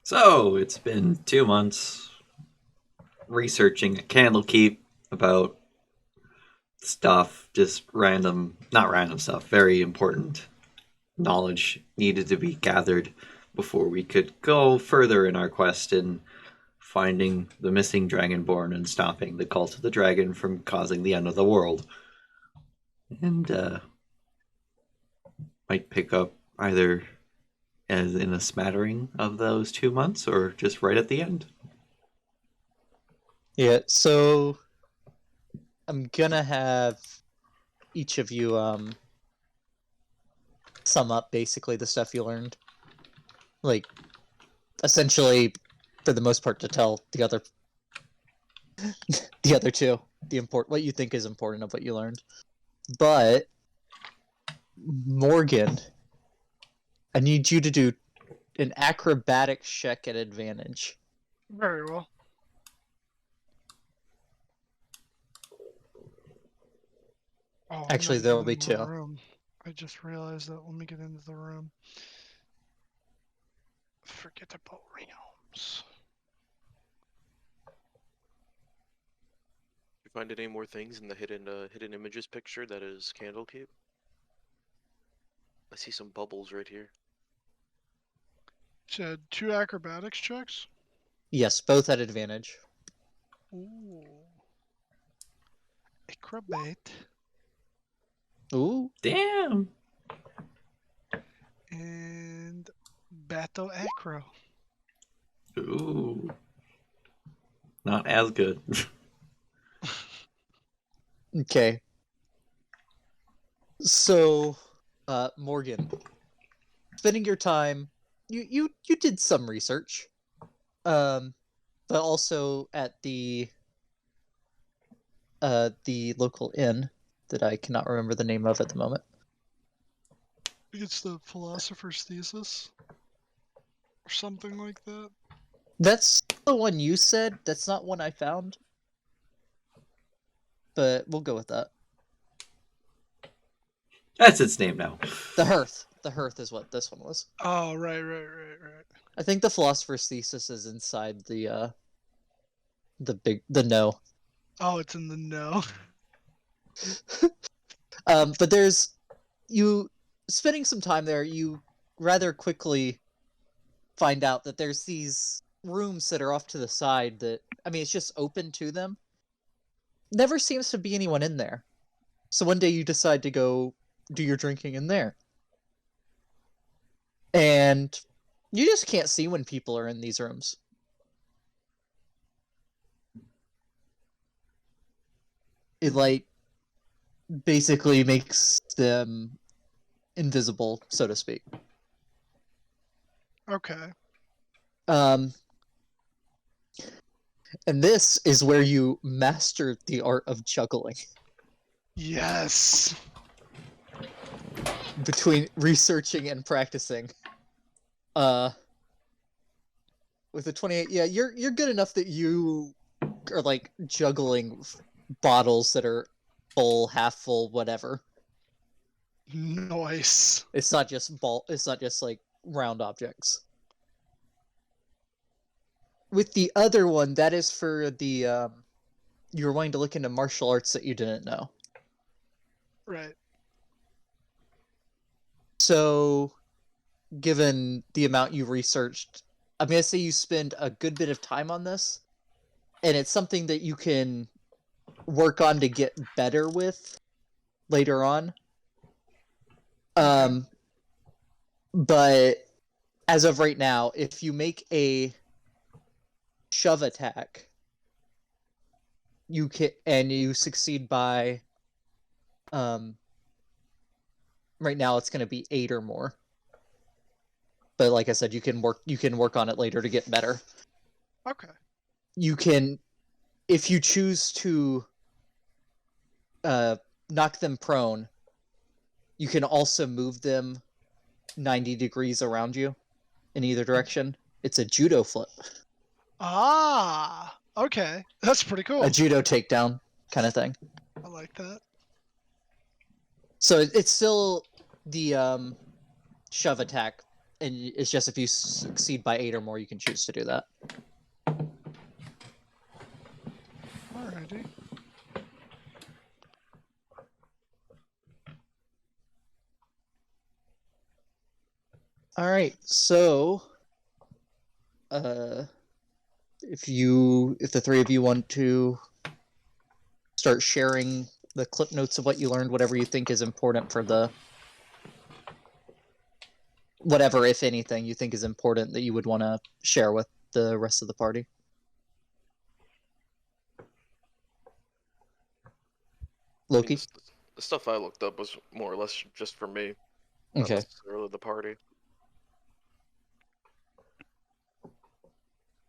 So, it's been 2 months researching at Candlekeep about stuff, just random, not random stuff, very important knowledge needed to be gathered before we could go further in our quest in finding the missing Dragonborn and stopping the cult of the dragon from causing the end of the world. And might pick up either as in a smattering of those 2 months or just right at the end. Yeah, so I'm gonna have each of you sum up basically the stuff you learned. Like, essentially, for the most part, to tell the other two what you think is important of what you learned. But Morgan, I need you to do an acrobatics check at advantage. Very well. Oh, Actually, there will be two. Room. I just realized that. Let me get into the room. Forget about realms. You find any more things in the hidden images picture that is Candlekeep? I see some bubbles right here. Said 2 acrobatics checks? Yes, both at advantage. Ooh. Acrobat. Ooh. Damn! And Battle Acro. Ooh. Not as good. Okay. So, Morgan, spending your time, you did some research, but also at the local inn that I cannot remember the name of at the moment. It's the Philosopher's Thesis? Or something like that? That's the one you said. That's not one I found. But we'll go with that. That's its name now. The Hearth. The Hearth is what this one was. Oh, right. I think the Philosopher's Thesis is inside the no. Oh, it's in the no. But there's you spending some time there, you rather quickly find out that there's these rooms that are off to the side that, I mean, it's just open to them. Never seems to be anyone in there. So one day you decide to go do your drinking in there. And you just can't see when people are in these rooms. It, like, basically makes them invisible, so to speak. Okay. And this is where you master the art of juggling. Yes. Between researching and practicing. With a 28, yeah, you're good enough that you are like juggling bottles that are full, half full, whatever. Nice. It's not just like round objects. With the other one, that is for the you were wanting to look into martial arts that you didn't know. Right. So, given the amount you researched, I'm going to say you spend a good bit of time on this, and it's something that you can work on to get better with later on. But as of right now, if you make a shove attack, you succeed by right now it's going to be 8 or more. But like I said, you can work on it later to get better. Okay. You can, if you choose to knock them prone, you can also move them 90 degrees around you in either direction. It's a judo flip. Ah, okay. That's pretty cool. A judo takedown kind of thing. I like that. So it's still the shove attack and it's just if you succeed by 8 or more, you can choose to do that. Alrighty. All right, so if the three of you want to start sharing the clip notes of what you learned, whatever you think is important for the whatever, if anything, you think is important that you would want to share with the rest of the party. I mean, Loki? the stuff I looked up was more or less just for me, not Okay. necessarily the party.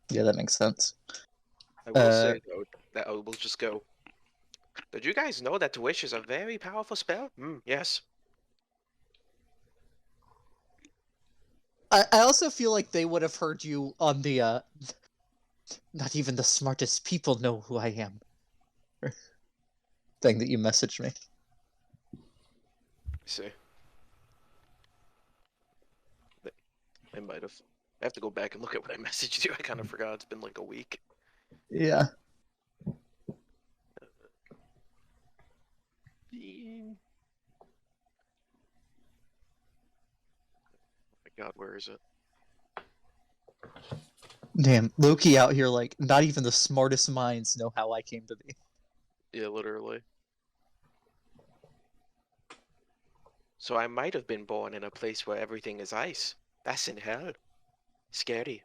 Yeah, that makes sense. I will say though that I will just go. Did you guys know that Wish is a very powerful spell? Yes. I also feel like they would have heard you on the not even the smartest people know who I am thing that you messaged me. See. I might have. I have to go back and look at what I messaged you. I kind of forgot. It's been like a week. Yeah. Oh my god, where is it? Damn, Loki out here like not even the smartest minds know how I came to be. Yeah, literally. So I might have been born in a place where everything is ice. That's in hell. Scary.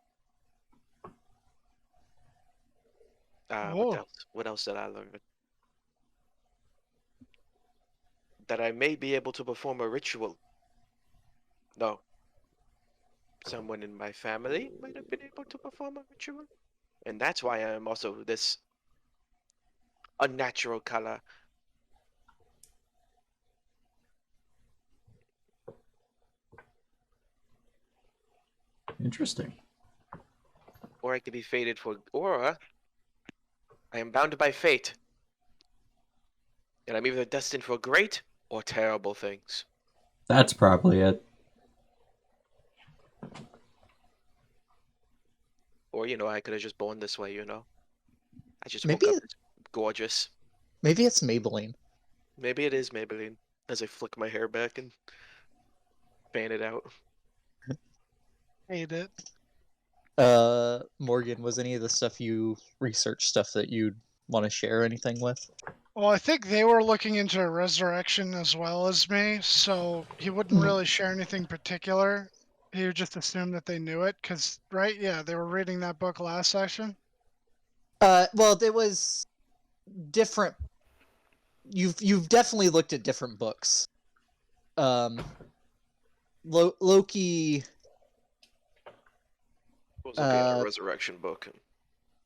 Whoa. What else did I learn? That I may be able to perform a ritual. No. Someone in my family might have been able to perform a ritual. And that's why I am also this unnatural color. Interesting. Or I could be fated for aura. I am bound by fate. And I'm either destined for great or terrible things. That's probably it. Or, I could have just born this way, I just Maybe woke up gorgeous. maybe it's Maybelline. Maybe it is Maybelline. As I flick my hair back and fan it out. Hate it. Morgan, was any of the stuff you researched stuff that you'd want to share anything with? Well, I think they were looking into resurrection as well as me, so he wouldn't really share anything particular. He would just assume that they knew it, because, right? Yeah, they were reading that book last session. Well, it was different. You've definitely looked at different books. Loki. I was looking at a resurrection book.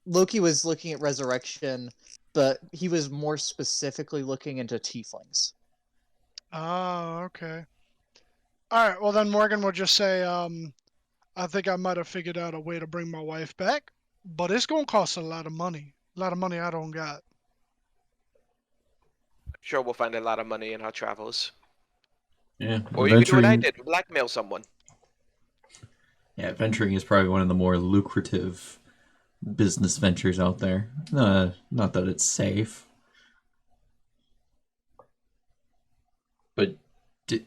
Loki was looking at resurrection, but he was more specifically looking into tieflings. Oh, okay. All right, well then Morgan would just say, I think I might have figured out a way to bring my wife back, but it's gonna cost a lot of money. A lot of money I don't got. Sure, we'll find a lot of money in our travels. Yeah. Or you could do what I did, blackmail someone. Yeah, venturing is probably one of the more lucrative business ventures out there. Not that it's safe. But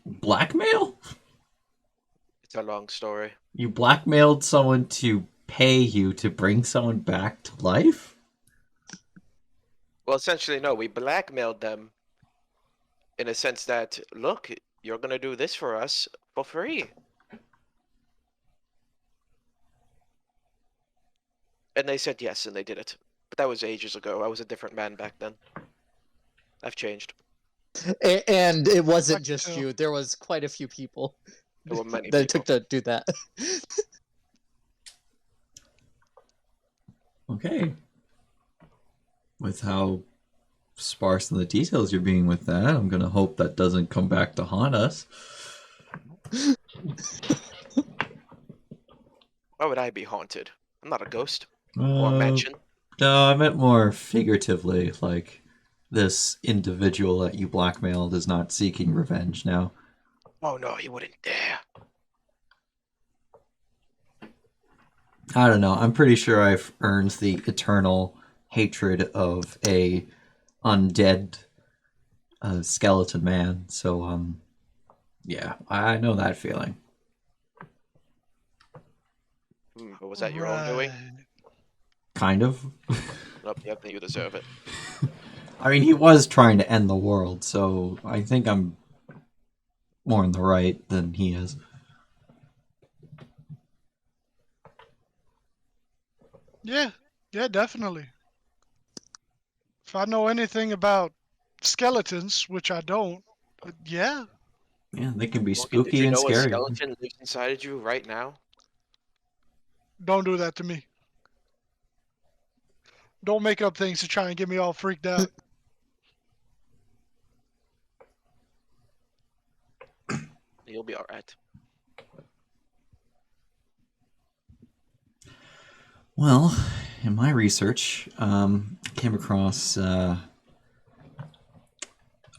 blackmail? It's a long story. You blackmailed someone to pay you to bring someone back to life? Well, essentially, no. We blackmailed them in a sense that, look, you're going to do this for us for free. And they said yes, and they did it. But that was ages ago. I was a different man back then. I've changed. And it wasn't Fuck just too. you. There was quite a few people There were many that it people. took to do that. Okay. With how sparse in the details you're being with that, I'm gonna hope that doesn't come back to haunt us. Why would I be haunted? I'm not a ghost. Or a mansion. No, I meant more figuratively, like this individual that you blackmailed is not seeking revenge now. Oh no, he wouldn't dare. I don't know. I'm pretty sure I've earned the eternal hatred of a undead skeleton man. So, yeah, I know that feeling. But was that your own doing? Right. Kind of. Nope, yep, then you deserve it. I mean, he was trying to end the world, so I think I'm more in the right than he is. Yeah, definitely. If I know anything about skeletons, which I don't, yeah, Yeah, they can be Morgan, did spooky you and know a scary. skeleton lives inside you right now? don't do that to me. Don't make up things to try and get me all freaked out. You'll be alright. Well, in my research, came across. I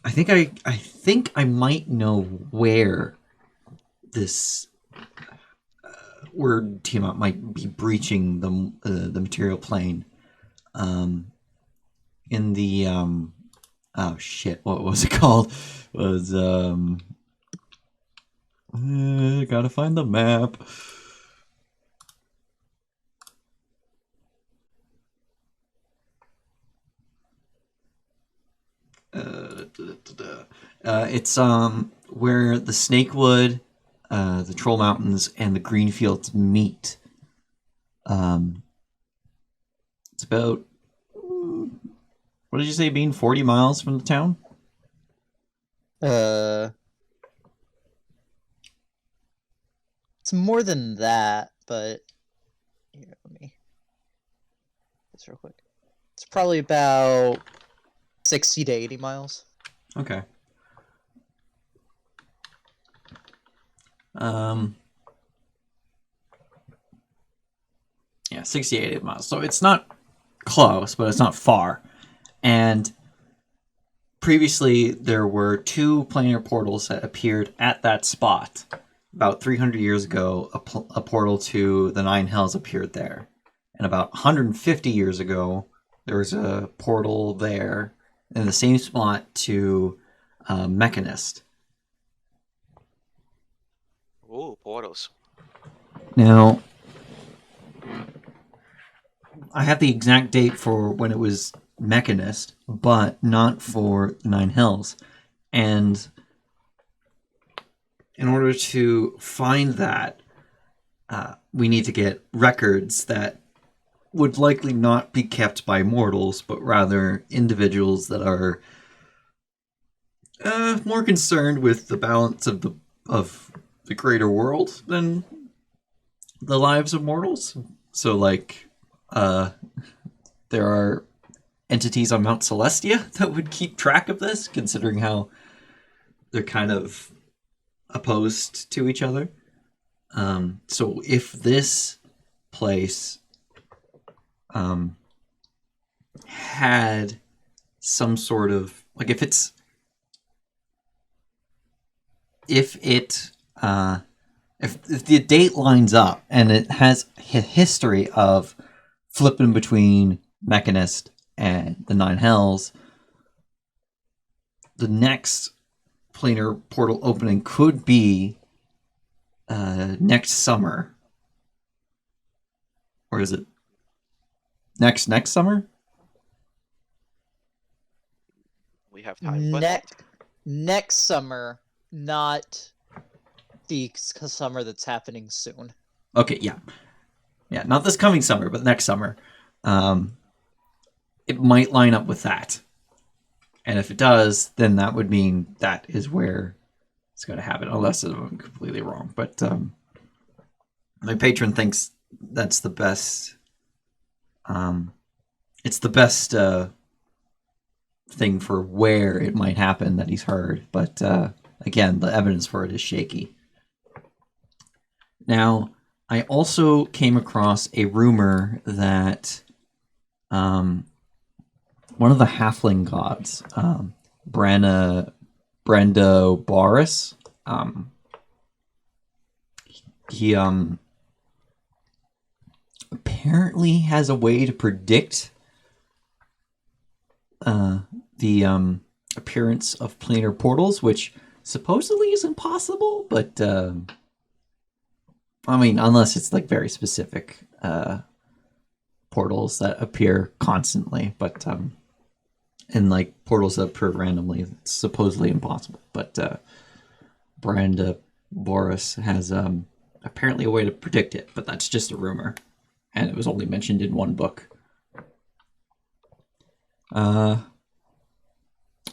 think I might know where this word Tiamat might be breaching the material plane. In the oh shit, what was it called? It was gotta find the map. It's where the Snakewood, the Troll Mountains, and the Greenfields meet. It's about what did you say, being 40 miles from the town? It's more than that, but here, let me this real quick. It's probably about 60 to 80 miles. Okay. Yeah, 68 miles. So it's not close, but it's not far. And previously, there were two planar portals that appeared at that spot. About 300 years ago, a portal to the Nine Hells appeared there. And about 150 years ago, there was a portal there in the same spot to Mechanist. Ooh, portals. Now, I have the exact date for when it was Mechanist, but not for Nine Hells. And in order to find that, we need to get records that would likely not be kept by mortals, but rather individuals that are more concerned with the balance of the greater world than the lives of mortals. So, like, there are entities on Mount Celestia that would keep track of this, considering how they're kind of opposed to each other. So if this place had some sort of, like, if the date lines up and it has a history of flipping between Mechanist and the Nine Hells, the next planar portal opening could be next summer. Or is it next summer? We have time for that. Next summer, not the summer that's happening soon. Okay, yeah. Yeah, not this coming summer, but next summer. It might line up with that. And if it does, then that would mean that is where it's going to happen, unless I'm completely wrong. But my patron thinks that's the best. It's the best thing for where it might happen that he's heard. But again, the evidence for it is shaky. Now, I also came across a rumor that one of the halfling gods, Brandobaris, he apparently has a way to predict the appearance of planar portals, which supposedly is impossible, but I mean, unless it's like very specific portals that appear constantly, but and like portals that appear randomly, it's supposedly impossible. But Branda Boris has apparently a way to predict it, but that's just a rumor, and it was only mentioned in one book.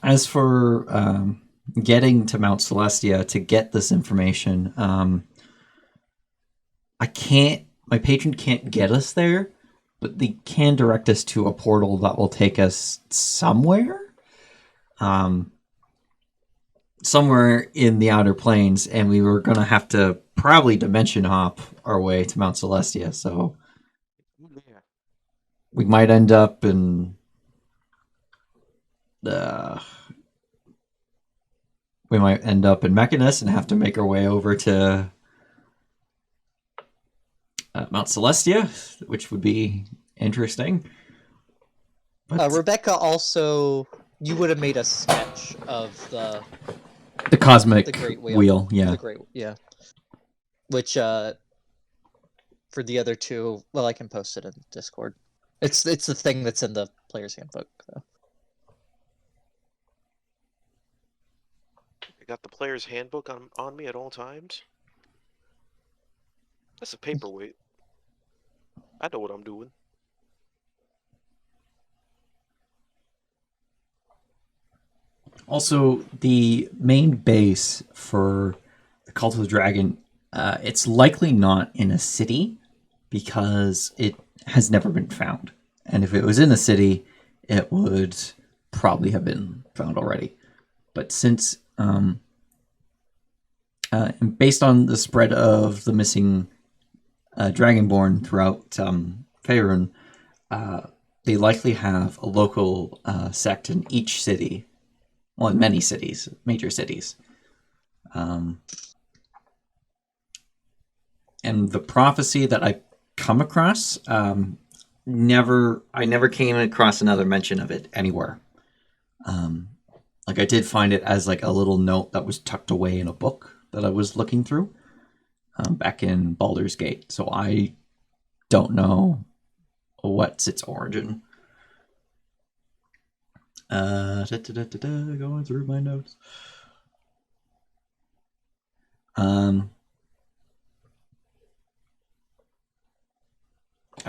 As for getting to Mount Celestia to get this information, I can't. My patron can't get us there, but they can direct us to a portal that will take us somewhere. Somewhere in the outer planes, and we were going to have to probably dimension hop our way to Mount Celestia, so we might end up in Mechanus and have to make our way over to Mount Celestia, which would be interesting. But Rebecca also, you would have made a sketch of the cosmic Great Wheel, yeah. The Great, yeah. Which, for the other two, well, I can post it in Discord. It's the thing that's in the player's handbook. So. I got the player's handbook on me at all times. That's a paperweight. I know what I'm doing. Also, the main base for the Cult of the Dragon, it's likely not in a city because it has never been found. And if it was in a city, it would probably have been found already. But since, based on the spread of the missing Dragonborn throughout Faerun, they likely have a local sect in each city. Well, in many cities, major cities. And the prophecy that I come across, I never came across another mention of it anywhere. Like I did find it as like a little note that was tucked away in a book that I was looking through back in Baldur's Gate. So I don't know what's its origin. Going through my notes. I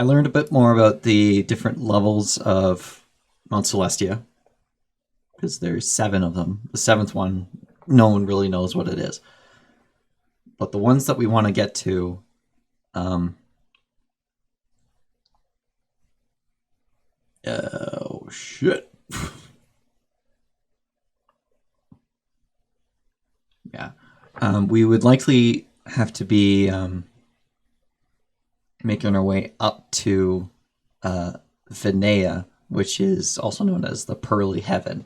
learned a bit more about the different levels of Mount Celestia, because there's 7 of them. The 7th one, no one really knows what it is. But the ones that we want to get to, oh shit. Yeah. We would likely have to be making our way up to Vinea, which is also known as the Pearly Heaven.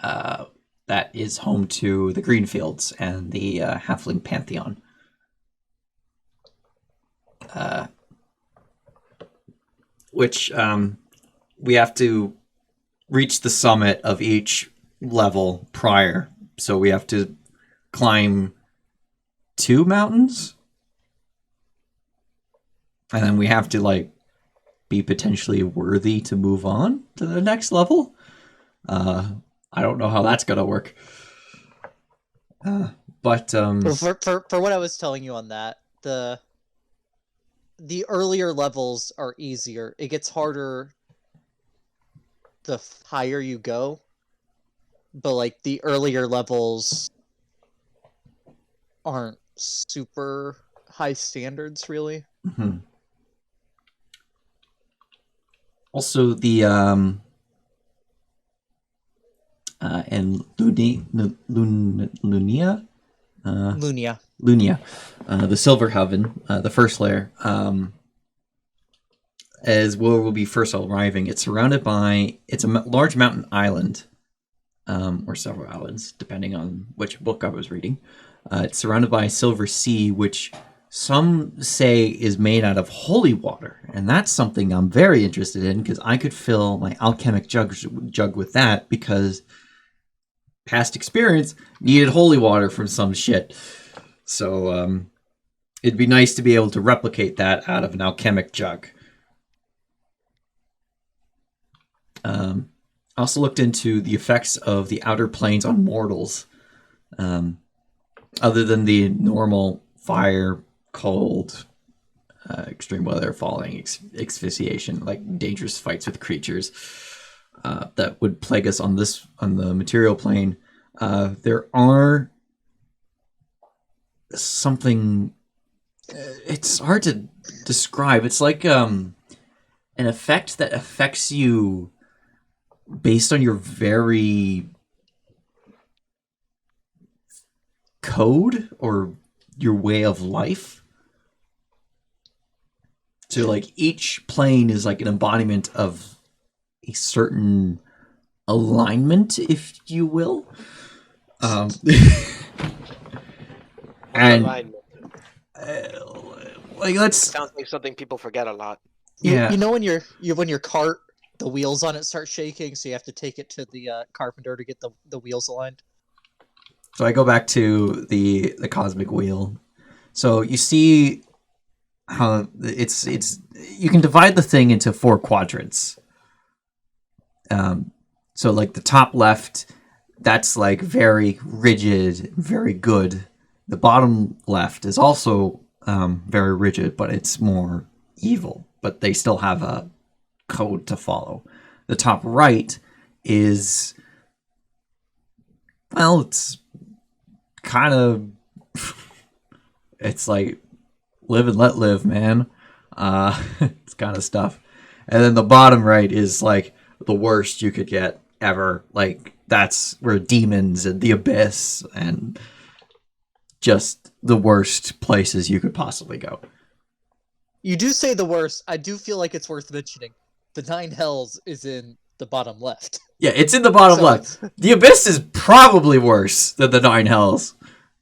That is home to the Greenfields and the Halfling Pantheon. Which we have to reach the summit of each level prior. So we have to climb 2 mountains. And then we have to like be potentially worthy to move on to the next level. I don't know how that's gonna work. But Well, for what I was telling you on that, the earlier levels are easier. It gets harder the higher you go, but like the earlier levels aren't super high standards, really. Mm-hmm. Also, the and Lunia, the Silver Heaven, the first layer, is where we'll be first arriving. It's surrounded by a large mountain island, or several islands, depending on which book I was reading. It's surrounded by a silver sea, which some say is made out of holy water, and that's something I'm very interested in because I could fill my alchemic jug with that because past experience needed holy water from some shit. So it'd be nice to be able to replicate that out of an alchemic jug. I also looked into the effects of the outer planes on mortals. Other than the normal fire, cold, extreme weather, falling, asphyxiation, like dangerous fights with creatures that would plague us on the material plane, there are something. It's hard to describe. It's like an effect that affects you based on your very code or your way of life. So like each plane is like an embodiment of a certain alignment, if you will. And Alignment. like let's Sounds like something people forget a lot. yeah. You know when your cart, the wheels on it start shaking, so you have to take it to the carpenter to get the wheels aligned. So I go back to the cosmic wheel. So you see how it's you can divide the thing into 4 quadrants. So like the top left, that's like very rigid, very good. The bottom left is also very rigid, but it's more evil. But they still have a code to follow. The top right is, well, it's kind of, it's like live and let live, man. It's kind of stuff. And then the bottom right is like the worst you could get ever. Like that's where demons and the abyss and just the worst places you could possibly go. You do say the worst. I do feel like it's worth mentioning. The 9 hells is in the bottom left. Yeah, it's in the bottom So left. The abyss is probably worse than the 9 hells.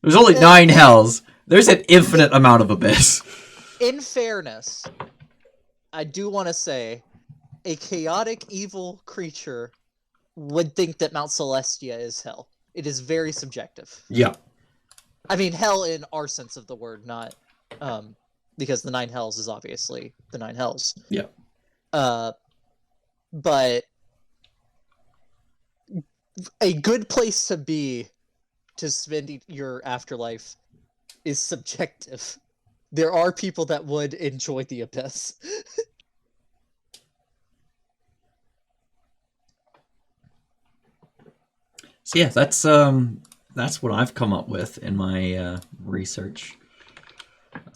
There's only 9 hells. There's an infinite amount of abyss. In fairness, I do want to say a chaotic evil creature would think that Mount Celestia is hell. It is very subjective. Yeah. I mean, hell in our sense of the word, not because the 9 hells is obviously the 9 hells. Yeah. But a good place to be to spend your afterlife is subjective. There are people that would enjoy the abyss. So yeah, that's what I've come up with in my research.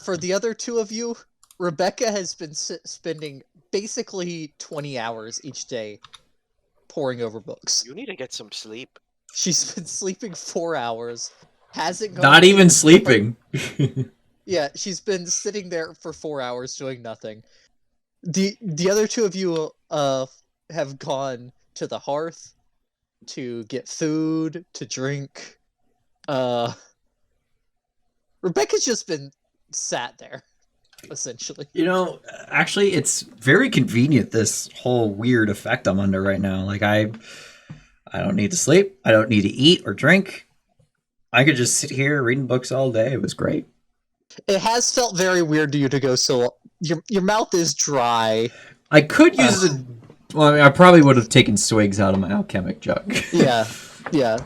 For the other 2 of you, Rebecca has been spending basically 20 hours each day poring over books. You need to get some sleep. She's been sleeping 4 hours, hasn't gone Not to even the- sleeping. Yeah, she's been sitting there for 4 hours doing nothing. The other 2 of you have gone to the hearth to get food, to drink. Rebecca's just been sat there, essentially. You know, actually, it's very convenient, this whole weird effect I'm under right now. Like, I don't need to sleep. I don't need to eat or drink. I could just sit here reading books all day. It was great. It has felt very weird to you to go so... Your mouth is dry. I could use a... Well, I mean, I probably would have taken swigs out of my alchemic jug. Yeah, yeah.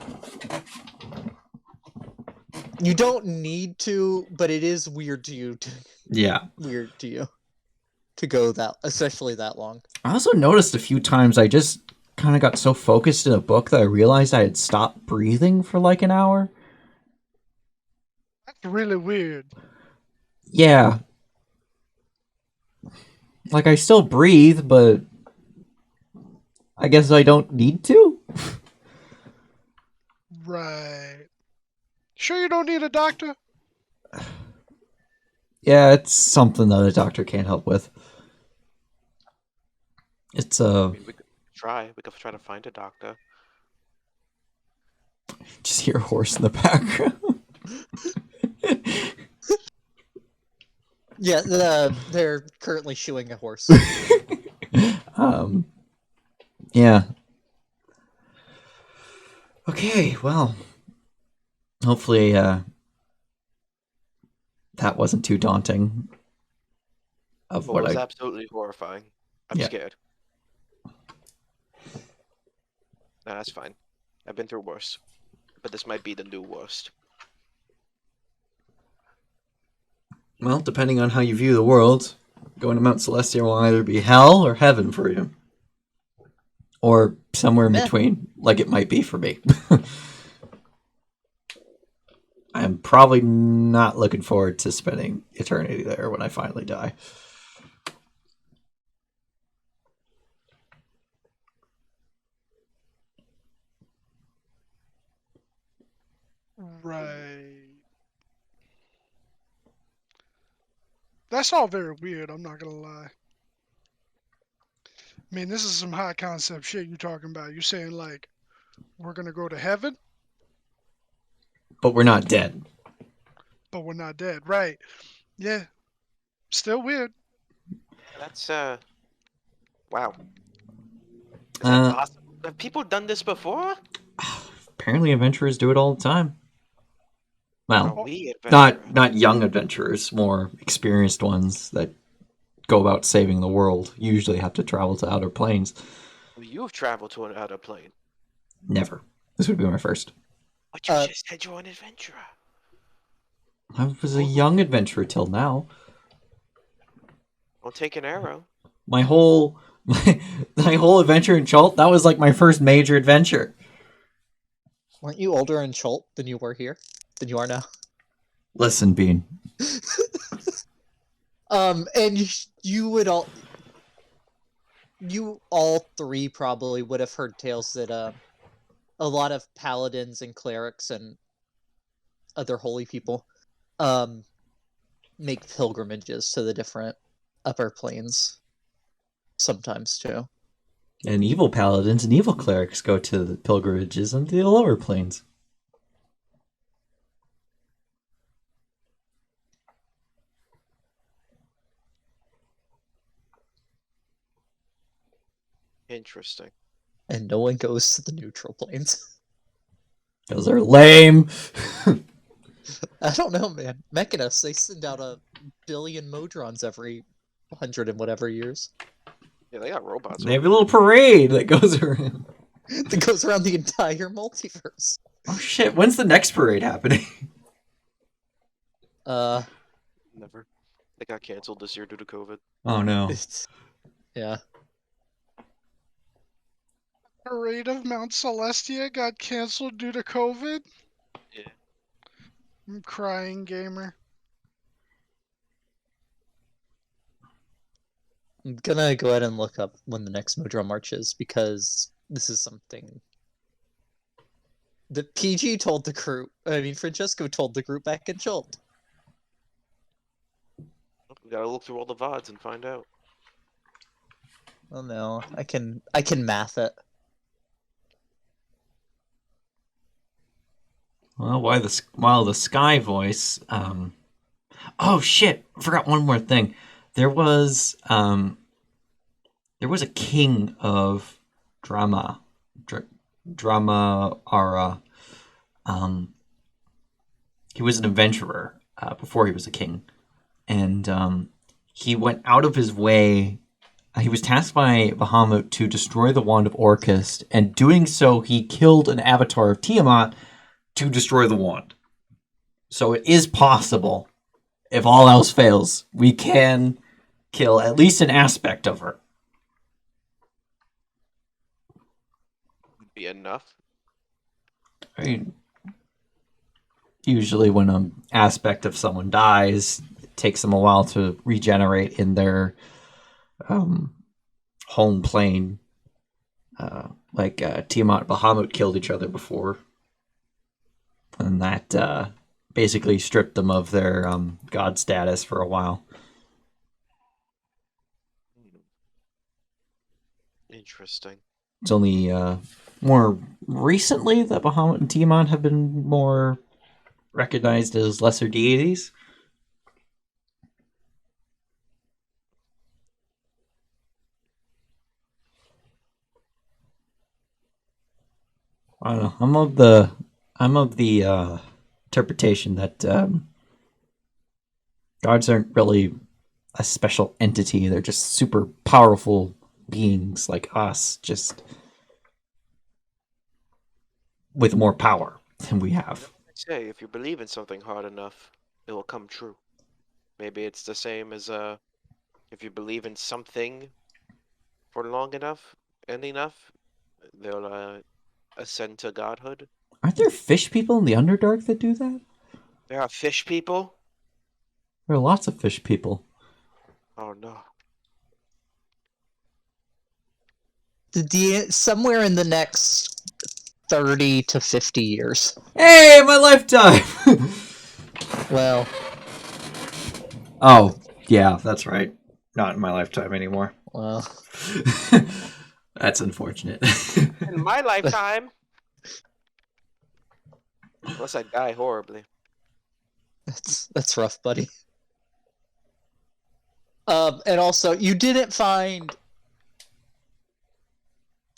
You don't need to, but it is weird to you to go that, especially that long. I also noticed a few times I just kind of got so focused in a book that I realized I had stopped breathing for like an hour. That's really weird. Yeah. Like, I still breathe, but I guess I don't need to? Right. Sure you don't need a doctor? Yeah, it's something that a doctor can't help with. It's, I mean, we could try. We could try to find a doctor. just hear a horse in the background. Yeah, they're currently shoeing a horse. Yeah. Okay, well, hopefully that wasn't too daunting of It what was I... absolutely horrifying. I'm Yeah. scared. Nah, that's fine. I've been through worse. But this might be the new worst. Well, depending on how you view the world, going to Mount Celestia will either be hell or heaven for you. Or somewhere in Meh. between, like it might be for me. I'm probably not looking forward to spending eternity there when I finally die. Right. That's all very weird, I'm not gonna lie. I mean, this is some high concept shit you talking about. You saying like we're gonna go to heaven, But we're not dead. but we're not dead. Right. Yeah. Still weird. That's, wow. Is that Uh, possible? Have people done this before? apparently adventurers do it all the time. Are Well, we adventurers? not young adventurers, more experienced ones that go about saving the world usually have to travel to outer planes. Well, you've traveled to another plane. Never. This would be my first. But you Uh, just said you're an adventurer. I was a young adventurer till now. I'll take an arrow. My whole my whole adventure in Chult, that was like my first major adventure. Weren't you older in Chult than you were here? Than you are now? Listen, Bean. And you all three probably would have heard tales that a lot of paladins and clerics and other holy people make pilgrimages to the different upper planes sometimes too. And evil paladins and evil clerics go to the pilgrimages into the lower planes. Interesting. And no one goes to the neutral planes. Because they're lame. I don't know, man. Mechanus, they send out 1 billion Modrons every 100 and whatever years. Yeah, they got robots. They have a little parade that goes around. That goes around the entire multiverse. Oh shit, when's the next parade happening? Never. They got canceled this year due to COVID. Oh no. Yeah. Parade of Mount Celestia got canceled due to COVID. Yeah. I'm crying, gamer. I'm gonna go ahead and look up when the next Modron March is, because this is something that PG told the group. I mean, Francesco told the group back in Chult. We gotta look through all the VODs and find out. Oh no, I can math it. Well, while the Sky Voice, oh shit! I forgot one more thing. There was a king of Drama, Drama Ara. He was an adventurer before he was a king, and he went out of his way. He was tasked by Bahamut to destroy the Wand of Orcus, and doing so, he killed an avatar of Tiamat to destroy the wand. So it is possible, if all else fails, we can kill at least an aspect of her. Would be enough. I mean, usually when an aspect of someone dies, it takes them a while to regenerate in their home plane. Like Tiamat and Bahamut killed each other before. And that basically stripped them of their god status for a while. Interesting. It's only more recently that Bahamut and Tiamat have been more recognized as lesser deities. I don't know. I'm of the interpretation that gods aren't really a special entity. They're just super powerful beings like us, just with more power than we have. Say, if you believe in something hard enough, it will come true. Maybe it's the same as if you believe in something for long enough and enough, they'll ascend to godhood. Aren't there fish people in the Underdark that do that? There are fish people. There are lots of fish people. Oh no. Somewhere in the next 30 to 50 years. Hey, my lifetime! Well, Oh, yeah, that's right. Not in my lifetime anymore. well, That's unfortunate. In my lifetime. Unless I die horribly. that's rough, buddy. And also, you didn't find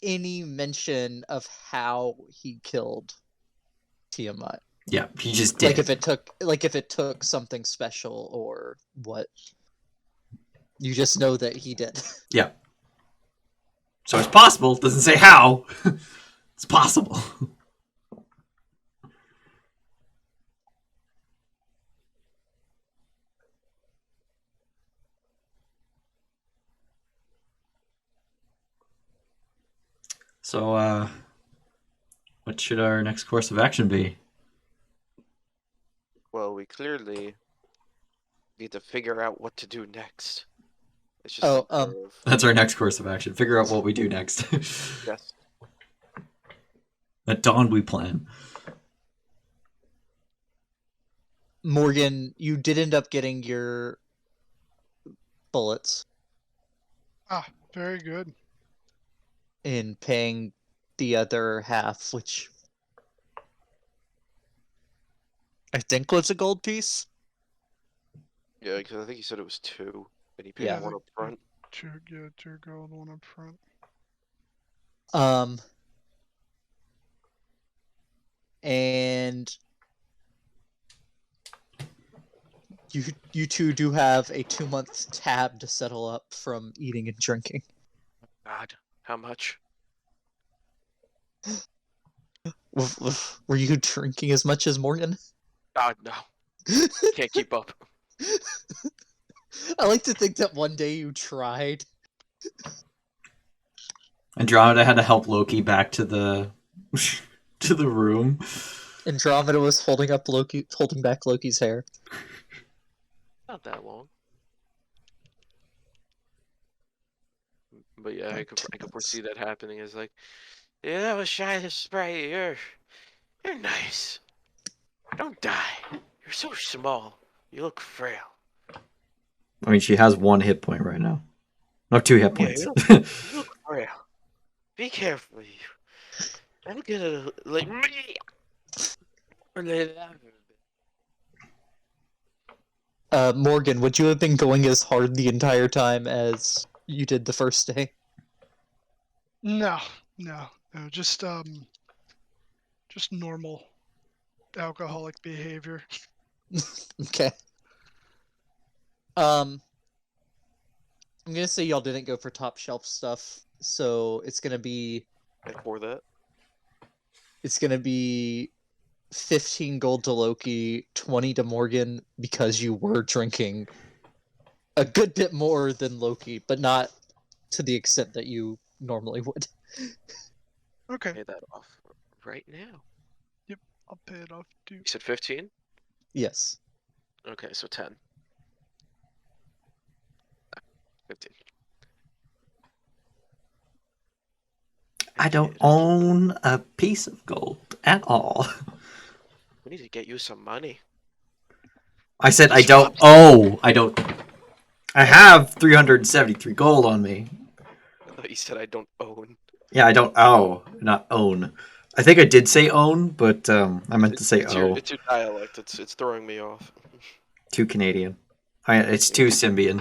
any mention of how he killed Tiamat. Yeah, he just did. Like if it took something special or what. You just know that he did. Yeah. So it's possible. It doesn't say how. It's possible. So, what should our next course of action be? Well, we clearly need to figure out what to do next. It's just Oh, a matter of That's our next course of action. Figure out what we do next. yes. At dawn, we plan. Morgan, you did end up getting your bullets Ah, very good. in paying the other half, which I think was a gold piece. Yeah, because I think he said it was 2, and he paid Yeah. one up front. Two gold, one up front. And you two do have a 2-month tab to settle up from eating and drinking. God, how much? Were you drinking as much as Morgan? God, no. Can't keep up. I like to think that one day you tried. Andromeda had to help Loki back to the to the room. Andromeda was holding back Loki's hair. Not that long. But yeah, I could foresee that happening. It's like, yeah, that was shy to spray. You're nice. Don't die. You're so small. You look frail. I mean, she has 1 hit point right now. No, 2 hit Yeah, points. you look frail. Be careful, you. I'm gonna like. Morgan, would you have been going as hard the entire time as you did the first day? No. Just normal alcoholic behavior. Okay. I'm gonna say y'all didn't go for top shelf stuff, so it's gonna be And for that, 15 gold to Loki, 20 to Morgan, because you were drinking a good bit more than Loki, but not to the extent that you normally would. Okay, pay that off right now. I'll pay it off too. You said 15? Yes. Okay, so 10. 15. I don't own a piece of gold at all. We need to get you some money. I said I don't owe. I have 373 gold on me. I thought you said I don't own. Yeah, I don't owe, not own. I think I did say own, but I meant to say owe. It's your dialect. It's throwing me off. Too Canadian. It's too Symbian.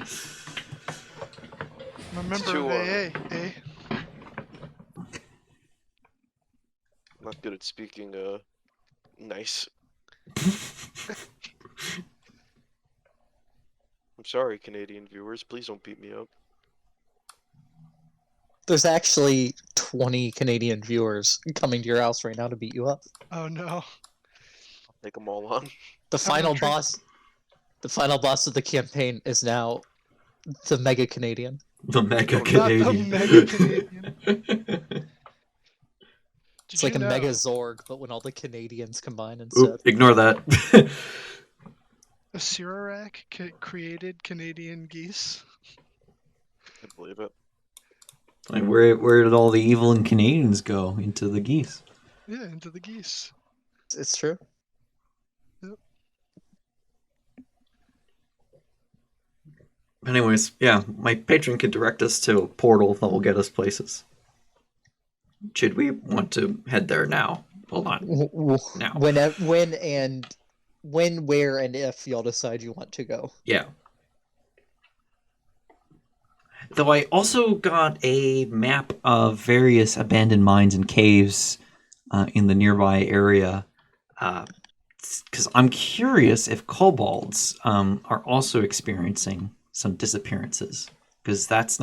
I'm a member Two, of AA, eh? I'm not good at speaking nice. I'm sorry, Canadian viewers. Please don't beat me up. There's actually 20 Canadian viewers coming to your house right now to beat you up. Oh no. I'll take them all on. The How about final a drink? boss. The final boss of the campaign is now the Mega Canadian. The Mega Not the Canadian. Mega Canadian. It's Did like you a know? Mega Zorg, but when all the Canadians combine Oop, instead. ignore that. A Sirarak created Canadian geese. I believe it. Like, where did all the evil and Canadians go? Into the geese. Yeah, into the geese. It's true. Anyways, yeah, my patron could direct us to a portal that will get us places. Should we want to head there now? Hold on. Now. When, where, and if y'all decide you want to go. Yeah. Though I also got a map of various abandoned mines and caves in the nearby area. Because I'm curious if kobolds are also experiencing some disappearances. Because that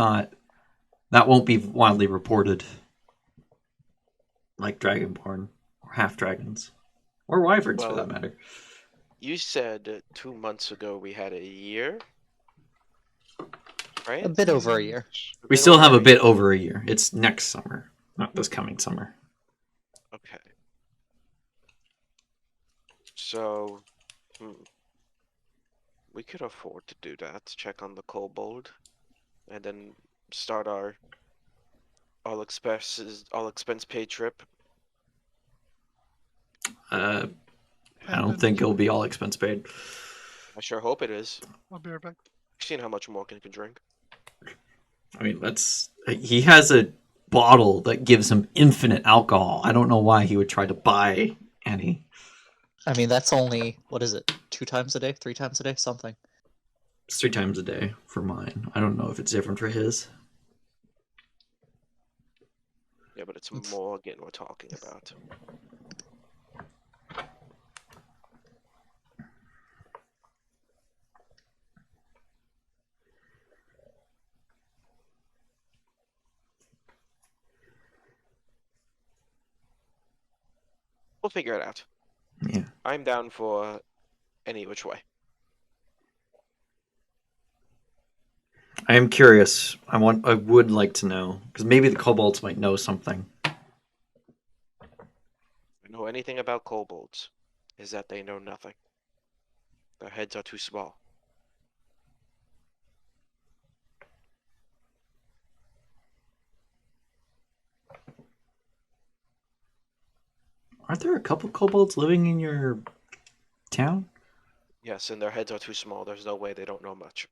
won't be widely reported. Like Dragonborn, or half-dragons. Or wyverns, for Well, that matter. You said 2 months ago we had a year, right? A bit over a year. We still have a bit over a year. It's next summer, not this coming summer. Okay. So, we could afford to do that. Check on the kobold, and then start our all expense paid trip. I don't think it'll be all expense paid. I sure hope it is. I'll be right back. You've seen how much Morgan can drink. I mean, he has a bottle that gives him infinite alcohol. I don't know why he would try to buy any. I mean, that's only, what is it, 2 times a day? 3 times a day? Something. It's 3 times a day for mine. I don't know if it's different for his. Yeah, but it's Morgan we're talking about. We'll figure it out. Yeah. I'm down for any which way. I am curious. I would like to know, because maybe the kobolds might know something. I know anything about kobolds is that they know nothing. Their heads are too small. Aren't there a couple kobolds living in your town? Yes, and their heads are too small. There's no way they don't know much.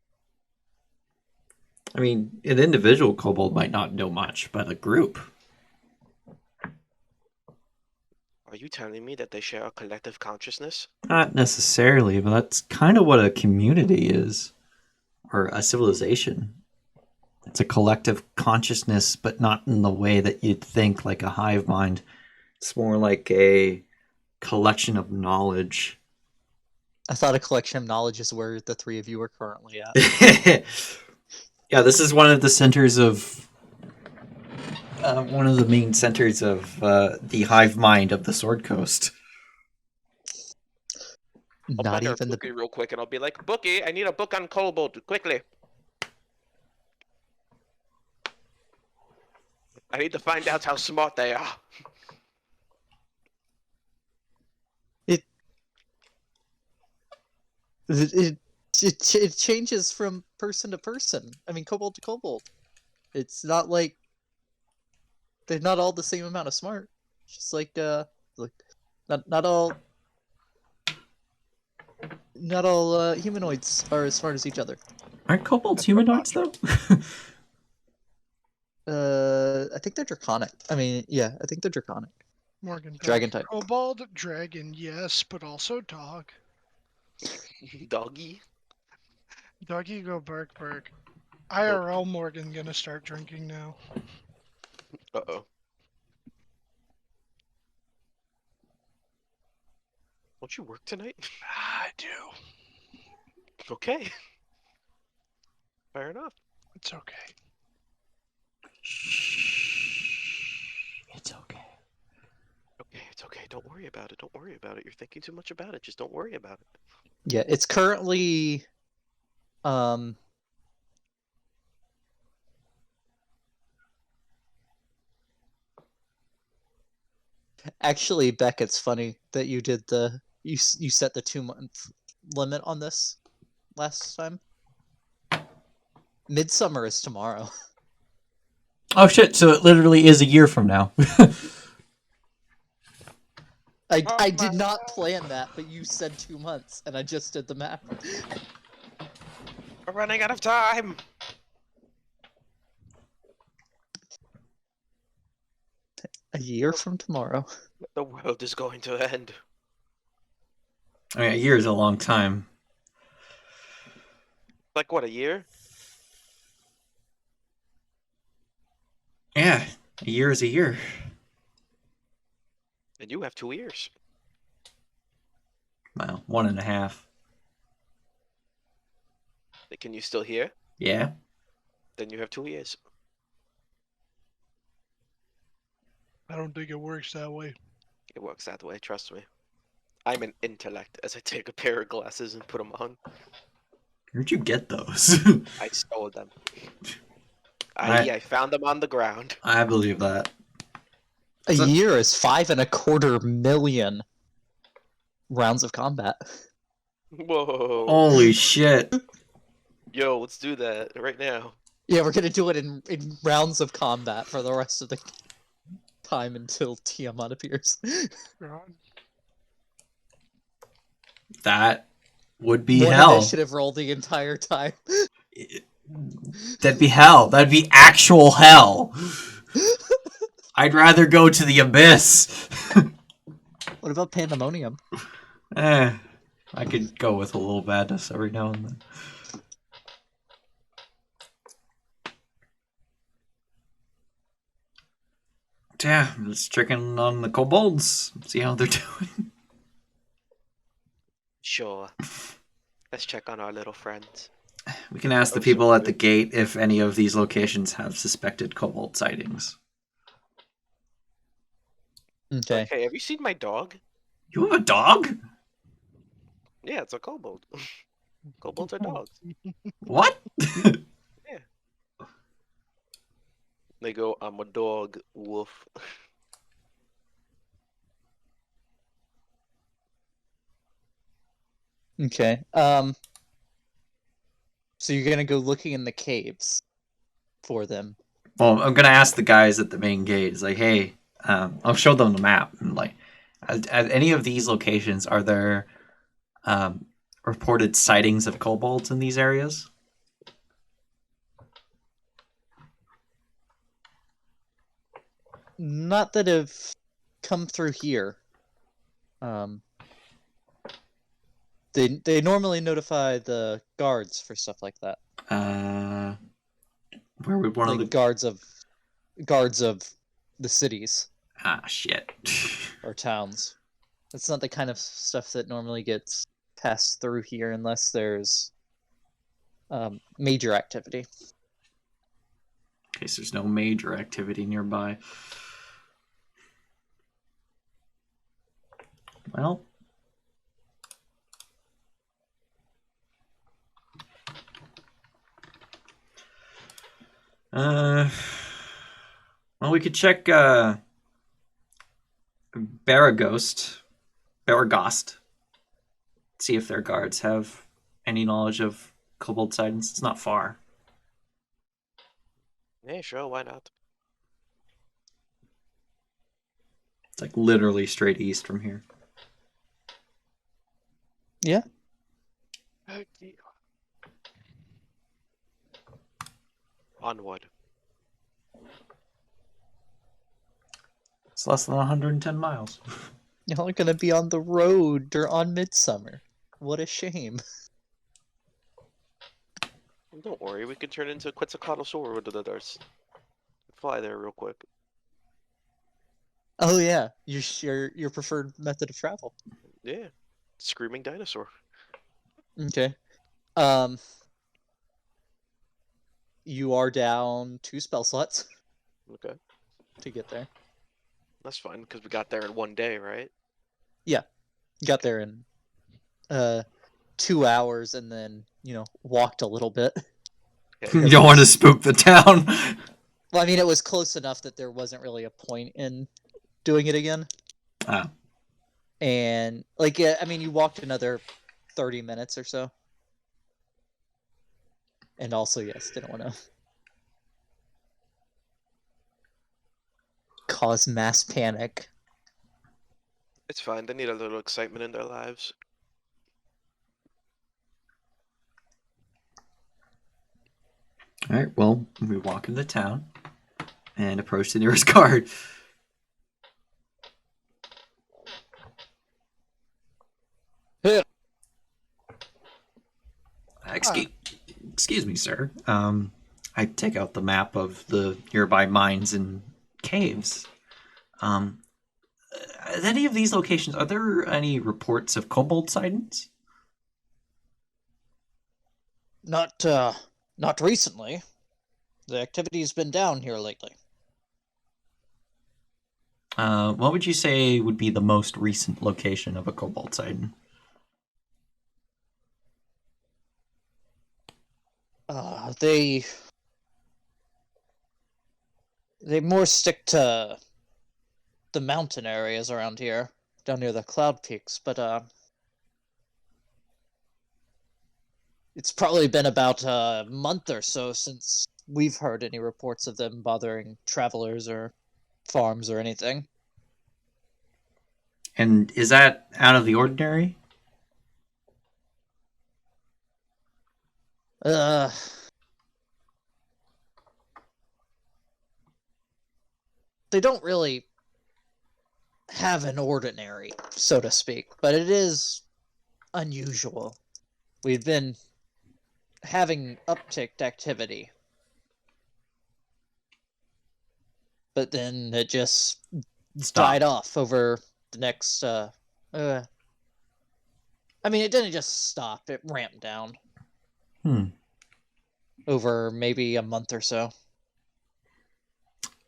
I mean, an individual kobold might not know much, but a group. Are you telling me that they share a collective consciousness? Not necessarily, but that's kind of what a community is. Or a civilization. It's a collective consciousness, but not in the way that you'd think, like a hive mind. It's more like a collection of knowledge. I thought a collection of knowledge is where the 3 of you are currently at. Yeah, this is one of the centers of... one of the main centers of the hive mind of the Sword Coast. I'll Not bend our even the... Bookie real quick, and I'll be like, Bookie, I need a book on kobold, quickly. I need to find out how smart they are. It changes from person to person. I mean, kobold to kobold. It's not like they're not all the same amount of smart. It's just like not all humanoids are as smart as each other. Aren't kobolds humanoids though? I think they're draconic. I mean, yeah, I think they're draconic. Morgan. Dragon type. Kobold, dragon, yes, but also dog. Doggy. Doggy go bark bark. IRL Morgan gonna start drinking now. Uh-oh. Don't you work tonight? I do. Okay. Fair enough. It's okay. It's okay. Okay, it's okay. Don't worry about it. Don't worry about it. You're thinking too much about it. Just don't worry about it. Yeah, it's currently um actually, Beck, it's funny that you did you set the 2-month limit on this last time. Midsummer is tomorrow. Oh shit! So it literally is a year from now. I did not plan that, but you said 2 months, and I just did the math. We're running out of time. A year from tomorrow. The world is going to end. I mean, a year is a long time. Like what, a year? Yeah, a year is a year. And you have 2 years. Well, 1.5. Can you still hear? Yeah. Then you have 2 years. I don't think it works that way. It works that way, trust me. I'm an intellect as I take a pair of glasses and put them on. Where'd you get those? I stole them. I- I found them on the ground. I believe that. A So- year is 5.25 million rounds of combat. Whoa. Holy shit. Yo, let's do that right now. Yeah, we're gonna do it in rounds of combat for the rest of the time until Tiamat appears. God. That would be One hell. initiative roll the entire time. That'd be hell. That'd be actual hell. I'd rather go to the abyss. What about Pandemonium? I could go with a little badness every now and then. Yeah, just checking on the kobolds. See how they're doing. Sure. Let's check on our little friends. We can ask the Oh, people so at the gate if any of these locations have suspected kobold sightings. Okay. Hey, have you seen my dog? You have a dog? Yeah, it's a kobold. Kobolds are dogs. What? They go, I'm a dog, woof. Okay. So you're gonna go looking in the caves for them. Well, I'm gonna ask the guys at the main gate. It's like, hey, I'll show them the map. And like, at any of these locations, are there reported sightings of kobolds in these areas? Not that have come through here. They normally notify the guards for stuff like that. Where would one Like of the guards of the cities shit. or towns. That's not the kind of stuff that normally gets passed through here unless there's major activity. In case there's no major activity nearby. Well, well, we could check Baragost, see if their guards have any knowledge of kobold sightings. It's not far. Yeah, sure, why not? It's like literally straight east from here. Yeah. Onward. It's less than 110 miles. Y'all are gonna be on the road on Midsummer. What a shame. Don't worry, we can turn into Quetzalcoatl Shore with the others. Fly there real quick. Oh yeah, your preferred method of travel. Yeah. screaming dinosaur. Okay. You are down 2 spell slots Okay, to get there. that's fine because we got there in one day, right? You got there in 2 hours and then, walked a little bit. You don't want to spook the town. Well, I mean, it was close enough that there wasn't really a point in doing it again. Ah. And, like, yeah, I mean, you walked another 30 minutes or so. And also, yes, didn't want to cause mass panic. It's fine. They need a little excitement in their lives. All right. Well, we walk into town and approach the nearest guard. Here. Excuse me, sir. I take out the map of the nearby mines and caves. At any of these locations, are there any reports of kobold sightings? Not recently. The activity's been down here lately. What would you say would be the most recent location of a kobold sighting? They more stick to the mountain areas around here, down near the cloud peaks, but it's probably been about a month or so since we've heard any reports of them bothering travelers or farms or anything. And is that out of the ordinary? They don't really have an ordinary, so to speak, but it is unusual. We've been having upticked activity, but then it just died off over the next I mean, it didn't just stop, it ramped down over maybe a month or so.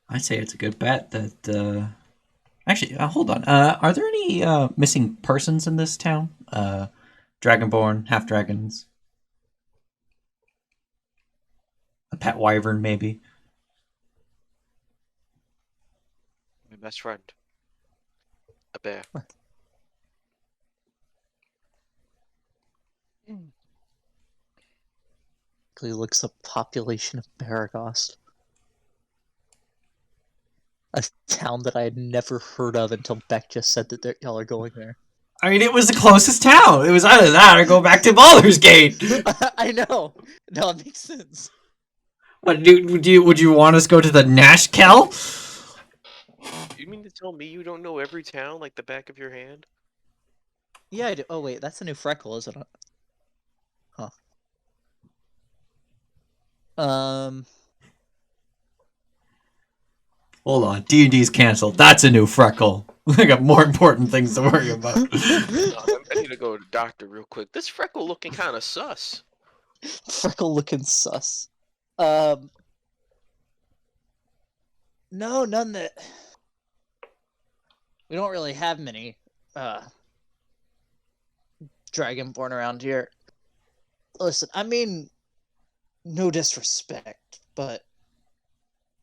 I'd say it's a good bet that actually, hold on, are there any missing persons in this town? Dragonborn, half dragons, a pet wyvern, maybe. My best friend. A bear. He looks up population of Baragost. A town that I had never heard of until Beck just said that y'all are going there. I mean, it was the closest town. It was either that or go back to Baldur's Gate. I know. No, it makes sense. What would you want us to go to the Nashkel? You mean to tell me you don't know every town like the back of your hand? Yeah, I do. Oh wait, that's a new freckle, isn't it? Huh. Hold on, D&D's canceled. That's a new freckle. I got more important things to worry about. No, I need to go to the doctor real quick. This freckle looking kind of sus. Freckle looking sus. No, none that. We don't really have many Dragonborn around here. Listen, I mean, no disrespect, but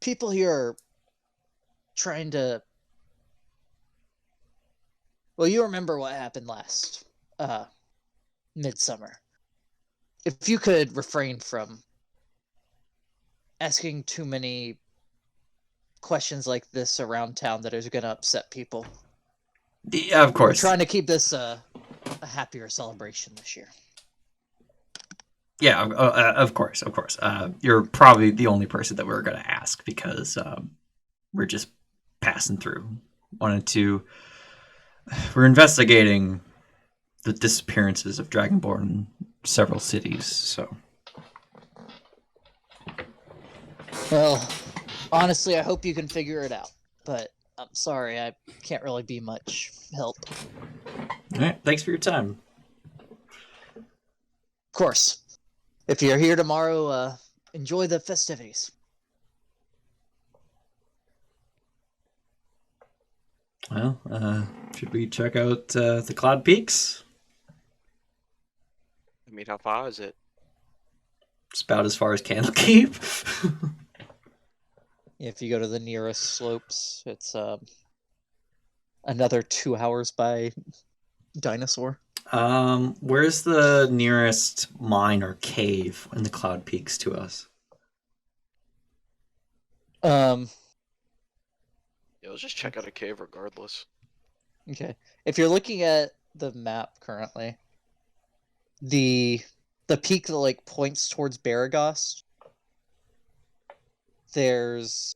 people here are trying to. Well, you remember what happened last midsummer. If you could refrain from asking too many questions like this around town that is going to upset people. Yeah, of course. We're trying to keep this a happier celebration this year. Yeah, of course. You're probably the only person that we're going to ask because we're just passing through. We're investigating the disappearances of Dragonborn in several cities, so. Well, honestly, I hope you can figure it out, but I'm sorry, I can't really be much help. All right. Thanks for your time. Of course. If you're here tomorrow, enjoy the festivities. Well, should we check out the Cloud Peaks? I mean, how far is it? It's about as far as Candlekeep. If you go to the nearest slopes, it's another 2 hours by dinosaur. Where's the nearest mine or cave in the Cloud Peaks to us? Yeah, let's just check out a cave regardless. Okay. If you're looking at the map currently, the peak that like points towards Baragost, there's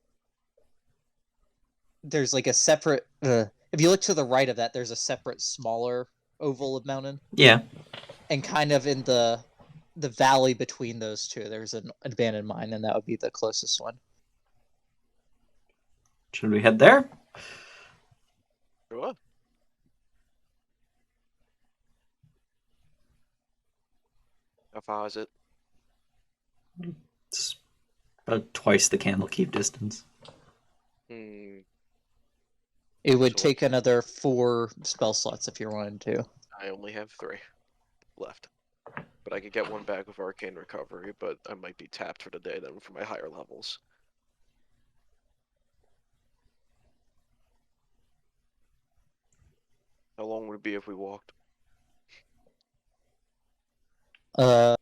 like a separate if you look to the right of that, there's a separate smaller oval of mountain, Yeah. and kind of in the valley between those two, there's an abandoned mine, and that would be the closest one. Should we head there? Sure. How far is it? It's about twice the Candlekeep distance. Hmm. It would So- take another 4 spell slots if you wanted to. I only have 3 left. But I could get one back with Arcane Recovery, but I might be tapped for the day then for my higher levels. How long would it be if we walked? And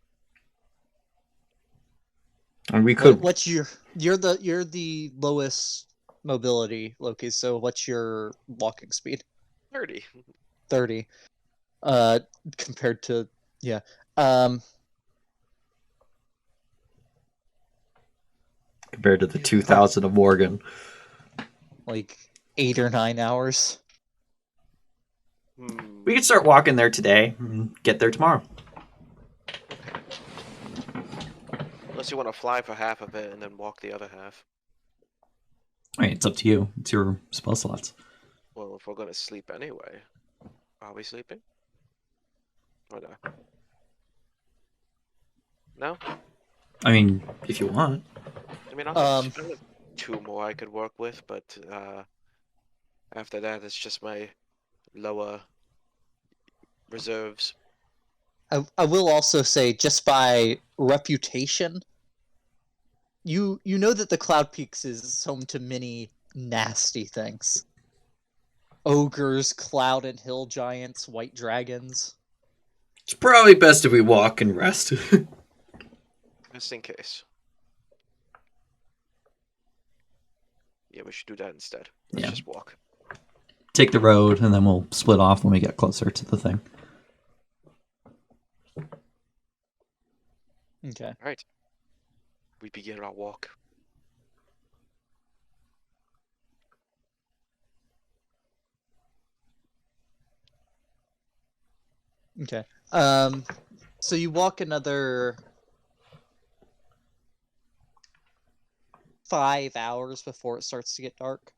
we could. What's you're the lowest mobility, Loki, so what's your walking speed? 30. 30. Compared to Compared to the 2,000 of Morgan. like 8 or 9 hours. Hmm. We could start walking there today and get there tomorrow. Unless you want to fly for half of it and then walk the other half. Alright, it's up to you. It's your spell slots. Well, if we're gonna sleep anyway, are we sleeping? Or no? No? I mean, if you want. I mean, I have 2 more I could work with, but after that, it's just my lower reserves. I will also say, just by reputation, you know that the Cloud Peaks is home to many nasty things. Ogres, cloud and hill giants, white dragons. It's probably best if we walk and rest. Just in case. Yeah, we should do that instead. Let's Yeah. just walk. Take the road, and then we'll split off when we get closer to the thing. Okay. Alright. We begin our walk. Okay. So you walk another 5 hours before it starts to get dark.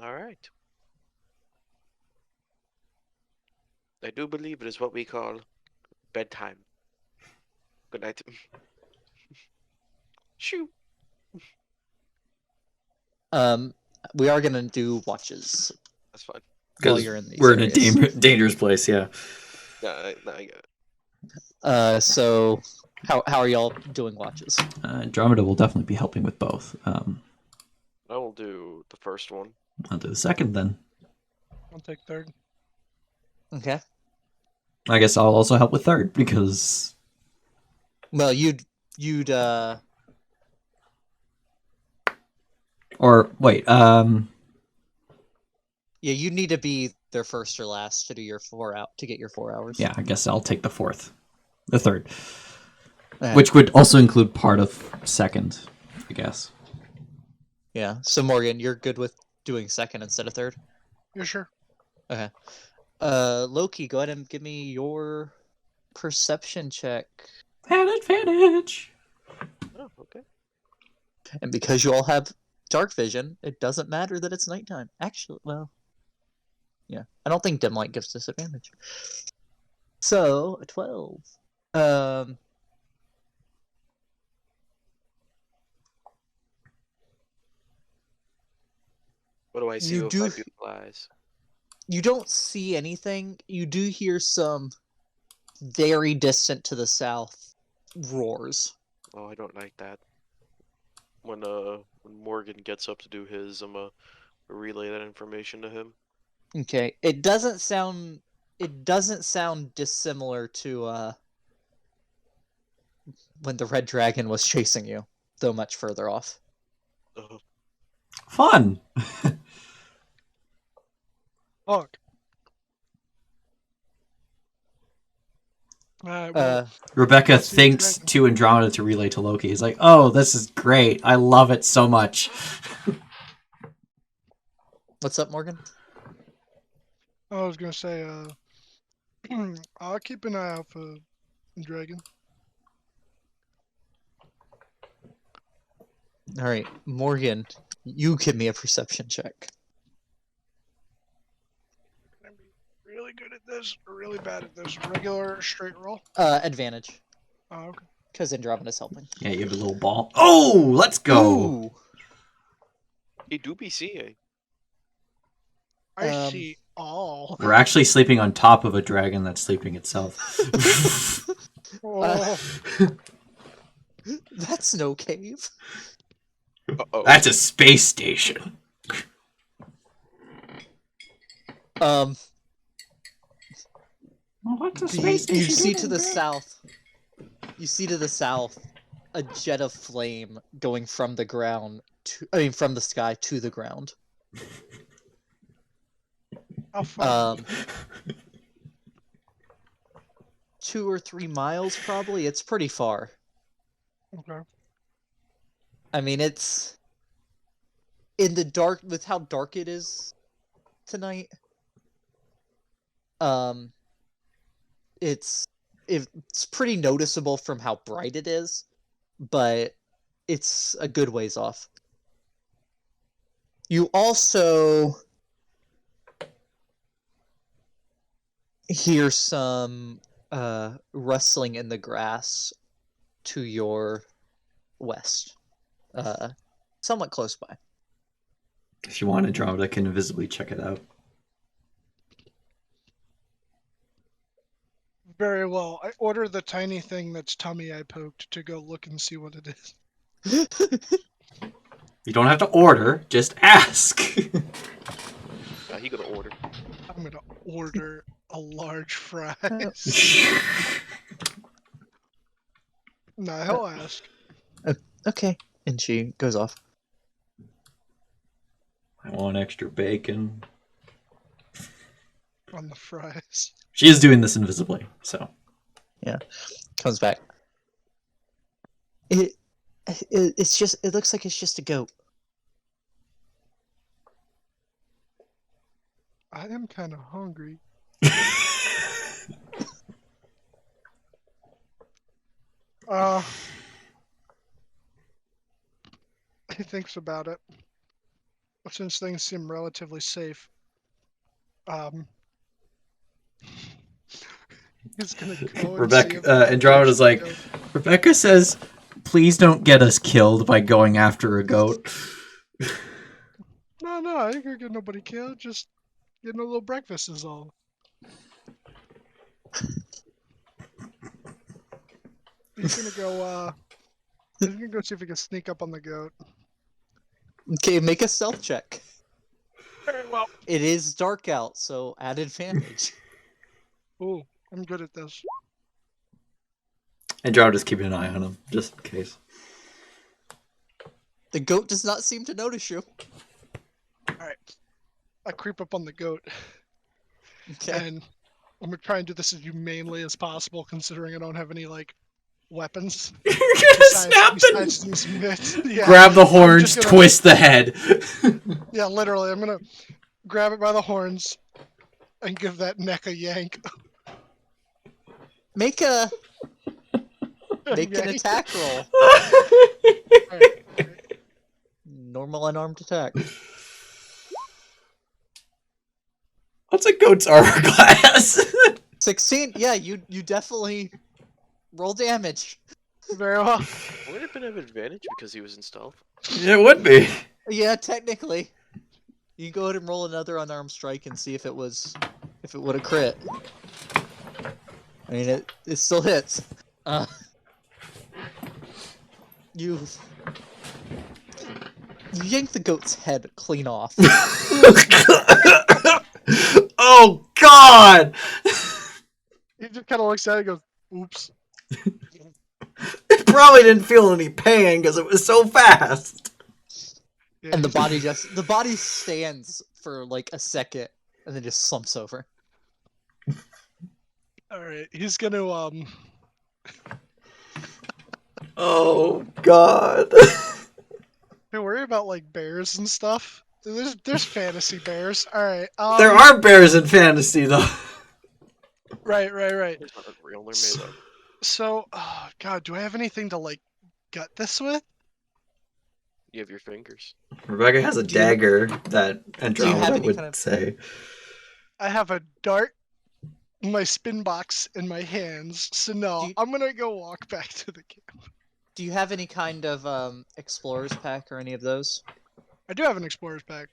Alright. I do believe it is what we call bedtime. Good night. Shoo! We are gonna do watches That's fine. while 'Cause you're in these we're in a areas. dangerous place, yeah. No, I get it. So how are y'all doing watches? Andromeda will definitely be helping with both. I will do the first one. I'll do the second then. I'll take third. Okay. I guess I'll also help with third, because... Well, you'd Or, wait, yeah, you'd need to be there first or last to do your 4 out to get your 4 hours. yeah, I guess I'll take the third. Okay. Which would also include part of second, I guess. Yeah. So Morgan, you're good with doing second instead of third? You're sure? Okay. Loki, go ahead and give me your perception check. Advantage! Oh, okay. And because you all have dark vision, it doesn't matter that it's nighttime. Actually, well, yeah. I don't think dim light gives disadvantage. So, a 12. What do I see You with do- my beautiful eyes? You don't see anything. You do hear some very distant to the south roars. Oh, I don't like that. When Morgan gets up to do his, I'm gonna relay that information to him. Okay. It doesn't sound dissimilar to when the red dragon was chasing you, though much further off. Fun. Fuck. Alright, well, Rebecca Let's see the thinks dragon. to Andromeda to relay to Loki. He's like, "Oh, this is great. I love it so much." What's up, Morgan? I was gonna say, I'll keep an eye out for the dragon. All right, Morgan, you give me a perception check. Can I be really good at this or really bad at this? Regular straight roll? Advantage, Oh, okay. because Andromeda's helping. Yeah, you have a little ball. Oh, let's go. Ooh. He do be seeing. I Um, see all. We're actually sleeping on top of a dragon that's sleeping itself. Oh, That's no cave. Uh-oh. That's a space station. Um, Well, what's a you see to the south. You see to the south a jet of flame going from the ground from the sky to the ground. how far? 2 or 3 miles probably. It's pretty far. Okay. I mean, it's in the dark with how dark it is tonight. It's pretty noticeable from how bright it is, but it's a good ways off. You also hear some rustling in the grass to your west, somewhat close by. If you want Andromeda, can invisibly check it out. Very well. I order the tiny thing that's tummy I poked to go look and see what it is. You don't have to order, just ask. He gonna order. I'm gonna order a large fries. Nah, he'll ask. Okay, and she goes off. I want extra bacon. On the fries. She is doing this invisibly, so. Comes back. It's just. It looks like it's just a goat. I am kind of hungry. He thinks about it. Since things seem relatively safe, he's gonna go and see if Rebecca, Andromeda's like, goat. Rebecca says, please don't get us killed by going after a goat. No, I ain't gonna get nobody killed. Just getting a little breakfast is all. He's gonna go. He's gonna go see if he can sneak up on the goat. Okay, make a stealth check. Very well. It is dark out, so add advantage. Ooh, I'm good at this. Andromeda's keeping an eye on him, just in case. The goat does not seem to notice you. Alright. I creep up on the goat, Okay. and I'm gonna try and do this as humanely as possible, considering I don't have any, like, weapons. You're gonna snap besides and these mitts. Yeah, grab the I'm horns, just gonna- twist the head. Yeah, literally, I'm gonna grab it by the horns and give that neck a yank. Make an Yank. attack roll. Alright. Normal normal unarmed attack. What's a goat's armor class? 16? Yeah, you definitely roll damage. Very well. Would it have been an advantage because he was in stealth? It would be. Yeah, technically. You can go ahead and roll another unarmed strike and see if it would have crit. I mean, it still hits. You yank the goat's head clean off. Oh God! He just kind of looks at it and goes, "Oops." It probably didn't feel any pain because it was so fast. Yeah, And the he's- body stands for like a second and then just slumps over. All right, he's gonna Oh God! Don't worry about like bears and stuff. There's fantasy bears. All right. There are bears in fantasy, though. Right. There's not real, they're made up. So, oh, God, do I have anything to like gut this with? You have your fingers. Rebecca has a Do you- dagger that you have Andromeda any would kind of- say. I have a dart, my spin box in my hands. So no, Do you- I'm gonna go walk back to the camp. Do you have any kind of explorer's pack or any of those? I do have an explorer's pack.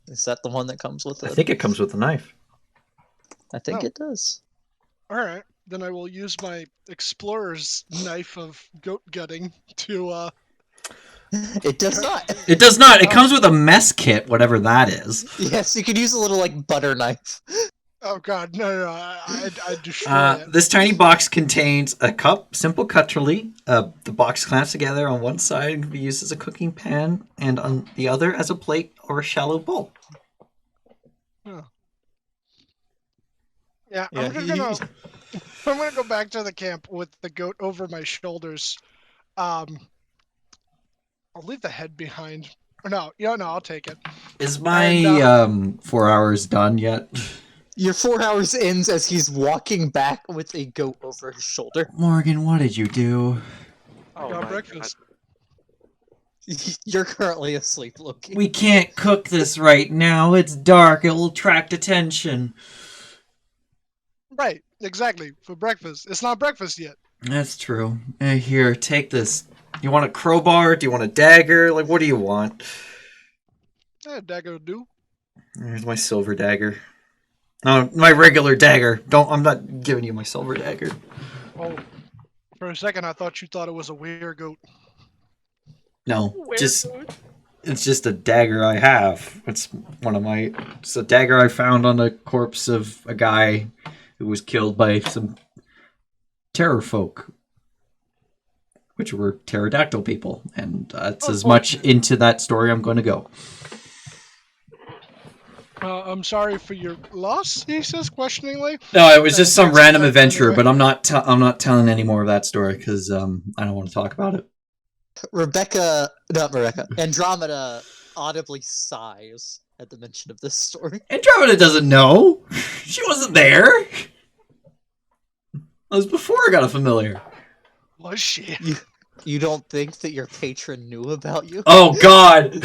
Is that the one that comes with I it? think it comes with a knife. I think Oh. it does. All right, then I will use my explorer's knife of goat gutting to It does not. It does not. It comes with a mess kit, whatever that is. Yes, you could use a little like butter knife. Oh God, no, I destroy it. This tiny box contains a cup, simple cutlery. The box clamps together on one side and can be used as a cooking pan, and on the other as a plate or a shallow bowl. Yeah, Yeah, I'm gonna go back to the camp with the goat over my shoulders. I'll leave the head behind. Or no, I'll take it. Is my And, 4 hours done yet? Your 4 hours ends as he's walking back with a goat over his shoulder. Morgan, what did you do? I got breakfast. You're currently asleep, Loki. We can't cook this right now. It's dark. It will attract attention. Right, exactly. For breakfast. It's not breakfast yet. That's true. Here, take this. You want a crowbar? Do you want a dagger? Like, what do you want? Dagger will do. Here's my silver dagger. No, my regular dagger. I'm not giving you my silver dagger. Oh, for a second I thought you thought it was a weird goat. No, it's just a dagger I have. It's a dagger I found on the corpse of a guy who was killed by some terror folk, which were pterodactyl people, and that's as much into that story I'm going to go. I'm sorry for your loss, he says questioningly. No, it was just some That's random exactly adventurer, right. but I'm not telling any more of that story because I don't want to talk about it. Andromeda audibly sighs at the mention of this story. Andromeda doesn't know. She wasn't there. That was before I got a familiar. Was she? You don't think that your patron knew about you? Oh God.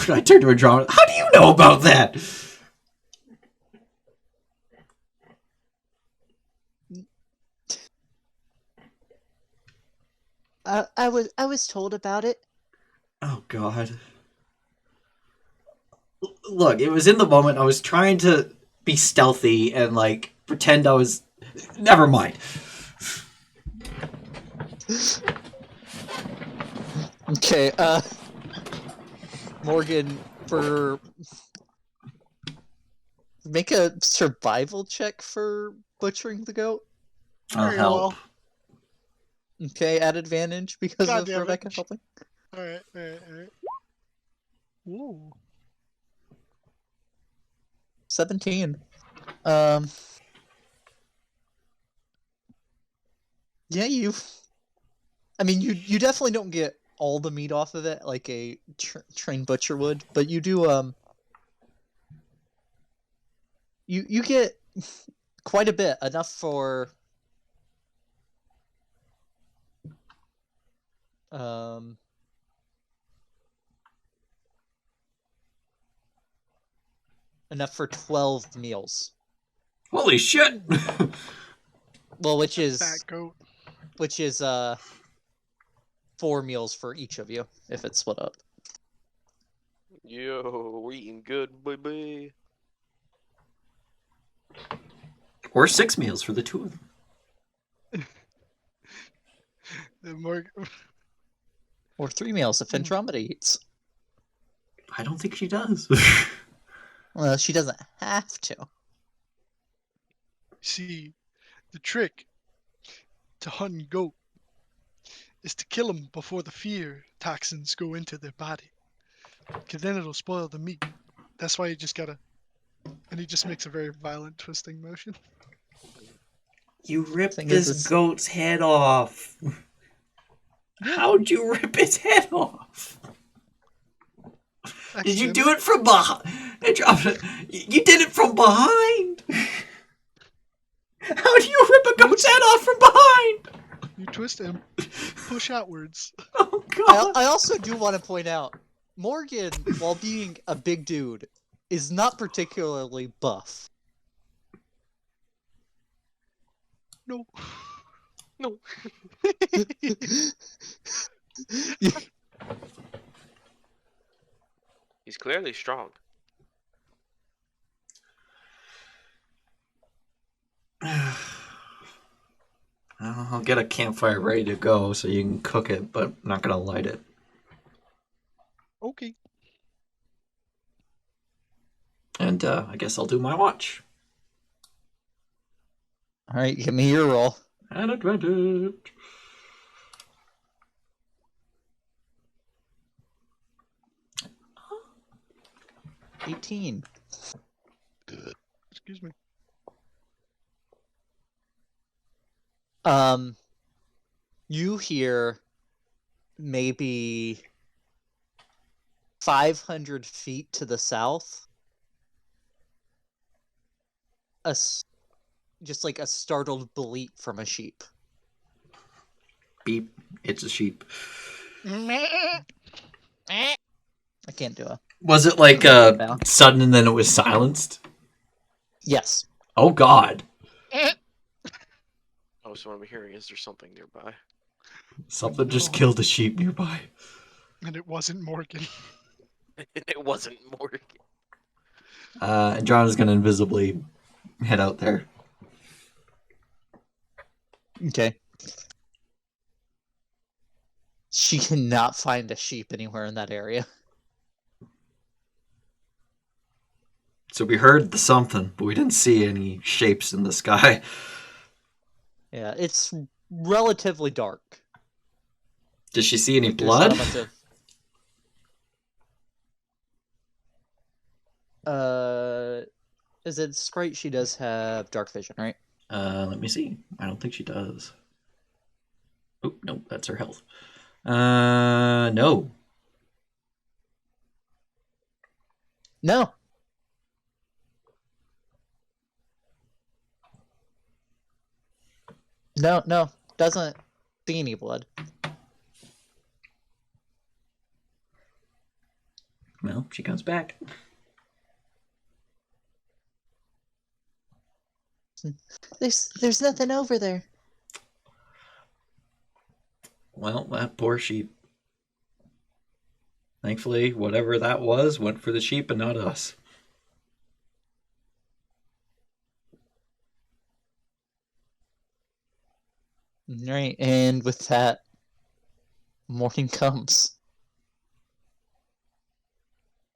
I turned to Andromeda. How do you know about that? I was told about it. Oh God. Look, it was in the moment. I was trying to be stealthy and like pretend I was. Never mind. Okay, Morgan, make a survival check for butchering the goat. I'll Very help. well. Okay, at advantage because God of damn it. Rebecca helping. Alright. Ooh. 17. Yeah, I mean, you definitely don't get all the meat off of it like a trained butcher would, but you do, you get quite a bit, enough for Enough for 12 meals. Holy shit! Well, which Fat is goat. 4 meals for each of you if it's split up. Yo, we're eating good, baby. Or 6 meals for the 2 of them. Or 3 meals if Andromeda eats. I don't think she does. Well, she doesn't have to. See, the trick to hunting goat is to kill them before the fear toxins go into their body. Because then it'll spoil the meat. That's why you just gotta... And he just makes a very violent twisting motion. You ripped Thing this is, goat's head off. How'd you rip its head off? Did you do it from behind? You did it from behind. How do you rip a goat's head off from behind? You twist him, push outwards. Oh god! I also do want to point out, Morgan, while being a big dude, is not particularly buff. No. No. He's clearly strong. I'll get a campfire ready to go so you can cook it, but I'm not gonna light it. Okay. And I guess I'll do my watch. Alright, give me your roll. An advantage. $18. Excuse me. You hear maybe 500 feet to the south just like a startled bleat from a sheep. Beep. It's a sheep. I can't do it. Was it like sudden and then it was silenced? Yes. Oh god. Oh, so what I'm hearing is there's something nearby. Something just killed a sheep nearby. And it wasn't Morgan. It wasn't Morgan. Andromeda's gonna invisibly head out there. Okay. She cannot find a sheep anywhere in that area. So we heard the something, but we didn't see any shapes in the sky. Yeah, it's relatively dark. Does she see any There's blood? not a bunch of... Is it Sprite? She does have dark vision, right? Let me see. I don't think she does. Oh, no, that's her health. No. No. No. Doesn't see any blood. Well, she comes back. There's nothing over there. Well, that poor sheep. Thankfully, whatever that was went for the sheep and not us. Right, and with that, morning comes.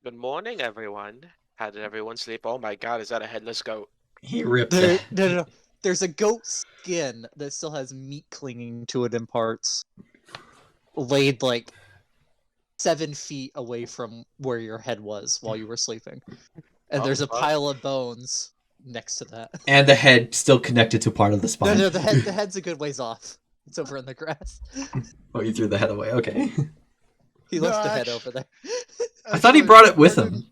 Good morning, everyone. How did everyone sleep? Oh my god, is that a headless goat? He ripped There, it. no. There's a goat skin that still has meat clinging to it in parts, laid like 7 feet away from where your head was while you were sleeping, and there's a fuck. pile of bones next to that. And the head still connected to part of the spine. No, the head's a good ways off. It's over in the grass. Oh, you threw the head away. Okay. He left No, the head actu- over there. I thought he brought it with him.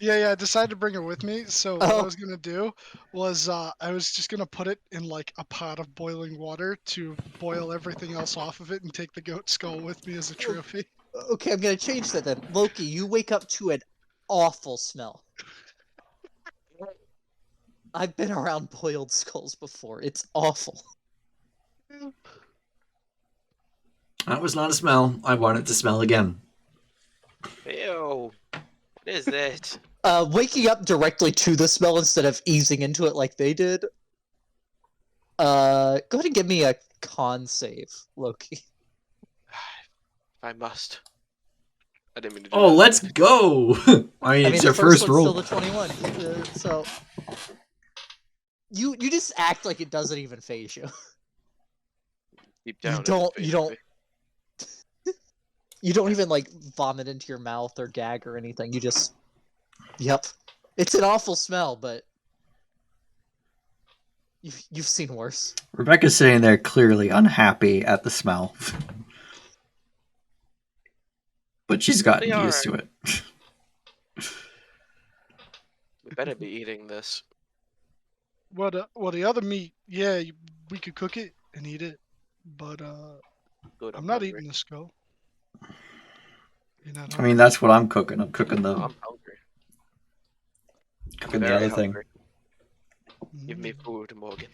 Yeah, I decided to bring it with me. So what I Oh. was gonna do was I was just gonna put it in like a pot of boiling water to boil everything else off of it and take the goat skull with me as a trophy. Okay, I'm gonna change that then. Loki, you wake up to an awful smell. I've been around boiled skulls before. It's awful. That was not a smell I wanted to smell again. Ew. What is this? Waking up directly to the smell instead of easing into it like they did. Go ahead and give me a con save, Loki. I must. I didn't mean to do Oh, that. let's go! I mean, it's the your first first one's roll. still the 21. So you just act like it doesn't even phase you. Deep down, You don't even like vomit into your mouth or gag or anything. You just, yep. It's an awful smell, but you've seen worse. Rebecca's sitting there clearly unhappy at the smell. But she's gotten Be used to alright. it. We better be eating this. Well, the other meat, yeah, we could cook it and eat it, but Good, I'm not hungry. eating the skull. You're not I mean, hungry? that's what I'm cooking. I'm cooking Oh, the I'm hungry. cooking the Very other thing. hungry. Give me food, Morgan.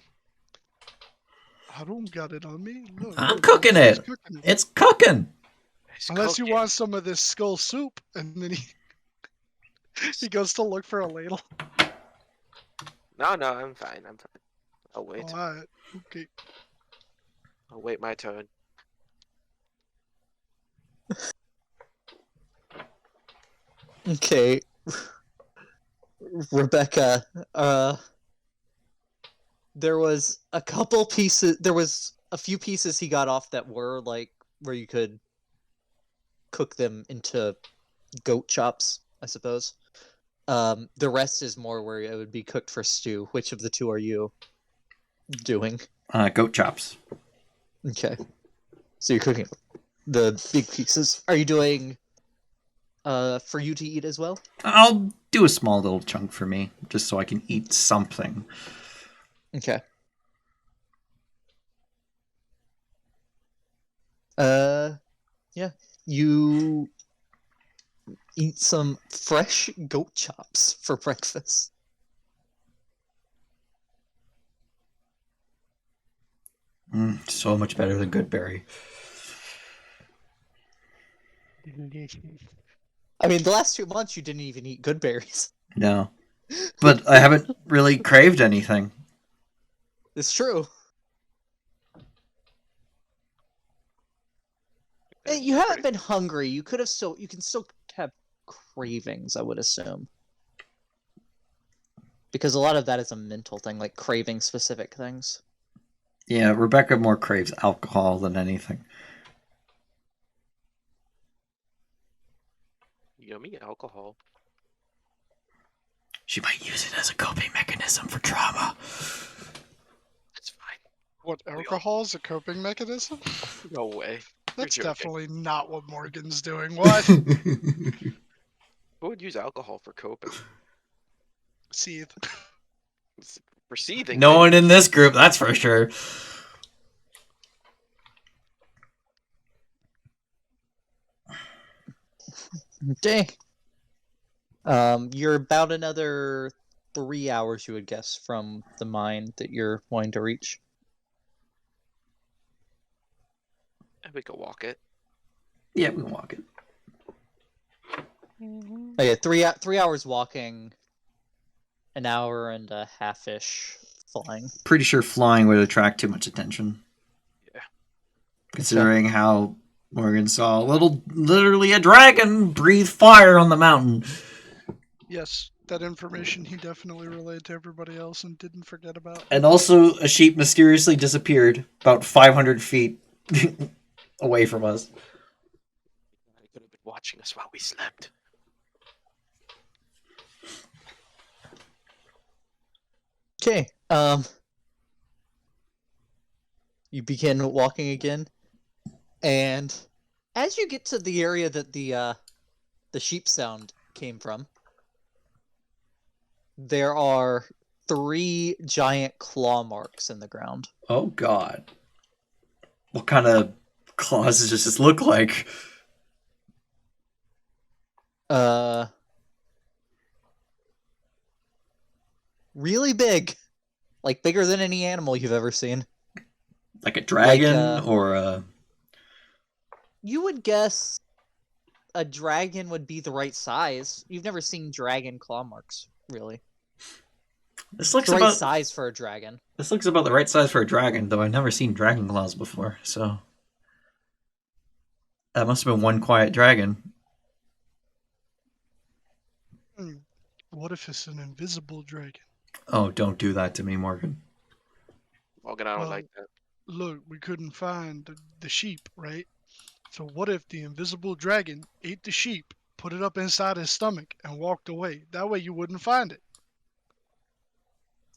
I don't got it on me. Look, I'm look, cooking he's it. cooking it. It's cooking. It's Unless you cooking. want some of this skull soup, and then he goes to look for a ladle. No, I'm fine. I'm fine. I'll wait. Oh, all right. Okay. I'll wait my turn. Okay. Rebecca, there was a couple pieces, there was a few pieces he got off that were like where you could cook them into goat chops, I suppose. The rest is more where it would be cooked for stew. Which of the two are you doing? Goat chops. Okay. So you're cooking the big pieces. Are you doing for you to eat as well? I'll do a small little chunk for me, just so I can eat something. Okay. Yeah. You eat some fresh goat chops for breakfast. So much better than good berry. I mean, the last 2 months you didn't even eat good berries. No. But I haven't really craved anything. It's true. You haven't been hungry. You can still have cravings, I would assume. Because a lot of that is a mental thing, like craving specific things. Yeah, Rebecca more craves alcohol than anything. Yummy alcohol. She might use it as a coping mechanism for trauma. That's fine. What, alcohol is a coping mechanism? No way. That's You're joking. definitely not what Morgan's doing. What? Who would use alcohol for coping? Seethe. For seething. No maybe. one in this group, that's for sure. Okay. You're about another 3 hours, you would guess, from the mine that you're wanting to reach. And we could walk it. Yeah, we can walk it. Okay, 3 hours walking, an hour and a half-ish flying. Pretty sure flying would attract too much attention. Yeah. Considering how Morgan saw literally a dragon breathe fire on the mountain. Yes, that information he definitely relayed to everybody else and didn't forget about. And also, a sheep mysteriously disappeared about 500 feet away from us. He could have been watching us while we slept. Okay, you begin walking again, and as you get to the area that the sheep sound came from, There are 3 giant claw marks in the ground. Oh God. What kind of claws does this look like? Really big. Like bigger than any animal you've ever seen. Like a dragon Like, or a... You would guess a dragon would be the right size. You've never seen dragon claw marks, really. This It's looks the right about size for a dragon. this looks about the right size for a dragon, though I've never seen dragon claws before, so that must have been one quiet dragon. What if it's an invisible dragon? Oh, don't do that to me, Morgan. Morgan, I don't Well, like that. Look, we couldn't find the sheep, right? So what if the invisible dragon ate the sheep, put it up inside his stomach, and walked away? That way you wouldn't find it.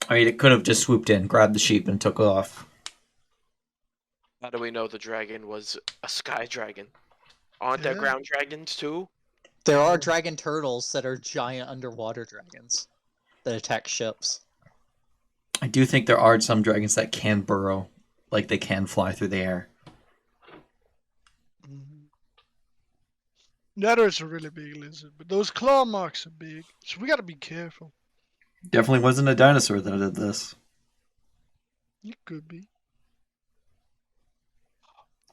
I mean, it could have just swooped in, grabbed the sheep, and took off. How do we know the dragon was a sky dragon? Aren't there Yeah. ground dragons too? There are dragon turtles that are giant underwater dragons that attack ships. I do think there are some dragons that can burrow, like they can fly through the air. Mhm. That is a really big lizard, but those claw marks are big, so we gotta be careful. Definitely wasn't a dinosaur that did this. It could be.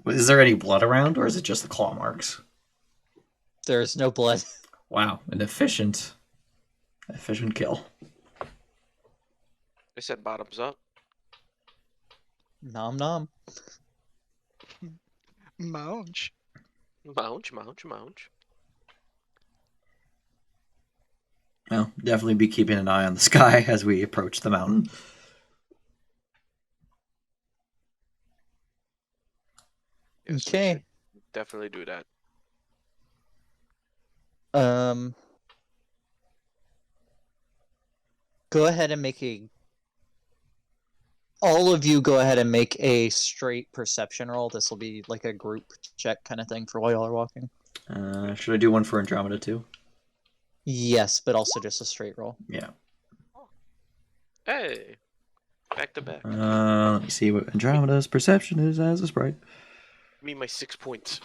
Is there any blood around, or is it just the claw marks? There is no blood. Wow, an efficient kill. They said bottoms up. Nom nom. Mounch. Mounch, mounch, mounch. Well, definitely be keeping an eye on the sky as we approach the mountain. Yes, we Okay. should definitely do that. Go ahead and make a. All of you go ahead and make a straight perception roll. This will be like a group check kind of thing for while y'all are walking. Should I do one for Andromeda too? Yes, but also just a straight roll. Yeah. Hey, back to back. Let me see what Andromeda's perception is as a sprite. Give me my 6 points.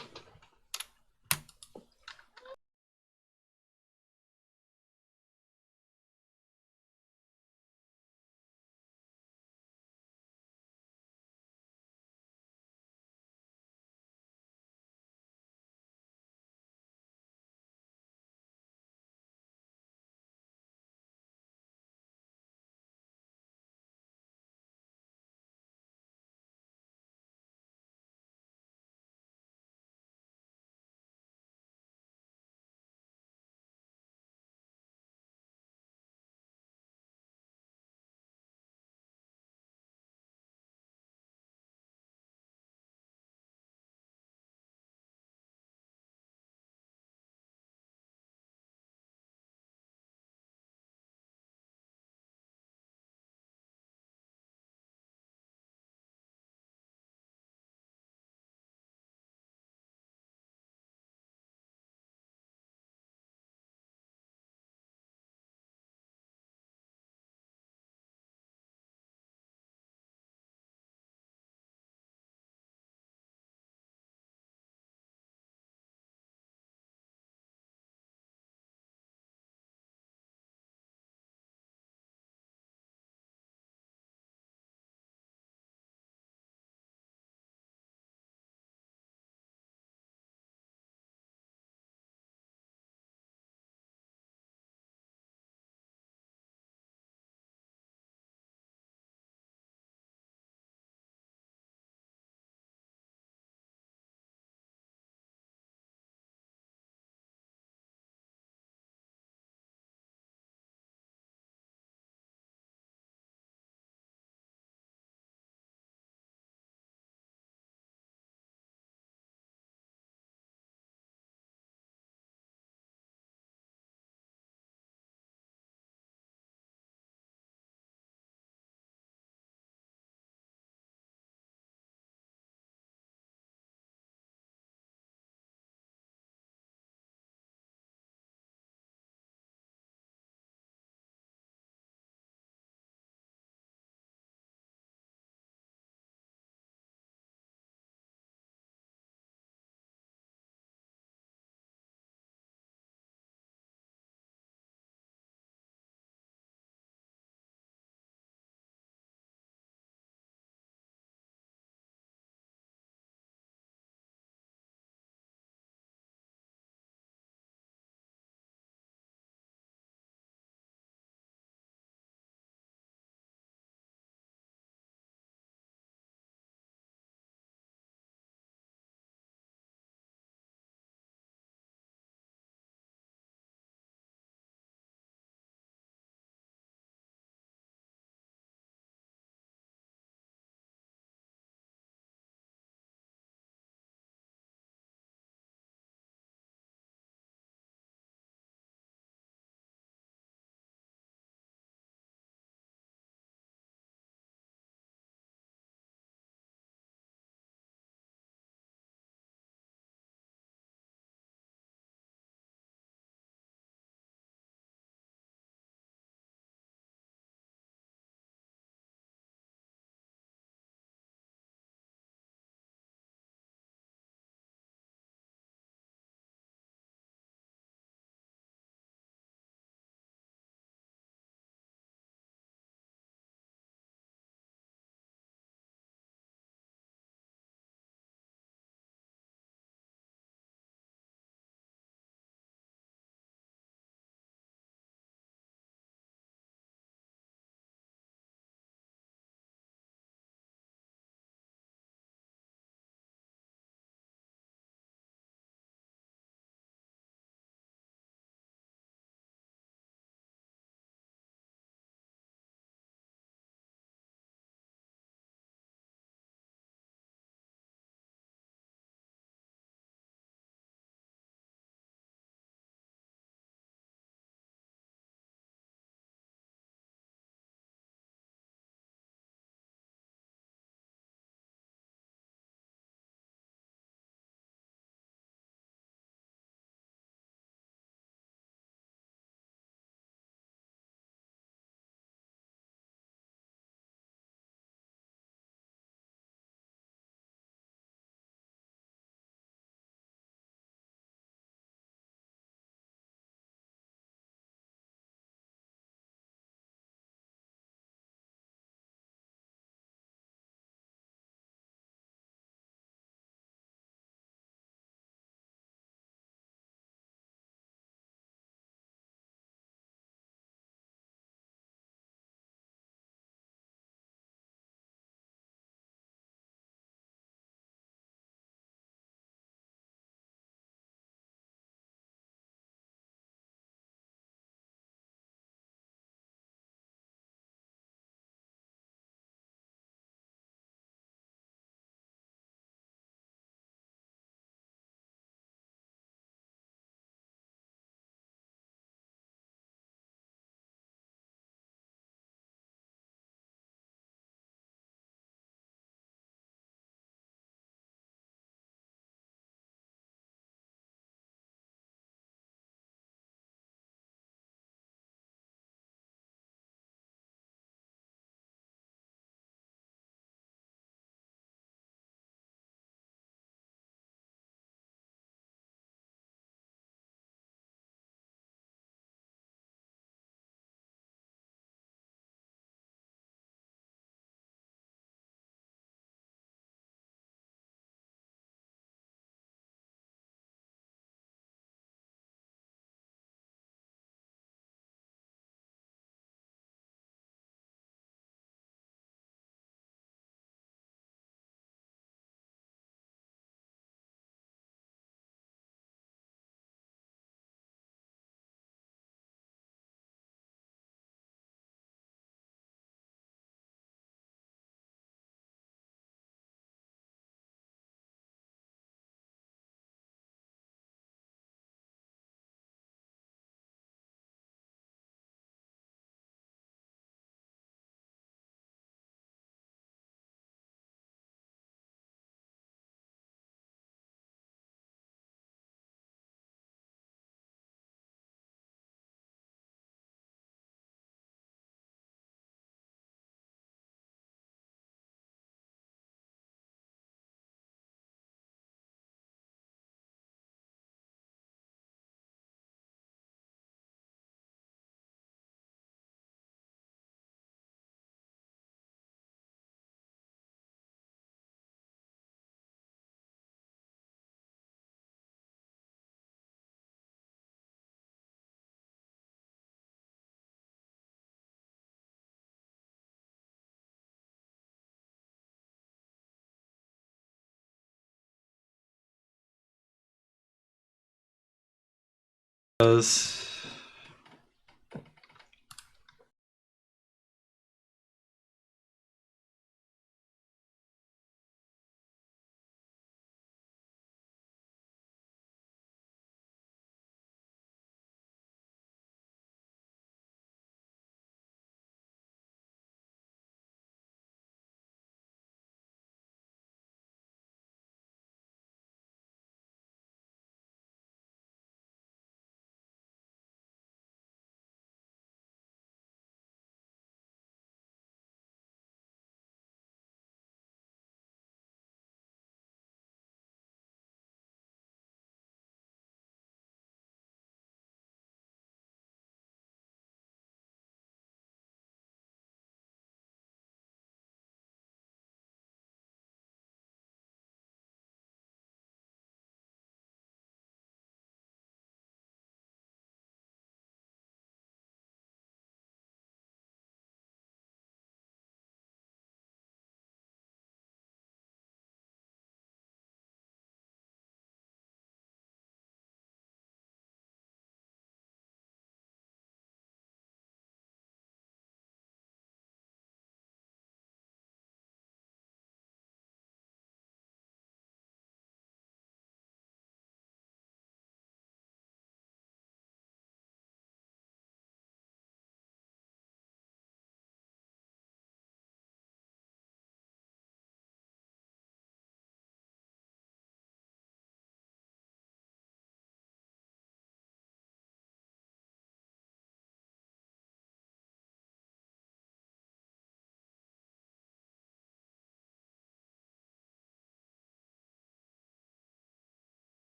goes.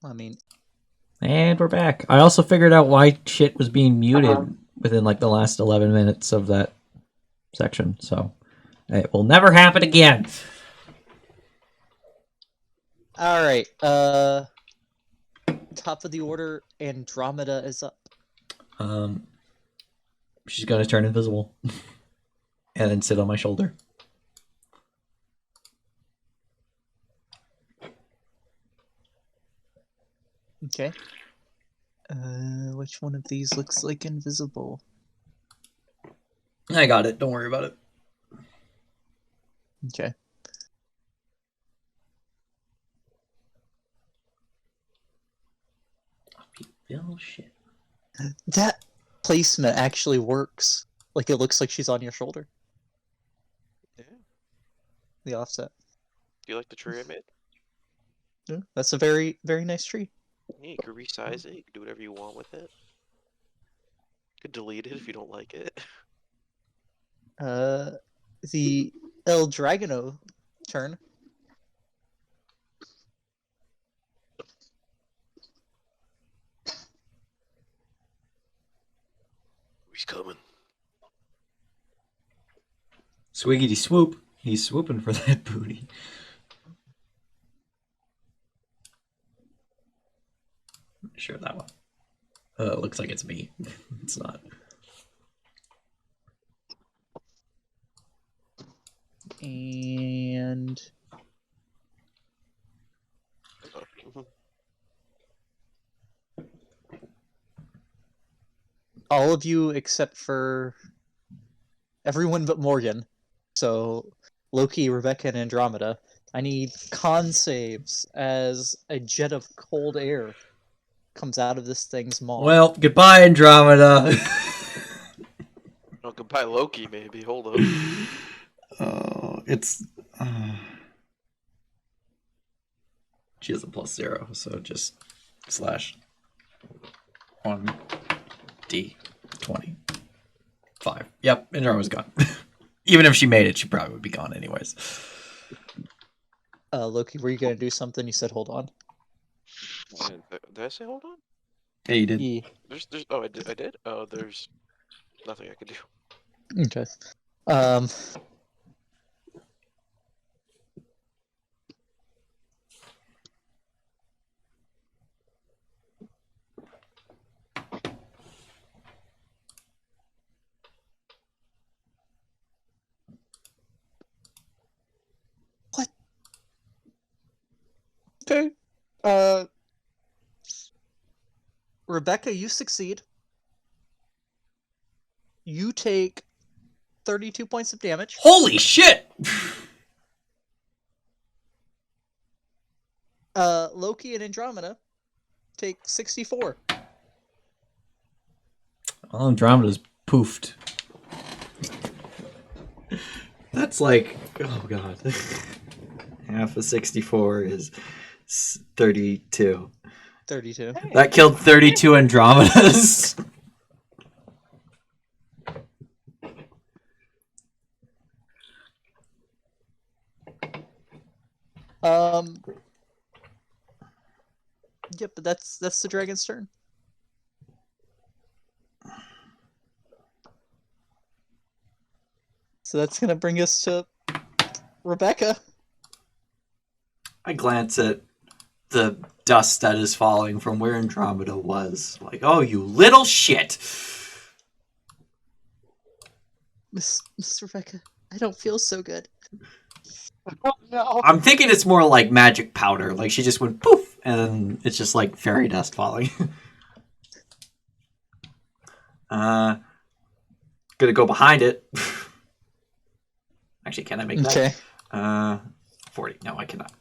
I mean, And we're back. I also figured out why shit was being muted within like the last 11 minutes of that section. So it will never happen again. all right. Top of the order, Andromeda is up. She's gonna turn invisible and then sit on my shoulder. Okay. Which one of these looks like invisible? I got it. Don't worry about it. Okay. Oh shit. That placement actually works. Like, it looks like she's on your shoulder. Yeah. The offset. Do you like the tree I made? Yeah, that's a very, very nice tree. Yeah, you can resize it. You can do whatever you want with it. You could delete it if you don't like it. The El Dragono turn. He's coming. Swiggity swoop. He's swooping for that booty. Sure, that one. Looks like it's me. It's not. And all of you except for everyone but Morgan. So Loki, Rebecca, and Andromeda. I need con saves as a jet of cold air comes out of this thing's maw. Well, goodbye, Andromeda. Oh, goodbye, Loki. Maybe. Hold up. Oh, it's. She has a +0, so just slash 1d25. Yep, Andromeda's gone. Even if she made it, she probably would be gone anyways. Loki, were you gonna do something? You said hold on. Did I say hold on? Yeah, you did. Yeah. There's. Oh, I did. Oh, there's nothing I could do. Okay. What? Okay. Rebecca, you succeed. You take 32 points of damage. Holy shit! Loki and Andromeda take 64. Well, Andromeda's poofed. That's like, oh god. Half of 64 is 32. 32. That killed 32 Andromedas. Yep, but that's the dragon's turn. So that's gonna bring us to Rebecca. I glance at the dust that is falling from where Andromeda was. Like, oh, you little shit! Miss Rebecca, I don't feel so good. Oh, no. I'm thinking it's more like magic powder. Like she just went poof, and it's just like fairy dust falling. Gonna go behind it. Actually, can I make that? Okay. 40. No, I cannot.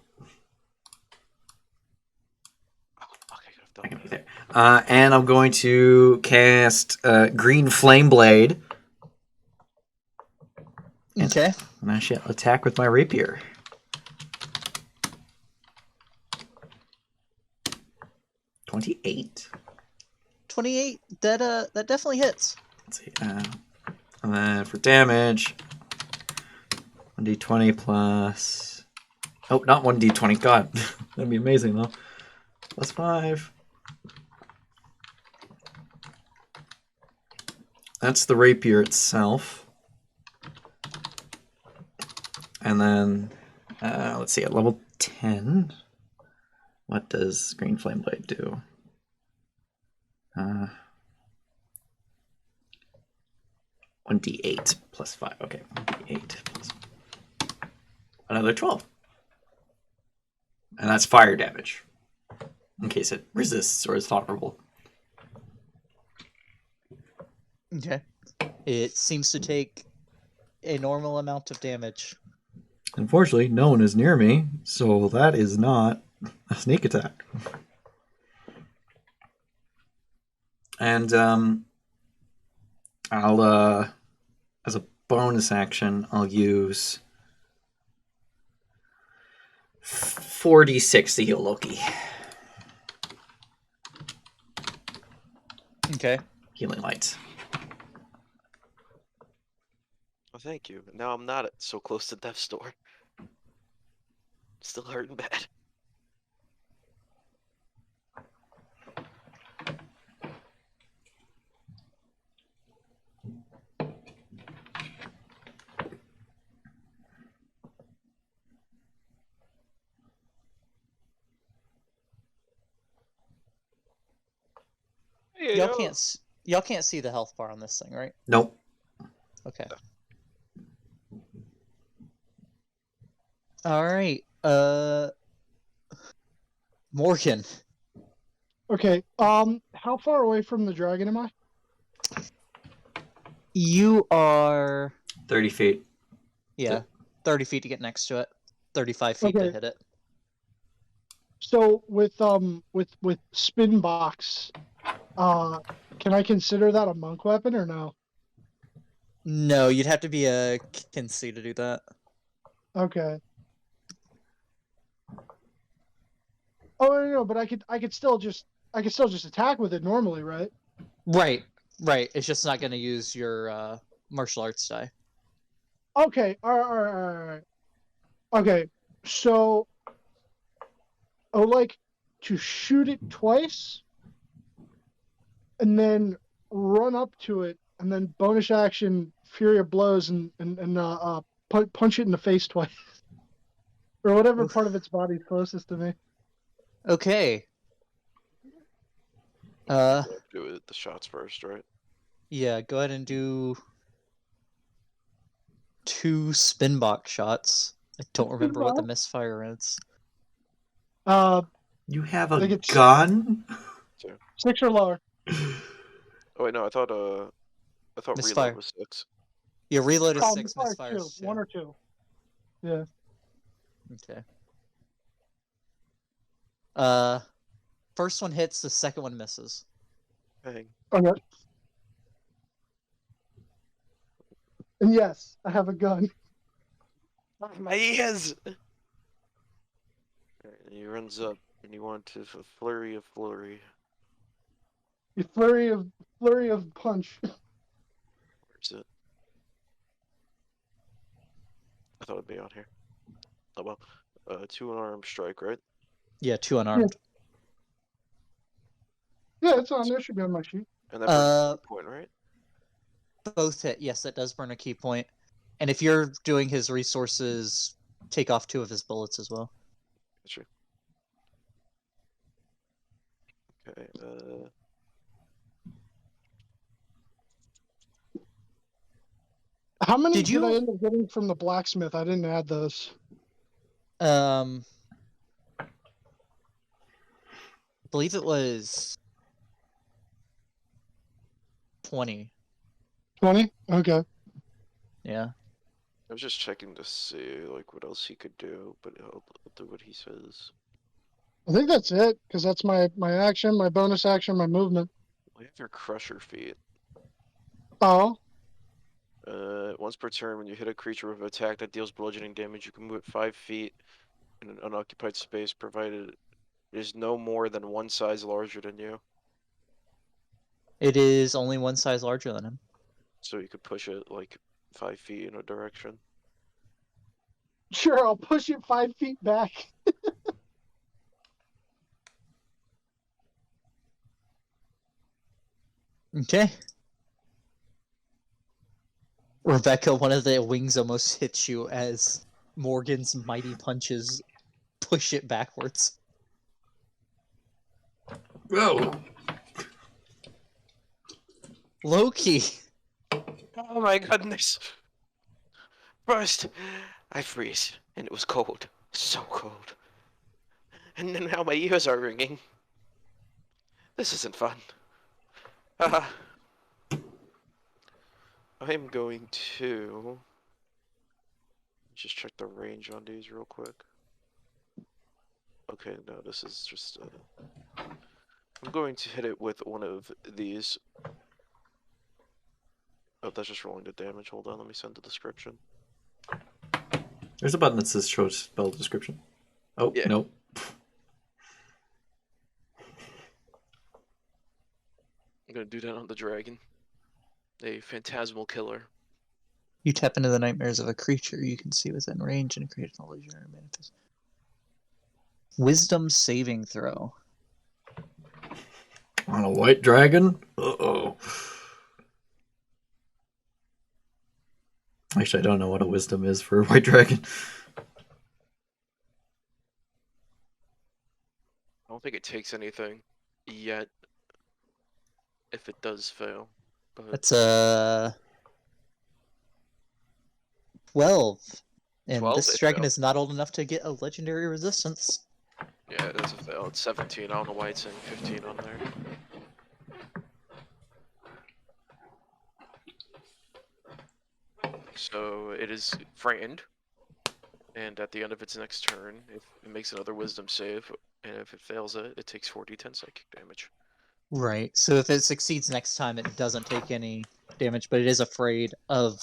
Oh, fuck! I could have I done can be that. there. And I'm going to cast Green Flame Blade. Okay. And I shall attack with my rapier. $28. 28. That definitely hits. Let's see. And then for damage, 1d20 plus. Oh, not 1d20. God, that'd be amazing though. Plus 5. That's the rapier itself. And then, let's see, at level 10, what does Green Flame Blade do? 1d8 plus 5. Okay, 1d8 plus another 12. And that's fire damage, in case it resists or is tolerable. Okay. It seems to take a normal amount of damage. Unfortunately, no one is near me, so that is not a sneak attack. And I'll as a bonus action, I'll use 4d6 to heal Loki. Okay. Healing lights. Oh, thank you. Now I'm not so close to death's door. Still hurting bad. Y'all can't see the health bar on this thing, right? Nope. Okay. All right. Morgan. Okay. How far away from the dragon am I? You are 30 feet. 30 feet to get next to it. 35 feet to Okay. hit it. So with spin box, can I consider that a monk weapon or no? No, you'd have to be a Kinsey to do that. Okay. Oh no, but I could still just attack with it normally, right? Right. It's just not going to use your martial arts die. Okay. All right. Okay. So I would like to shoot it twice, and then run up to it, and then bonus action Fury of Blows and punch it in the face twice, or whatever Oof. part of its body is closest to me. Okay. Do the shots first, right? Yeah, go ahead and do 2 spin box shots. I don't remember what the misfire is. You have I a think it's gun? 6 or lower. Oh wait, no, I thought Misfire. reload was 6. Yeah, reload is Oh, 6, misfire misfire 2, is 2. 1 or 2. Yeah. Okay. First one hits, the second one misses. Bang. Okay. And yes, I have a gun. Oh, my ears! Alright, and he runs up, and you want to flurry of flurry. A flurry of punch. Where's it? I thought it'd be on here. Oh well. 2 unarmed strike, right? Yeah, 2 unarmed. Yeah, it's on there. Should be on my sheet. And that burns 1 point, right? Both hit. Yes, that does burn a key point. And if you're doing his resources, take off 2 of his bullets as well. That's right. Okay, How many Did you- I end up getting from the blacksmith? I didn't add those. I believe it was 20. 20? Okay. Yeah. I was just checking to see like what else he could do, but I'll do what he says. I think that's it, because that's my action, my bonus action, my movement. Well, you have your crusher feat. Oh. Once per turn, when you hit a creature with an attack that deals bludgeoning damage, you can move it 5 feet in an unoccupied space, provided it is no more than 1 size larger than you. It is only 1 size larger than him. So you could push it like 5 feet in a direction. Sure, I'll push it 5 feet back. Okay. Rebecca, one of the wings almost hits you as Morgan's mighty punches push it backwards. Whoa. Loki. Oh my goodness! First, I freeze, and it was cold. So cold. And then now my ears are ringing. This isn't fun. I'm going to just check the range on these real quick. Okay, no, this is just I'm going to hit it with one of these. Oh, that's just rolling the damage. Hold on, let me send the description. There's a button that says show spell description. Oh, Yeah. nope. I'm gonna do that on the dragon. A phantasmal killer. You tap into the nightmares of a creature you can see within range and create an illusion or manifest. Wisdom saving throw. On a white dragon? Uh-oh. Actually, I don't know what a wisdom is for a white dragon. I don't think it takes anything yet. if it does fail. But That's a 12. And 12, this it dragon failed. is not old enough to get a legendary resistance. Yeah, it does a fail. It's 17. I don't know why it's saying 15 on there. So it is frightened, and at the end of its next turn, if it makes another wisdom save, and if it fails it, it takes 4d10 psychic damage. Right. So if it succeeds next time, it doesn't take any damage, but it is afraid of.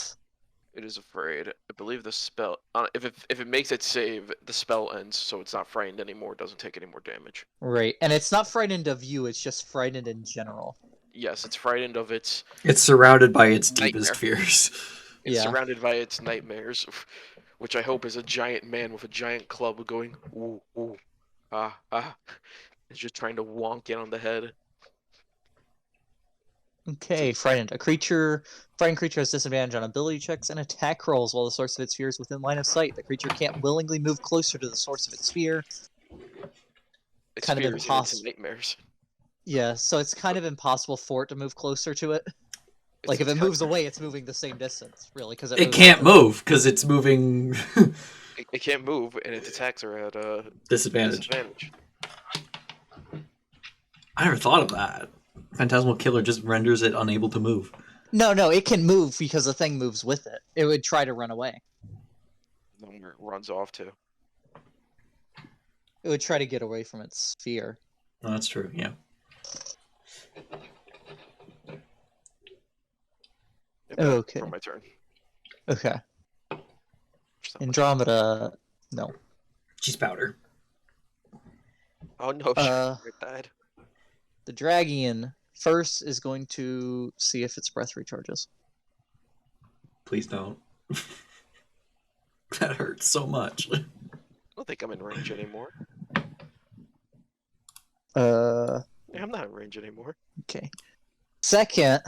It is afraid. I believe the spell. If it makes it save, the spell ends, so it's not frightened anymore. Doesn't take any more damage. Right. And it's not frightened of you, it's just frightened in general. Yes, it's frightened of its. It's surrounded by its deepest Nightmare. fears. It's Yeah. surrounded by its nightmares, which I hope is a giant man with a giant club going ooh ooh, ah ah. It's just trying to wonk it on the head. Okay, frightened. Frightened creature has disadvantage on ability checks and attack rolls while the source of its fear is within line of sight. The creature can't willingly move closer to the source of its fear. Its Kind of fears and its impossible. nightmares. Yeah, so it's kind of impossible for it to move closer to it. It's Like, if it kind- moves away, it's moving the same distance, really, because It can't move because it's moving It can't move, and its attacks are at disadvantage. disadvantage. I never thought of that. Phantasmal Killer just renders it unable to move. No, it can move because the thing moves with it. It would try to run away. Then where it runs off to. It would try to get away from its fear. Oh, that's true, yeah. Yep, Okay. For my turn. Okay. So- Andromeda... No. She's powder. Oh no, it died. The Dragian first is going to see if its breath recharges. Please don't. That hurts so much. I don't think I'm in range anymore. I'm not in range anymore. Okay. Second...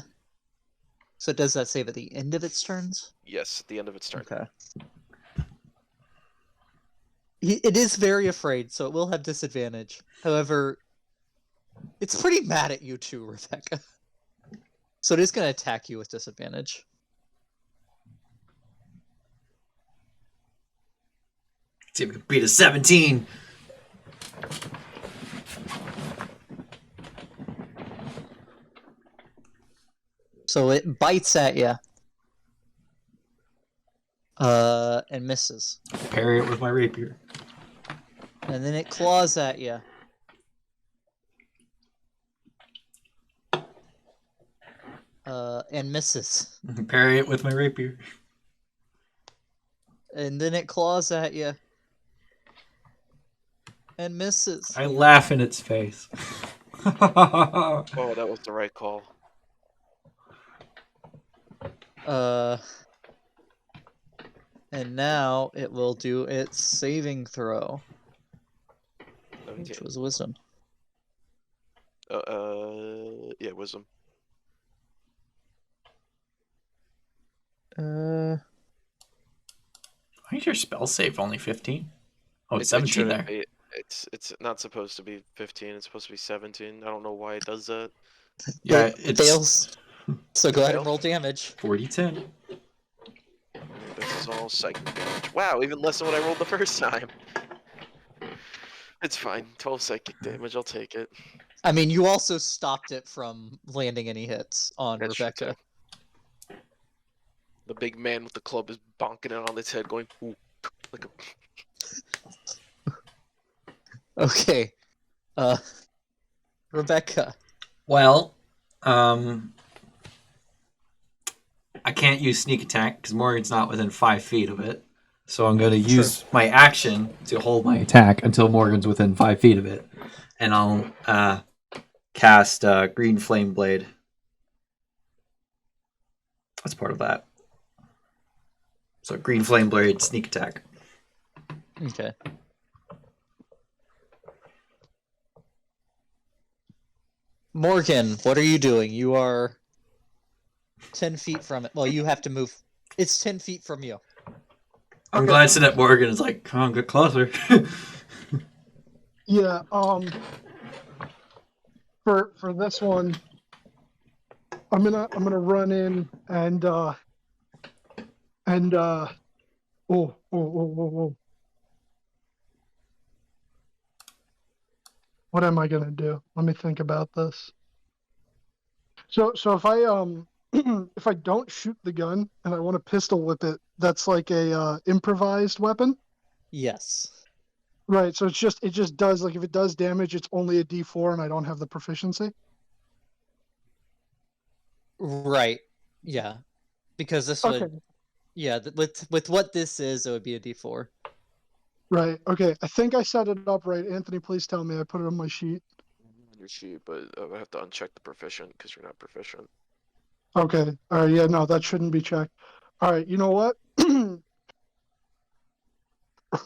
So does that save at the end of its turns? Yes, at the end of its turn. Okay. It is very afraid, so it will have disadvantage. However, it's pretty mad at you too, Rebecca. So it is going to attack you with disadvantage. See if we can beat a 17. So it bites at you. And misses. Parry it with my rapier. And then it claws at you. And misses. Parry it with my rapier. And then it claws at you. And misses. I laugh in its face. Oh, that was the right call. And now it will do its saving throw, which 17. was wisdom. Yeah, wisdom. Why is your spell save only 15? Oh, it's It 17 shouldn't there. be. It's not supposed to be 15. It's supposed to be 17. I don't know why it does that. Yeah, It it's fails. So go ahead and fails? roll damage. I 40-10. mean, this is all psychic damage. Wow, even less than what I rolled the first time. It's fine. 12 psychic damage. I'll take it. I mean, you also stopped it from landing any hits on That's true, Rebecca. too. The big man with the club is bonking it on its head, going ooh, like a. Okay. Rebecca. Well, I can't use sneak attack because Morgan's not within 5 feet of it. So I'm going to use my action to hold my attack until Morgan's within 5 feet of it. And I'll cast Green Flame Blade. That's part of that. So Green Flame Blade, sneak attack. Okay. Morgan, what are you doing? You are 10 feet from it. Well, you have to move. It's 10 feet from you. I'm Okay. glancing at Morgan. It's like, come on, get closer. Yeah. For this one, I'm gonna run in and oh. What am I gonna do? Let me think about this. So if I if I don't shoot the gun and I want to pistol whip it, that's like a improvised weapon, Yes. right? So it just does, like, if it does damage, it's only a D4 and I don't have the proficiency. Right. Yeah. Because this Okay, would, yeah, with what this is, it would be a D4. right. Okay, I think I set it up right. Anthony, please tell me I put it on my sheet. On your sheet, but I have to uncheck the proficient because you're not proficient. Okay. All right. Yeah. No, that shouldn't be checked. All right. You know what?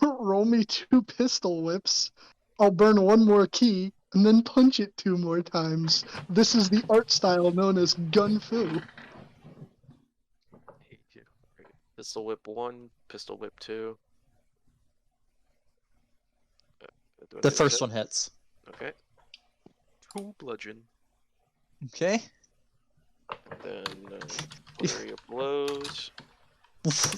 Roll me 2 pistol whips. I'll burn 1 more key and then punch it 2 more times. This is the art style known as gun fu. Hate you. Right. Pistol whip 1, pistol whip 2. Do The any of those first hit? one hits. Okay. 2 bludgeon. Okay. Then flurry of blows.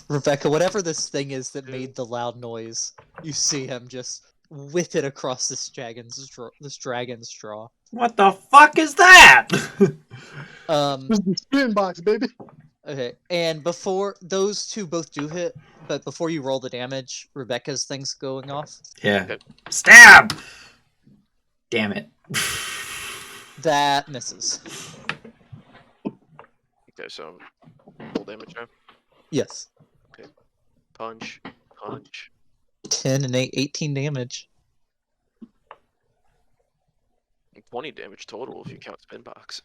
Rebecca, whatever this thing is that Two. made the loud noise, you see him just whip it across this dragon's straw. What the fuck is that? This is the spin box, baby. Okay, and before those two both do hit, but before you roll the damage, Rebecca's thing's going off. Yeah. Okay. Stab! Damn it. That misses. Okay, so full damage now. Yes. Punch. Punch. 10 and 8, 18 damage. 20 damage total if you count spin box.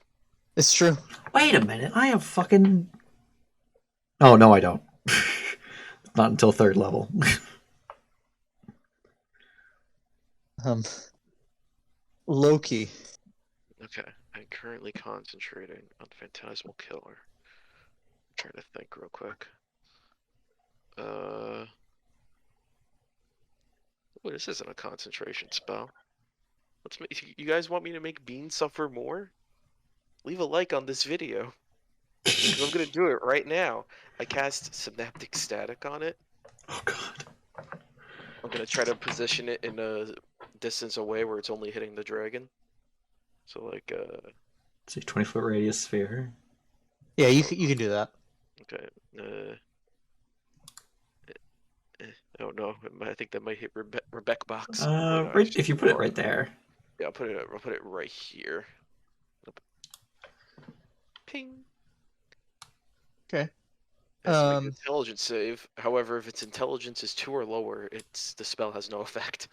It's true. Wait a minute, I have fucking... Oh, no, I don't. Not until 3rd level. Loki. Okay, I'm currently concentrating on Phantasmal Killer. I'm trying to think real quick. Oh, this isn't a concentration spell. You guys want me to make Bean suffer more? Leave a like on this video. Because I'm gonna do it right now. I cast Synaptic Static on it. Oh, God. I'm gonna try to position it in a distance away where it's only hitting the dragon. So like, Say 20-foot radius sphere. Yeah, you can do that. okay. Oh no, I think that might hit Rebecca box. Oh, no, Right, if you put it right there. Yeah, I'll put it right here. Ping. Okay. It has to make an intelligence save. However, if its intelligence is 2 or lower, the spell has no effect.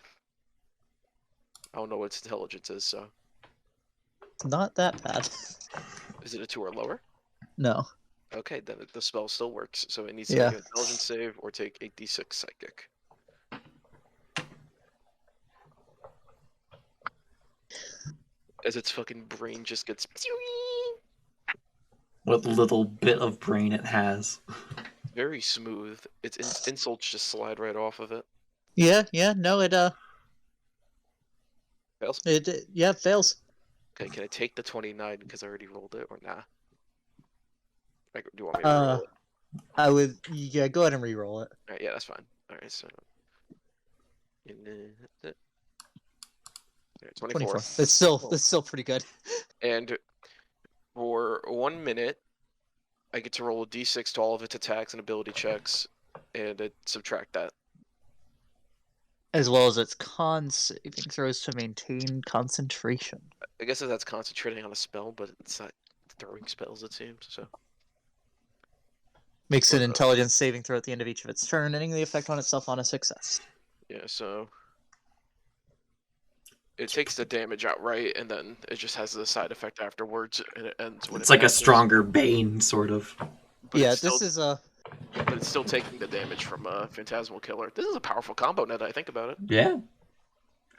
I don't know what its intelligence is, so. It's not that bad. Is it a 2 or lower? No. Okay, then the spell still works. So it needs to Yeah. make an intelligence save or take a d6 psychic. As its fucking brain just gets What little bit of brain it has. very smooth. Its insults just slide right off of it. Yeah, no, Fails. it fails. Okay, can I take the 29 because I already rolled it, or nah? Do you want me to roll it? I would, yeah, go ahead and re-roll it. Alright, yeah, that's fine. Alright, so. 24. That's still pretty good. And for 1 minute, I get to roll a d6 to all of its attacks and ability checks, and subtract that. As well as its con saving throws to maintain concentration. I guess that's concentrating on a spell, but it's not throwing spells, it seems, so. Makes an intelligence saving throw at the end of each of its turn, ending the effect on itself on a success. Yeah, so. It takes the damage outright, and then it just has the side effect afterwards, and it ends when It's it like a passes. stronger Bane, sort of. But Yeah, it's still, this is a... But it's still taking the damage from Phantasmal Killer. This is a powerful combo now that I think about it. Yeah.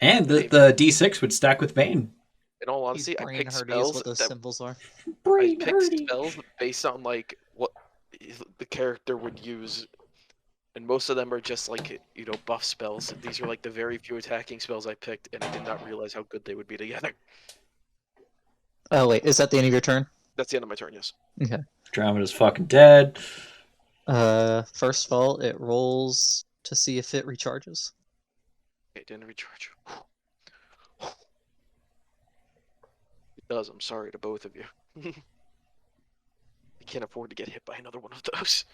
And the D6 would stack with Bane. In all He's honesty, I brain picked hardy is spells what those that symbols are. I picked spells based on like what the character would use, and most of them are just like buff spells. These are like the very few attacking spells I picked, and I did not realize how good they would be together. Oh wait, is that the end of your turn? That's the end of my turn. Yes. Andromeda's fucking dead. First of all, it rolls to see if it recharges. Okay, didn't recharge. It does. I'm sorry to both of you. I can't afford to get hit by another one of those.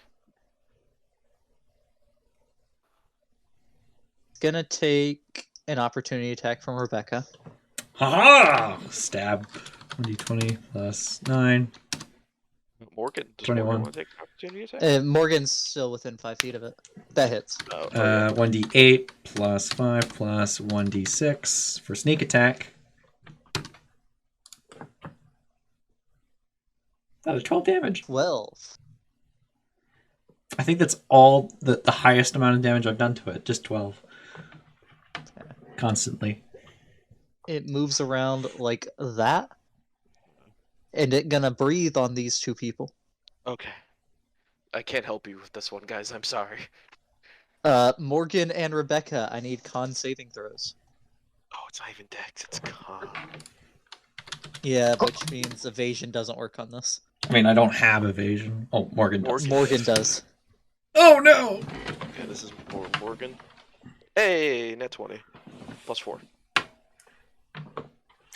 It's gonna take an opportunity attack from Rebecca. Haha! Stab. 1d20 plus 9. Morgan, does 21. Morgan want to take an opportunity attack? Morgan's still within 5 feet of it. That hits. Yeah. 1d8 plus 5 plus 1d6 for sneak attack. That was 12 damage. 12. I think that's all the highest amount of damage I've done to it. Just 12. Constantly. It moves around like that. And it gonna breathe on these two people. Okay. I can't help you with this one, guys. I'm sorry. Morgan and Rebecca, I need con saving throws. Oh, it's not even Dex. It's Con. Yeah, which means evasion doesn't work on this. I mean, I don't have evasion. Oh, Morgan does. Morgan does. Oh, no! Okay, this is for Morgan. Hey, net 20. Plus 4.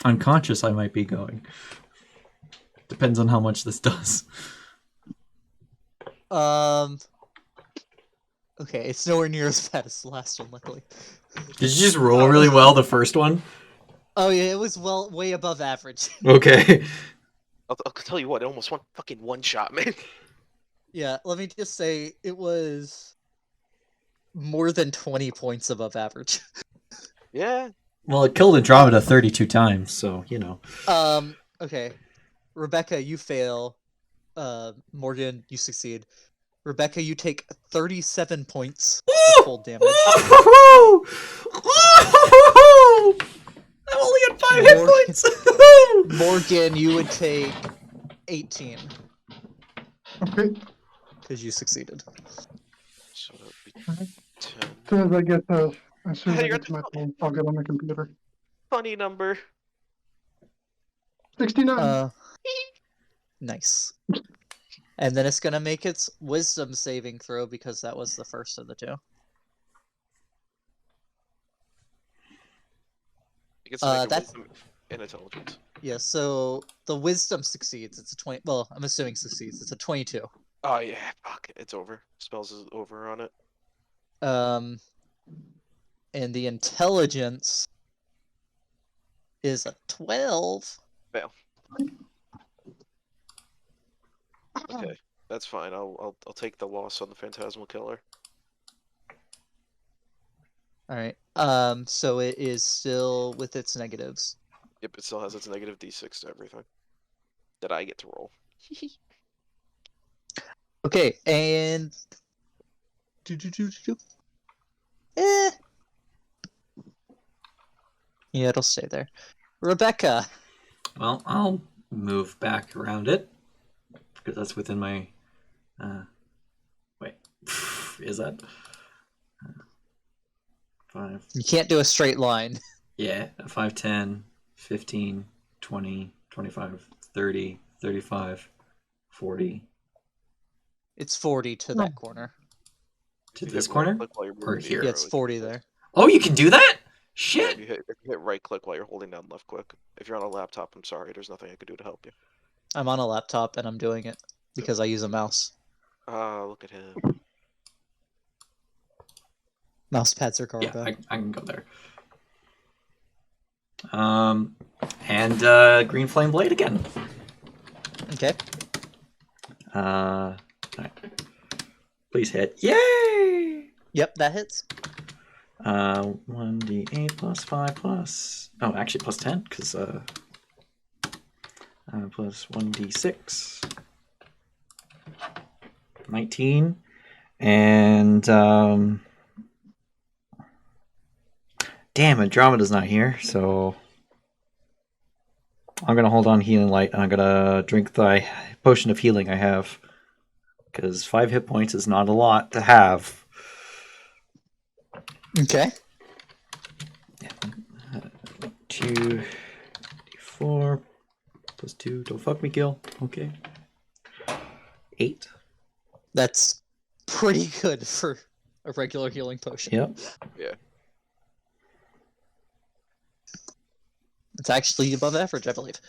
Unconscious, I might be going. Depends on how much this does. Okay, it's nowhere near as bad as the last one, luckily. Did you just roll really well the first one? Oh yeah, it was way above average. Okay. I'll tell you what, it almost fucking one shot, man. Yeah, let me just say it was more than 20 points above average. Yeah. Well, it killed Andromeda 32 times, so, you know. Okay. Rebecca, you fail. Morgan, you succeed. Rebecca, you take 37 points of cold damage. I'm only at 5 hit points! Morgan, you would take 18 Okay. because you succeeded. So that would be 10. As soon as I get to my phone, I'll get on the computer. Funny number. 69. Nice. And then it's gonna make its wisdom saving throw because that was the first of the two. It gets to make that's- wisdom and intelligence. Yeah, so the wisdom succeeds. It's a 20. Well, I'm assuming succeeds. It's a 22. Oh yeah, fuck. It's over. Spells is over on it. And the intelligence is a 12. Fail. Okay, that's fine. I'll take the loss on the Phantasmal Killer. All right. So it is still with its negatives. Yep, it still has its negative d6 to everything that I get to roll. Okay, and Eh. Yeah, it'll stay there. Rebecca. Well, I'll move back around it because that's within my. Wait, is that 5? You can't do a straight line. Yeah, 5, 10, 15, 20, 25, 30, 35, 40. It's 40 to that corner. To You this hit corner? right-click while you're Or moving the here? Yeah, arrow, it's it 40 says- there. Oh, you can do that? Yeah, Shit! if you hit right click while you're holding down left click. If you're on a laptop, I'm sorry, there's nothing I could do to help you. I'm on a laptop and I'm doing it because I use a mouse. Look at him. Mouse pads are Yeah, garbage. I can go there. And Green Flame Blade again. Okay. Alright. Please hit. Yay! Yep, that hits. 1d8 plus 5 plus. Oh, actually plus 10 because plus 1d6. 19. And damn, Andromeda's not here, so I'm gonna hold on Healing Light and I'm gonna drink the potion of healing I have. Because 5 hit points is not a lot to have. Okay. 2d4 +2. Don't fuck me, Gil. Okay. 8. That's pretty good for a regular healing potion. Yep. Yeah. It's actually above average, I believe.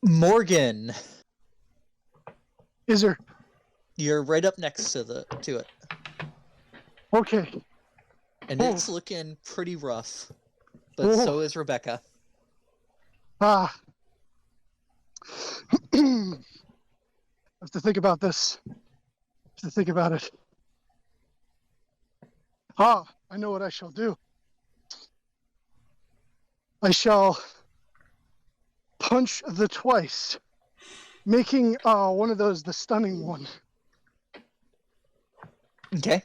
Morgan, Is there? you're right up next to it, Okay. and Oh. it's looking pretty rough. But Oh. so is Rebecca. Ah. I have to think about this. I have to think about it. Ah, I know what I shall do. I shall punch the twice, making one of those the stunning one, Okay.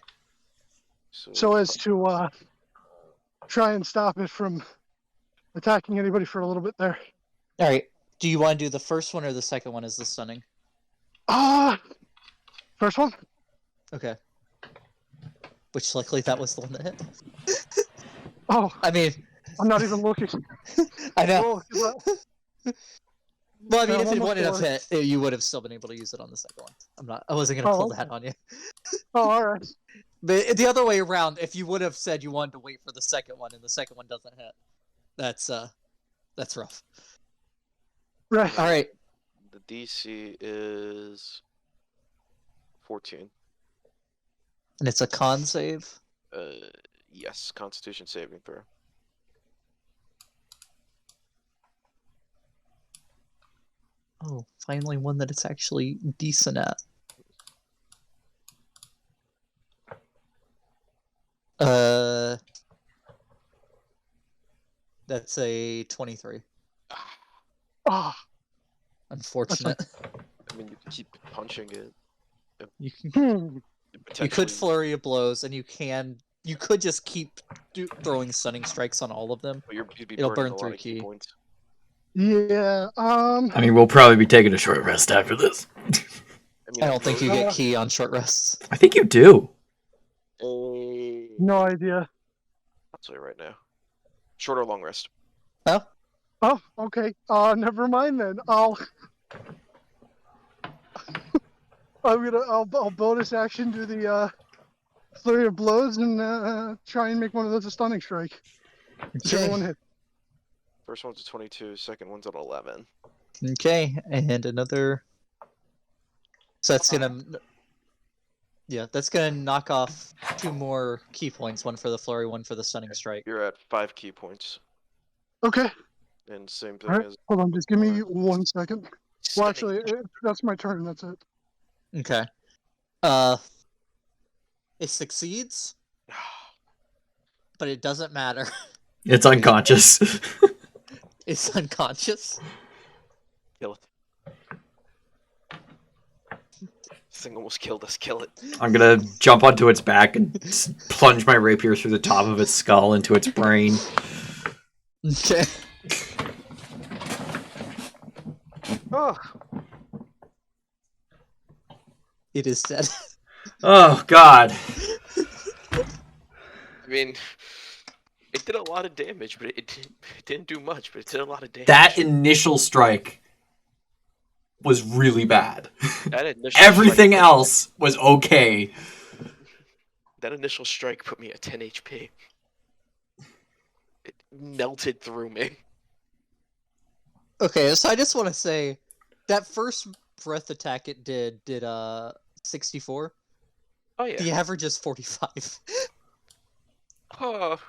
so as to try and stop it from attacking anybody for a little bit there. All right. Do you want to do the first one or the second one as the stunning? First one? Okay. Which luckily that was the one that hit. Oh, I mean, I'm not even looking. I know. Oh, Well, I mean, I'm if it almost wouldn't have there. hit, you would have still been able to use it on the second one. I wasn't gonna Oh, pull okay. that on you. Oh, all right. But the other way around, if you would have said you wanted to wait for the second one and the second one doesn't hit, that's rough. Right. All right. The DC is 14. And it's a con save. Yes, Constitution saving throw. Oh, finally one that it's actually decent at. That's a 23. Ah, Unfortunate. I mean, you can keep punching it. You can, hmm. you could Potentially- flurry of blows, and you could just keep throwing stunning strikes on all of them. But you'd be It'll burning burn a through lot of key key. points. Yeah. I mean, we'll probably be taking a short rest after this. I don't think you get Uh, key on short rests. I think you do. No idea. I'll tell you right now. Short or long rest? Oh, Oh, okay. Never mind then. I'll bonus action do the flurry of blows and try and make one of those a stunning strike. Whichever okay. one hit. First one's a 22, second one's an 11. Okay, and another. So that's gonna. Yeah, that's gonna knock off 2 more key points. One for the flurry, one for the stunning strike. You're at 5 key points. Okay. And same thing Alright. as Hold on. Just give me 1 second. Well, stunning. actually, that's my turn. That's it. Okay. It succeeds, but it doesn't matter. It's unconscious. It's unconscious. Kill it. This thing almost killed us. Kill it. I'm gonna jump onto its back and plunge my rapier through the top of its skull into its brain. Okay. Oh, It is dead. Oh God. I mean, it did a lot of damage, but it didn't do much, but it did a lot of damage. That initial strike was really bad. That initial Everything strike- else was okay. That initial strike put me at 10 HP. It melted through me. Okay, so I just want to say that first breath attack it did 64. Oh yeah. The average is 45. Oh.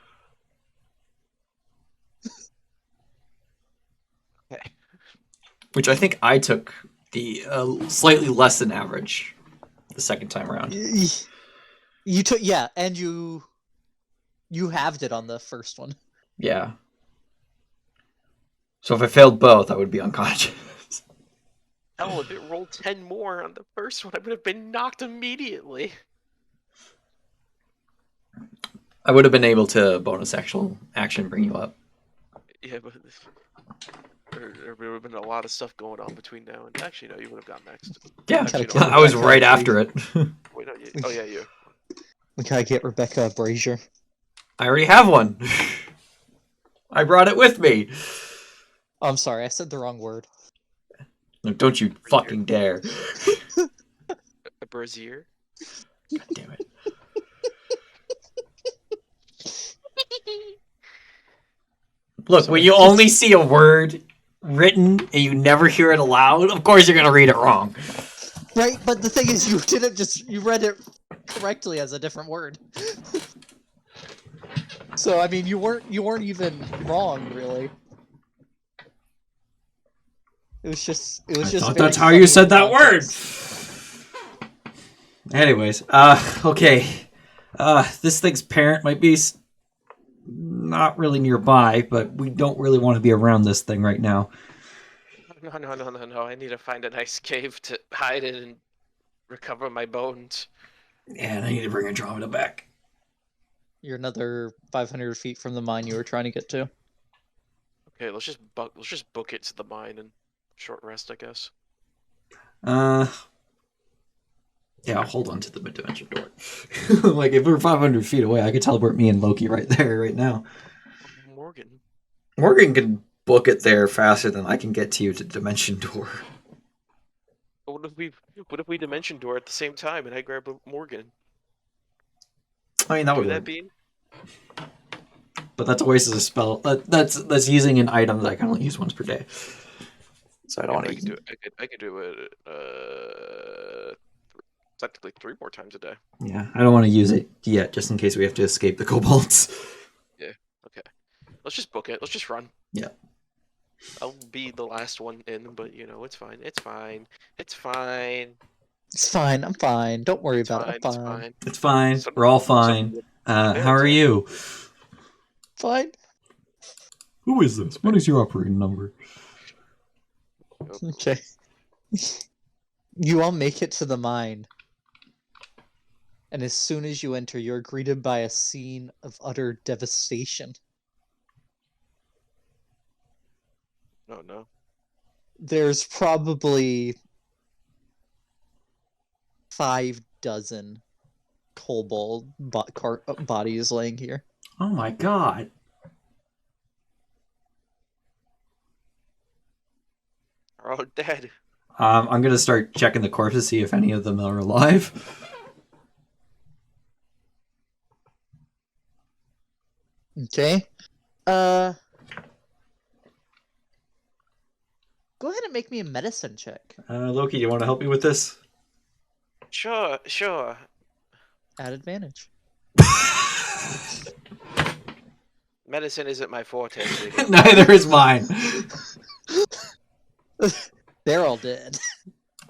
Okay. Which I think I took the slightly less than average the second time around. You took, yeah, and you halved it on the first one. Yeah. So if I failed both, I would be unconscious. Hell, if it rolled 10 more on the first one, I would have been knocked immediately. I would have been able to bonus action bring you up. Yeah, but there would have been a lot of stuff going on between now and actually no, you would have gone next. Yeah, Actually, Gotta no, I was Rebecca, right please. after it. Wait, no, oh yeah, you. We gotta get Rebecca a brazier. I already have one. I brought it with me. Oh, I'm sorry, I said the wrong word. No, don't you fucking dare. A brazier? God damn it. Look, when you only see a word written and you never hear it aloud, of course you're gonna read it wrong. Right, but the thing is, you read it correctly as a different word. So I mean, you weren't even wrong, really. It was just I thought very that's how you funny said in that word. context. Anyways, okay. This thing's parent might be not really nearby, but we don't really want to be around this thing right now. No. I need to find a nice cave to hide in and recover my bones. And I need to bring Andromeda back. You're another 500 feet from the mine you were trying to get to. Okay, let's just book it to the mine and short rest, I guess. Yeah, I'll hold on to the mid-dimension door. Like, if we're 500 feet away, I could teleport me and Loki right there, right now. Morgan. Morgan can book it there faster than I can get to you to dimension door. What if we dimension door at the same time and I grab a Morgan? I mean, that Do would that, work. Bean? But that's a waste of a spell. That's using an item that I can only use once per day. So I don't want I to could do it. I could do it. Technically 3 more times a day. Yeah, I don't want to use it yet, just in case we have to escape the kobolds. Yeah. Okay. Let's just book it. Let's just run. Yeah. I'll be the last one in, but you know, it's fine. It's fine. It's fine. It's fine. I'm fine. Don't worry It's about fine. it. It's I'm fine. fine. It's fine. Some- We're all fine. How are you? Fine. Who is this? What is your operating number? Okay. You all make it to the mine. And as soon as you enter, you're greeted by a scene of utter devastation. Oh no. There's probably 6 kobold bodies laying here. Oh my god. They're all dead. I'm gonna start checking the corpses, see if any of them are alive. Okay. Go ahead and make me a medicine check. Loki, you want to help me with this? Sure. At advantage. Medicine isn't my forte. So you can- Neither is mine. They're all dead.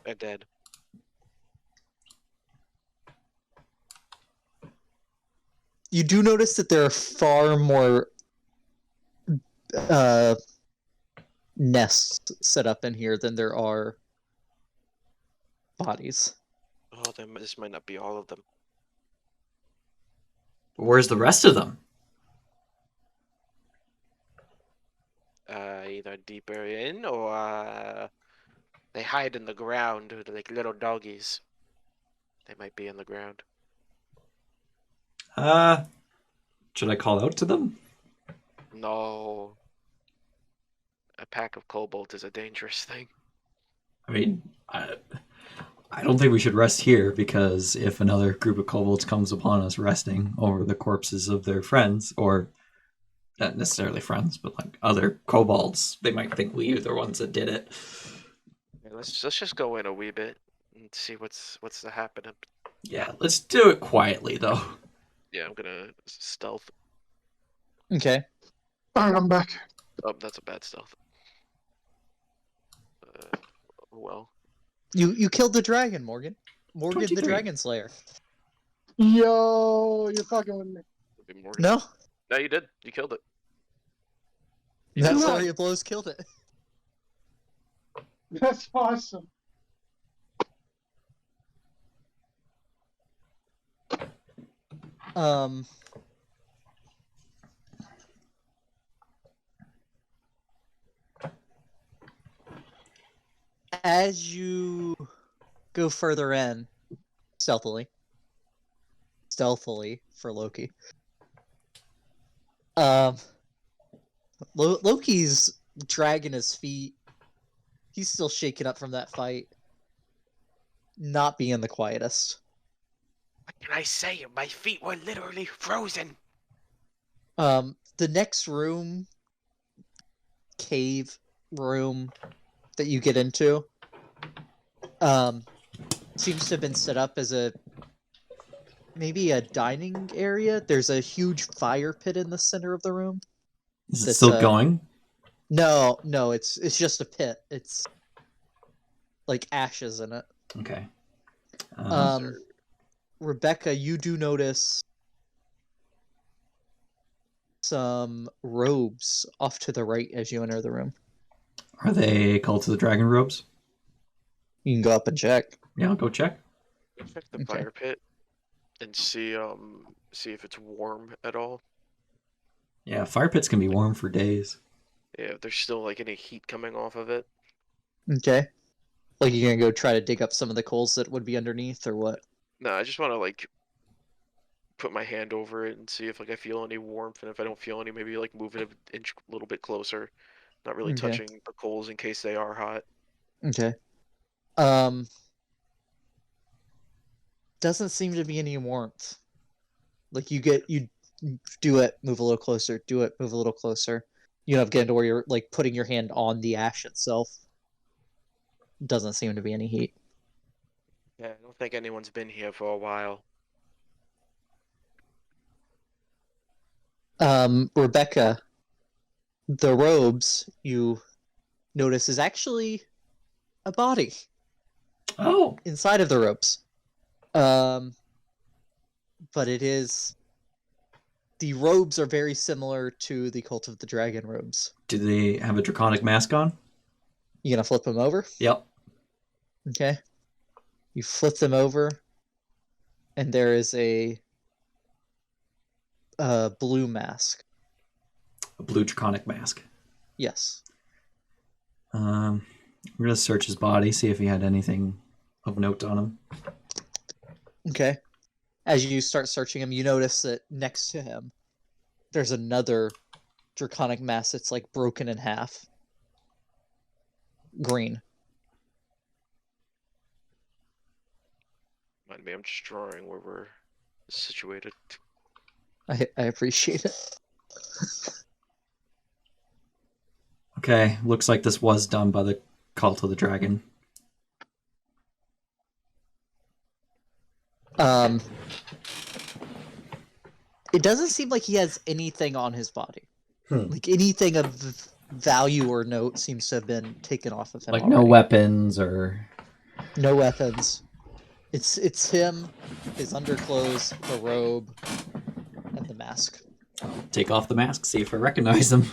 They're dead. You do notice that there are far more nests set up in here than there are bodies. Oh, then this might not be all of them. Where's the rest of them? Either deeper in or they hide in the ground like little doggies. They might be in the ground. Should I call out to them? No. A pack of kobolds is a dangerous thing. I mean, I don't think we should rest here, because if another group of kobolds comes upon us resting over the corpses of their friends, or not necessarily friends, but like other kobolds, they might think we are the ones that did it. Yeah, let's just go in a wee bit and see what's happening. Yeah, let's do it quietly, though. Yeah, I'm gonna stealth. Okay. Alright, I'm back. Oh, that's a bad stealth. Well. You killed the dragon, Morgan. Morgan 23. the Dragon Slayer. Yo, you're fucking with me. It'd be Morgan. No? No, you did. You killed it. That did. flurry of blows killed it. That's awesome. As you go further in, stealthily for Loki. Loki's dragging his feet. He's still shaken up from that fight. Not being the quietest. What can I say? My feet were literally frozen. The next room, cave room that you get into, seems to have been set up as maybe a dining area. There's a huge fire pit in the center of the room. Is it That's, still going? No, it's just a pit. It's like ashes in it. Okay. Rebecca, you do notice some robes off to the right as you enter the room. Are they Cult of the Dragon robes? You can go up and check. Yeah, I'll go check. Check the Okay. fire pit and see if it's warm at all. Yeah, fire pits can be warm for days. Yeah, if there's still like any heat coming off of it. Okay. Like you're gonna go try to dig up some of the coals that would be underneath, or what? No, I just want to like put my hand over it and see if like I feel any warmth, and if I don't feel any, maybe like move it an inch, a little bit closer, not really Okay. touching the coals in case they are hot. Okay. Doesn't seem to be any warmth. Like you do it, move a little closer, do it, move a little closer. You know, getting to where you're like putting your hand on the ash itself. Doesn't seem to be any heat. Yeah, I don't think anyone's been here for a while. Rebecca, the robes you notice is actually a body Oh, inside of the robes. But it is. The robes are very similar to the Cult of the Dragon robes. do they have a draconic mask on? You gonna flip them over? Yep. Okay. You flip them over, and there is a blue mask. A blue draconic mask. Yes. I'm gonna search his body, see if he had anything of note on him. Okay. As you start searching him, you notice that next to him, there's another draconic mask that's like broken in half. Green. Mind me, I'm just drawing where we're situated. I appreciate it. Okay, looks like this was done by the Cult of the Dragon. It doesn't seem like he has anything on his body. Hmm. Like anything of value or note seems to have been taken off of him. Like already. no weapons or... No weapons. It's him, his underclothes, the robe, and the mask. Take off the mask, see if I recognize him.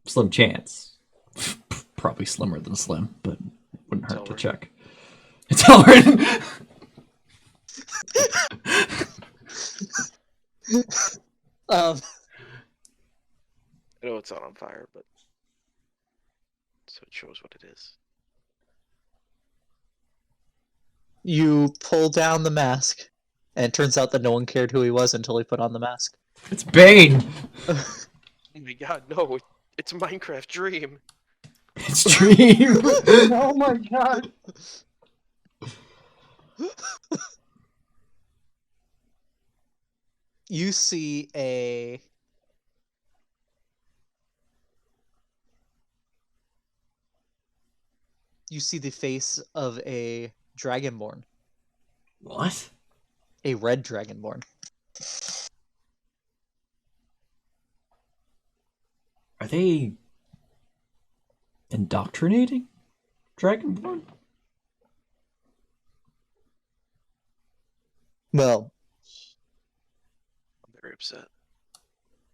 Slim chance. Probably slimmer than slim, but wouldn't hurt to Elrin. check. It's Elrin! Um, I know it's not on fire, but so it shows what it is. you pull down the mask, and it turns out that no one cared who he was until he put on the mask. It's Bane! Oh my god, no! It's Minecraft Dream. It's Dream! Oh my god. You see the face of a dragonborn, What? a red dragonborn. Are they indoctrinating Dragonborn? Well, I'm very upset.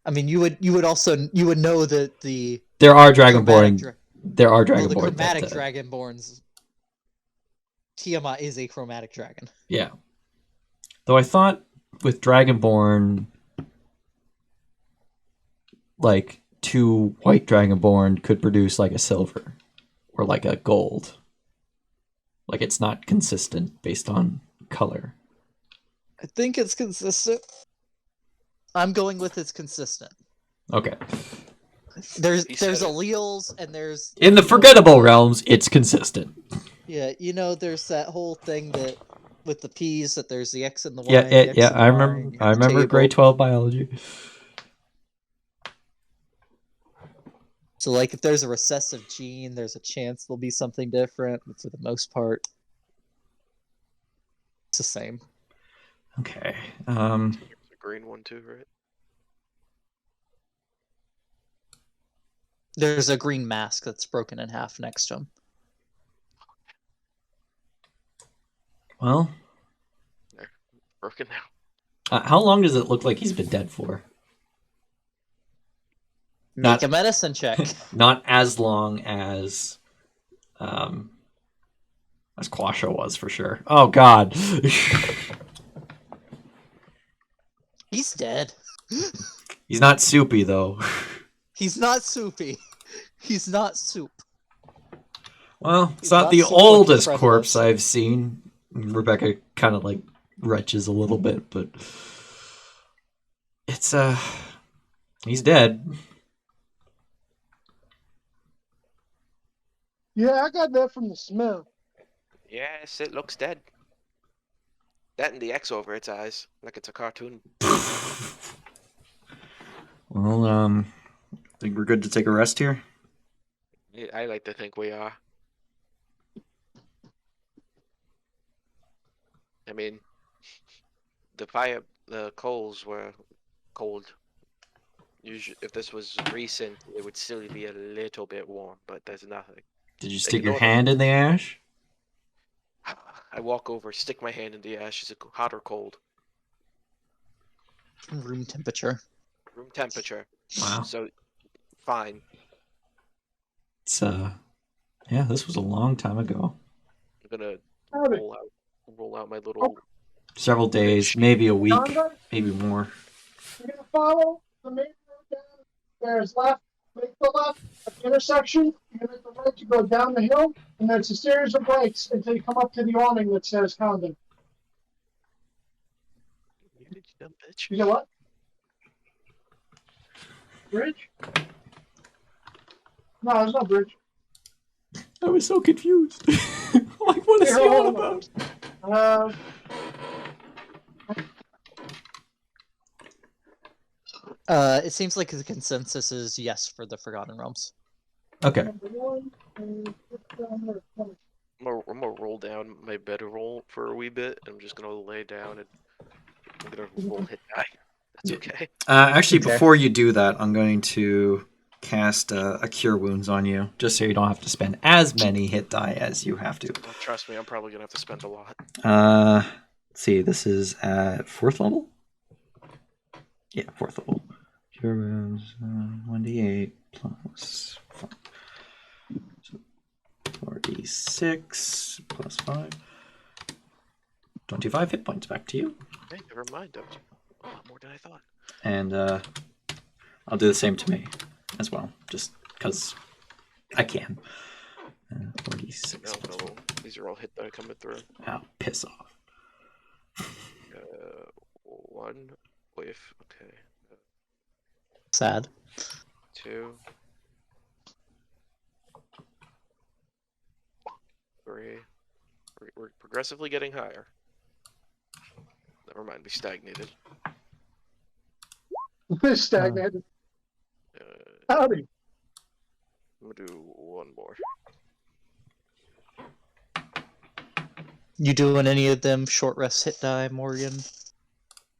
I mean, you would know that the There are chromatic Dragonborn. There are the Dragonborn. chromatic that, dragonborns. Tiamat is a chromatic dragon. Yeah. Though I thought with Dragonborn, like 2 white Dragonborn could produce like a silver or like a gold. Like it's not consistent based on color. I think it's consistent. I'm going with it's consistent. Okay. There's He said it. alleles and there's In the forgettable realms, it's consistent. yeah, there's that whole thing that with the P's that there's the X and the Y, Yeah, the X and I the remember. Y, and you I have a remember grade table. 12 biology. So like if there's a recessive gene, there's a chance there'll be something different, but for the most part, it's the same. Okay. There's a green one too, right? There's a green mask that's broken in half next to him. Well, Broken now. how long does it look like he's been dead for? Make a medicine check. Not as long as Quasha was for sure. Oh God. He's dead. He's not soupy though. He's not soupy. He's not soup. Well, it's He's not not the soup like his oldest friend corpse was. I've seen. Rebecca kind of like retches a little bit, but it's he's dead. Yeah, I got that from the smell. Yes, it looks dead. That and the X over its eyes, like it's a cartoon. Well, think we're good to take a rest here. I like to think we are. I mean, the coals were cold. Usually, if this was recent, it would still be a little bit warm, but there's nothing. Did you They stick can your order- hand in the ash? I walk over, stick my hand in the ash. Is it hot or cold? Room temperature. Room temperature. Wow. So, fine. It's yeah, this was a long time ago. I'm gonna Howdy. roll out my little. Several days, maybe a week, maybe more. You're gonna follow the main road down. There's left, make the left at the intersection. You're gonna make the right to go down the hill, and then it's a series of breaks until you come up to the awning that says Condon. You dumb bitch. You know what? Bridge? No, there's no bridge. I was so confused. Like, what is Here, he on hold about? It seems like the consensus is yes for the Forgotten Realms. Okay. number one, and down there. I'm gonna roll down my bedroll for a wee bit. I'm just gonna lay down and I'm gonna roll hit die. That's okay. Actually, Okay. before you do that, I'm going to cast a Cure Wounds on you, just so you don't have to spend as many hit die as you have to. Well, trust me, I'm probably gonna have to spend a lot. Let's see, this is at 4th level? Yeah, 4th level. Cure Wounds, 1d8 plus 5. So 4d6 plus 5. 25 hit points back to you. Hey, never mind. That was a lot more than I thought. And I'll do the same to me as well, just because I can. 46. No, these are all hit die coming through. Oh, piss off. One with okay. Sad. 2, 3. We're progressively getting higher. Never mind, we stagnated. This stagnated. I'm Howdy. gonna do one more. You doing any of them short rest hit die, Morgan?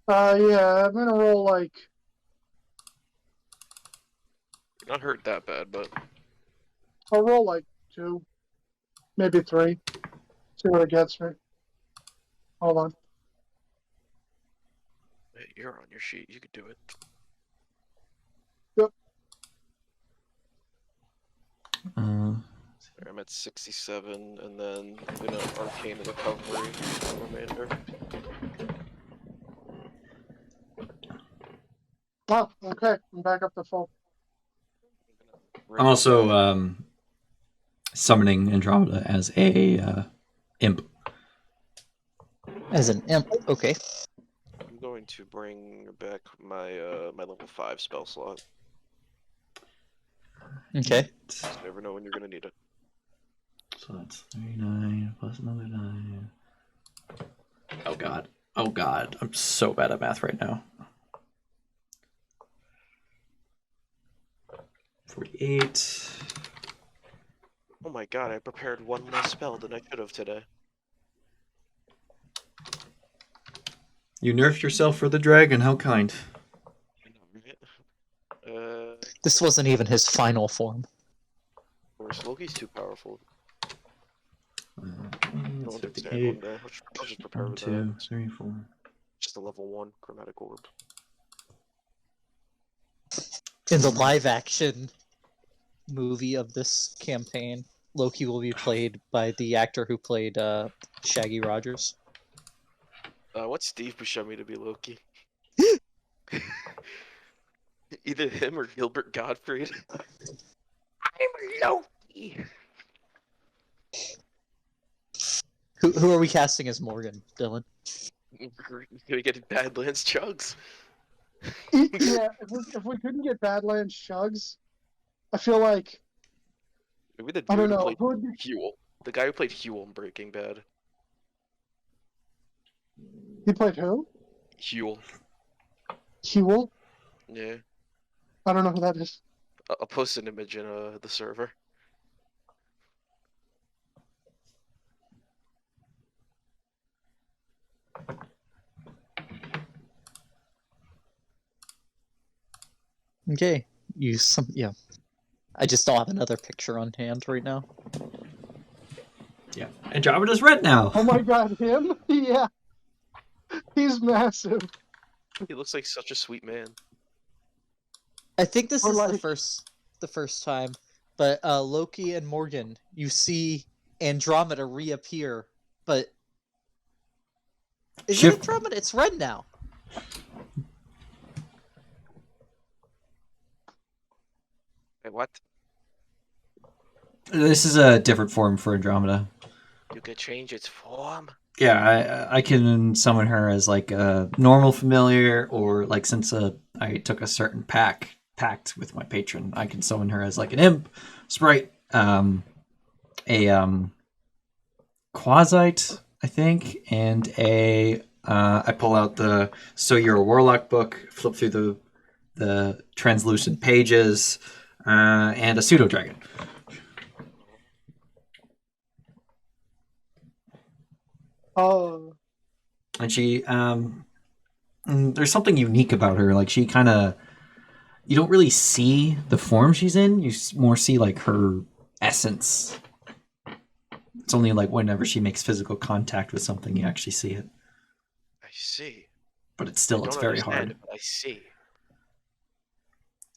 Yeah, I'm gonna roll like. You're not hurt that bad, but I'll roll like 2, maybe 3. See what it gets me. Hold on. hey, you're on your sheet. You could do it. I'm at 67, and then I'm gonna arcane recovery the remainder. Oh, okay. I'm back up to full. I'm also summoning Andromeda as a imp. As an imp, okay. I'm going to bring back my my level 5 spell slot. Okay. You never know when you're gonna need it. So that's 39 plus another 9. Oh god. Oh god. I'm so bad at math right now. 48. Oh my god, I prepared one less spell than I should have today. You nerfed yourself for the dragon. How kind. This wasn't even his final form. Of course, Loki's too powerful. Uh, No that's understand 58. one day. I'll just prepare 1, with 2, 3, 4. just a level 1 chromatic orb. In the live action movie of this campaign, Loki will be played by the actor who played Shaggy Rogers. What's Steve Buscemi to be Loki? Either him or Gilbert Gottfried. I'm Loki. Who are we casting as Morgan, Dylan? Gonna get Badlands Chugs. Yeah, if we couldn't get Badlands Chugs, I feel like Maybe the I dude don't who know played who would be. Huel. The guy who played Huel in Breaking Bad. He played who? Huel. Huel? Yeah. I don't know who that is. I'll post an image in the server. Okay, yeah. I just don't have another picture on hand right now. Yeah. Andromeda's red now. Oh my god, him? Yeah. He's massive. He looks like such a sweet man. I think this Or is like- the first time, but Loki and Morgan, you see Andromeda reappear, but is it Shift- Andromeda? It's red now. Wait, what? This is a different form for Andromeda. You could change its form? Yeah, I can summon her as like a normal familiar, or like since I took a certain pact with my patron, I can summon her as like an imp, sprite, a quasite, I think, and I pull out the So You're a Warlock book, flip through the translucent pages, and a pseudo dragon. Oh. And she there's something unique about her. Like she kind of, you don't really see the form she's in. You more see like her essence. It's only like whenever she makes physical contact with something you actually see it. I see. But it's still, it's Don't very understand hard. it, but I see.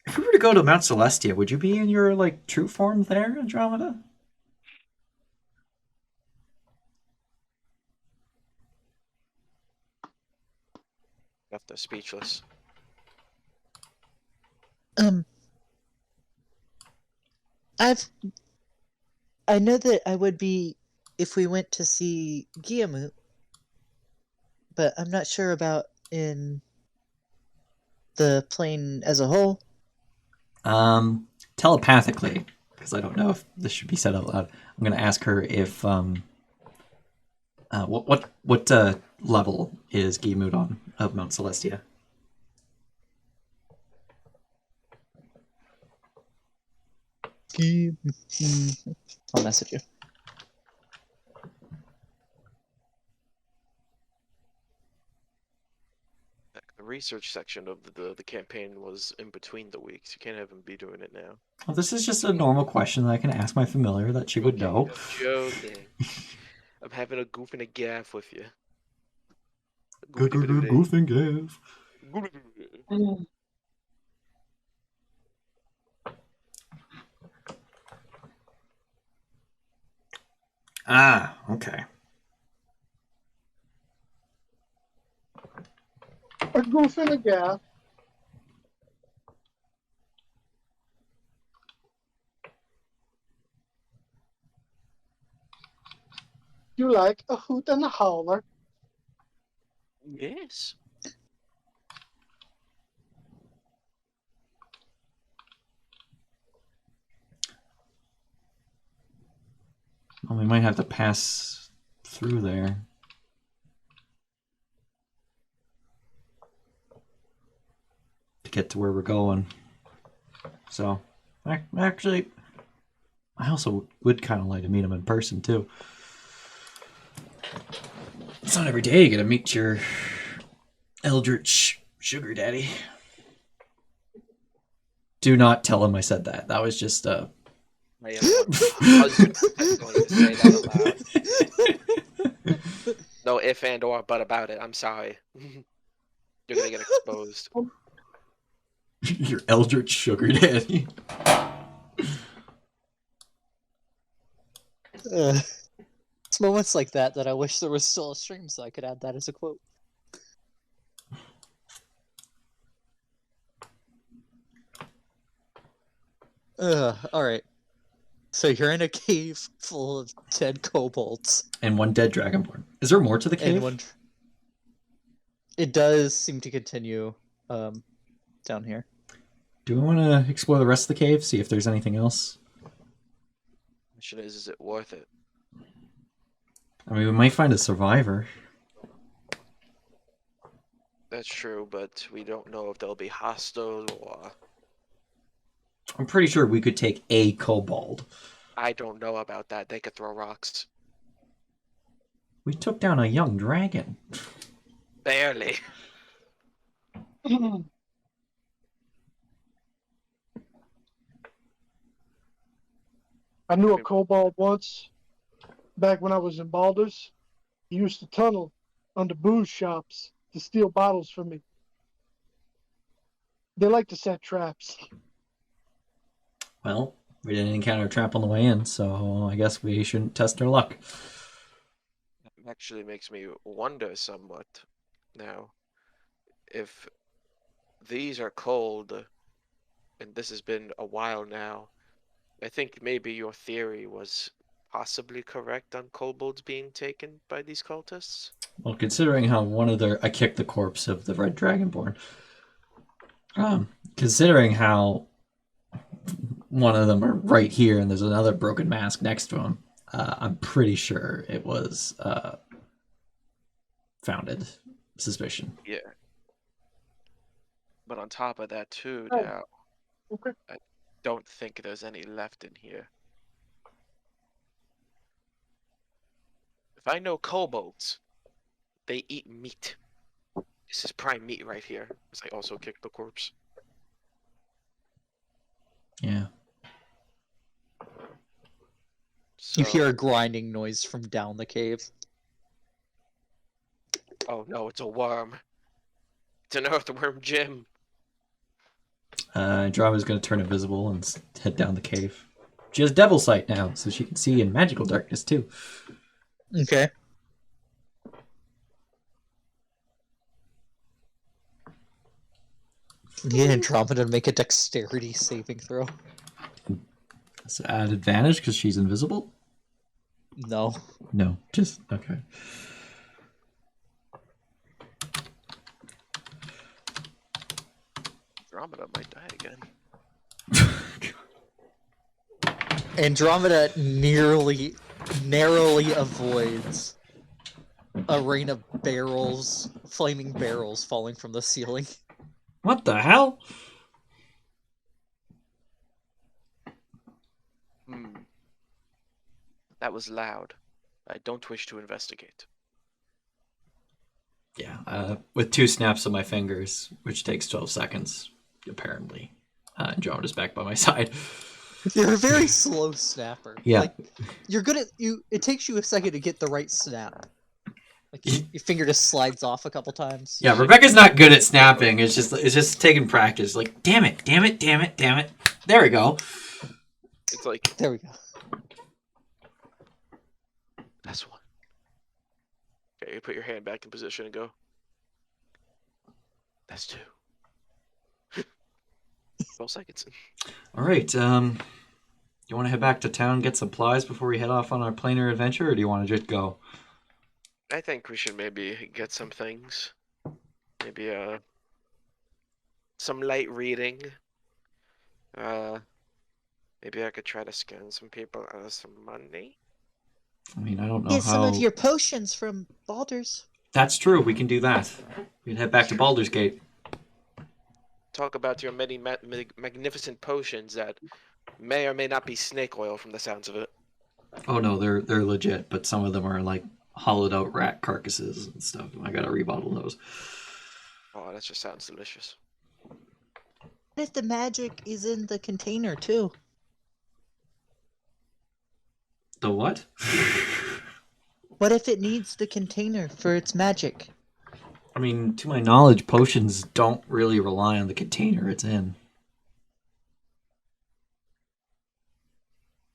If we were to go to Mount Celestia, would you be in your like true form there, Andromeda? Left us speechless. I know that I would be if we went to see Guillemot, but I'm not sure about in the plane as a whole. Telepathically, because I don't know if this should be said out loud. I'm gonna ask her if what level is Guillemot on of Mount Celestia? I'll message you. The research section of the campaign was in between the weeks. You can't have him be doing it now. Well, this is just a normal question that I can ask my familiar that she would Okay, know. I'm joking. I'm having a goof and a gaff with you. Goof and gaff. Ah, okay. A goof and a gaff. You like a hoot and a howler? Yes. Well, we might have to pass through there. To get to where we're going. So, actually, I also would kind of like to meet him in person, too. It's not every day you get to meet your eldritch sugar daddy. Do not tell him I said that. That was just I am 100% going to say that aloud. No if and or but about it. I'm sorry. You're gonna get exposed. your eldritch sugar daddy. It's moments like that I wish there was still a stream so I could add that as a quote. Alright. So you're in a cave full of dead kobolds. And one dead dragonborn. Is there more to the cave? And one... It does seem to continue down here. Do we want to explore the rest of the cave? See if there's anything else? Question is it worth it? I mean, we might find a survivor. That's true, but we don't know if they'll be hostile or... I'm pretty sure we could take a kobold. I don't know about that. They could throw rocks. We took down a young dragon. Barely. I knew a kobold once, back when I was in Baldur's. He used to tunnel under booze shops to steal bottles from me. They like to set traps. Well, we didn't encounter a trap on the way in, so I guess we shouldn't test our luck. It actually makes me wonder somewhat now. If these are cold, and this has been a while now, I think maybe your theory was possibly correct on kobolds being taken by these cultists. Well, considering how I kicked the corpse of the red dragonborn. Considering how one of them are right here and there's another broken mask next to him, I'm pretty sure it was founded suspicion. Yeah. But on top of that too, Oh. now, Okay. I don't think there's any left in here. If I know kobolds, they eat meat. This is prime meat right here. As I also kick the corpse. Yeah. So, You hear a grinding noise from down the cave. oh no, it's a worm. It's an earthworm, Jim. Drama's going to turn invisible and head down the cave. She has devil sight now, so she can see in magical darkness too. Okay. Need Andromeda to make a dexterity saving throw. Is it at advantage because she's invisible? No. No, just okay. Andromeda might die again. Andromeda narrowly avoids a rain of barrels, flaming barrels falling from the ceiling. What the hell? That was loud. I don't wish to investigate. Yeah, with 2 snaps of my fingers, which takes 12 seconds, apparently. Andromeda's back by my side. You're a very slow snapper. Yeah. Like, you're good at it takes you a second to get the right snap. Like your finger just slides off a couple times. Yeah, Rebecca's not good at snapping. It's just taking practice. Like, damn it. There we go. It's like, There we go. that's one. Okay, you put your hand back in position and go. That's 2. 12 seconds. All right. You want to head back to town, get supplies before we head off on our planar adventure, or do you want to just go? I think we should maybe get some things. Maybe some light reading. Maybe I could try to scan some people out of some money. I mean, I don't know Get some how. of your potions from Baldur's. That's true. We can do that. We can head back to Baldur's Gate. Talk about your many magnificent potions that may or may not be snake oil from the sounds of it. Oh no, they're legit, but some of them are like hollowed out rat carcasses and stuff. I gotta rebottle those. Oh, that just sounds delicious. What if the magic is in the container too? The what? What if it needs the container for its magic? I mean, to my knowledge, potions don't really rely on the container it's in.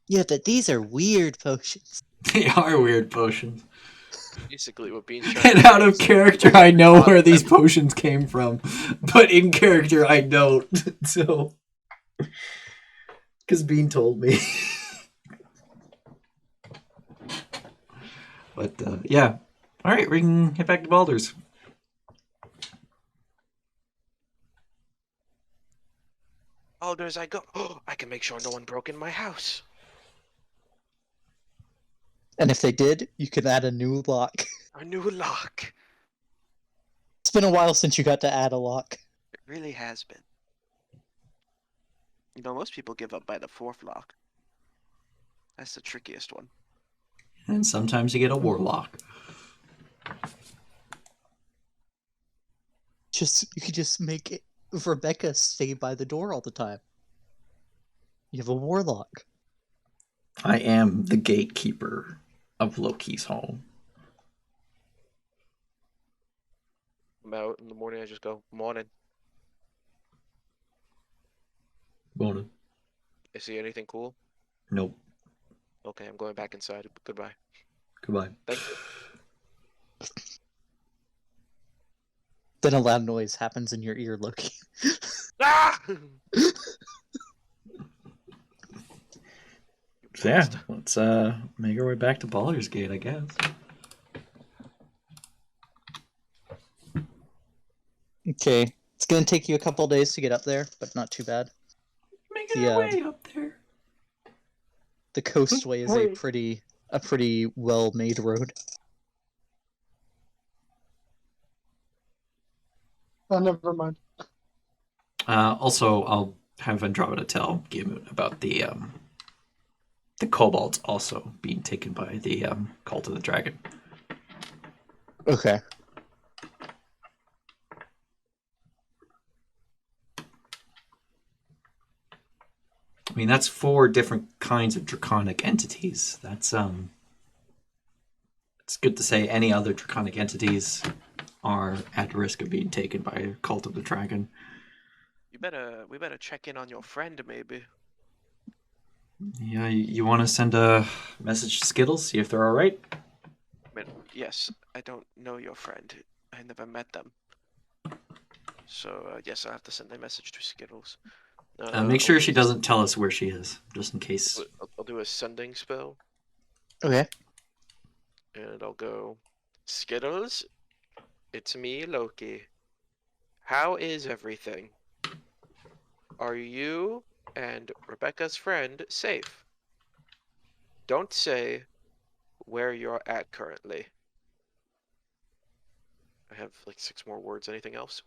Yeah, but these are weird potions. They are weird potions. Basically, what being And out of character, I know where these potions came from, but in character, I don't. So, because Bean told me. But yeah, all right, we can head back to Baldur's. Alder, as I go, oh, I can make sure no one broke in my house. And if they did, you could add a new lock. A new lock. It's been a while since you got to add a lock. It really has been. You know, most people give up by the 4th lock. That's the trickiest one. And sometimes you get a warlock. You could just make it Rebecca stay by the door all the time. You have a warlock. I am the gatekeeper of Loki's home. I'm out in the morning. I just go, morning. Bona. I see anything cool? Nope. Okay, I'm going back inside. Goodbye. Goodbye. Thank you. Then a loud noise happens in your ear, Loki. Ah! So yeah, let's make our way back to Baldur's Gate, I guess. Okay. It's gonna take you a couple days to get up there, but not too bad. Making Yeah. our way up there. The coastway is a pretty well-made road. Oh, never mind. Also, I'll have Andromeda tell Gimut about the kobolds also being taken by the cult of the dragon. Okay. I mean, that's 4 different kinds of draconic entities. That's it's good to say any other draconic entities are at risk of being taken by a cult of the dragon. We better check in on your friend, maybe. Yeah, you want to send a message to Skittles, see if they're all right? I mean, yes, I don't know your friend. I never met them. So, yes, I'll have to send a message to Skittles. Make sure she doesn't tell us where she is, just in case. I'll do a sending spell, Okay. and I'll go, Skittles, it's me, Loki. How is everything? Are you and Rebecca's friend safe? Don't say where you're at currently. I have like 6 more words. Anything else?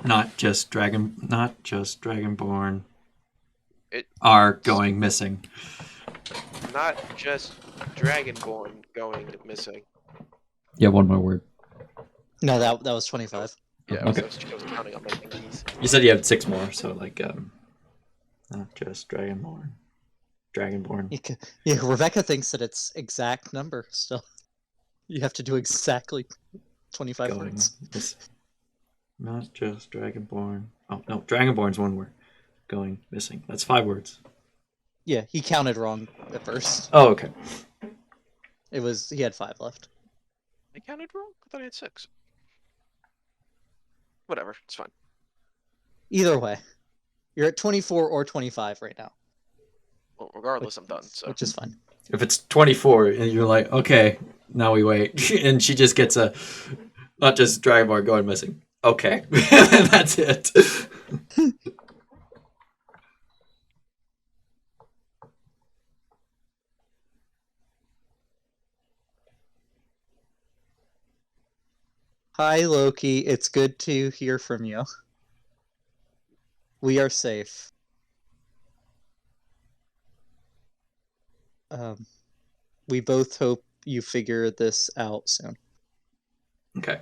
Not just Dragonborn It are going missing. not just Dragonborn going missing. Yeah, one more word. No, that was 25. Yeah, Okay. I was counting on my fingers. You said you had 6 more, so like not just Dragonborn. Yeah, Rebecca thinks that it's exact number still. You have to do exactly 25 Going words. missing. Not just Dragonborn. Oh no, Dragonborn's 1 word. Going missing. That's 5 words. Yeah, he counted wrong at first. Oh, okay. He had 5 left. I counted wrong? I thought I had 6. Whatever, it's fine. Either way, you're at 24 or 25 right now, Well, regardless, I'm done. So which is fine. If it's 24 and you're like, okay, now we wait, and she just gets a not just Dragonborn going missing. Okay, that's it. Hi, Loki. It's good to hear from you. We are safe. We both hope you figure this out soon. Okay.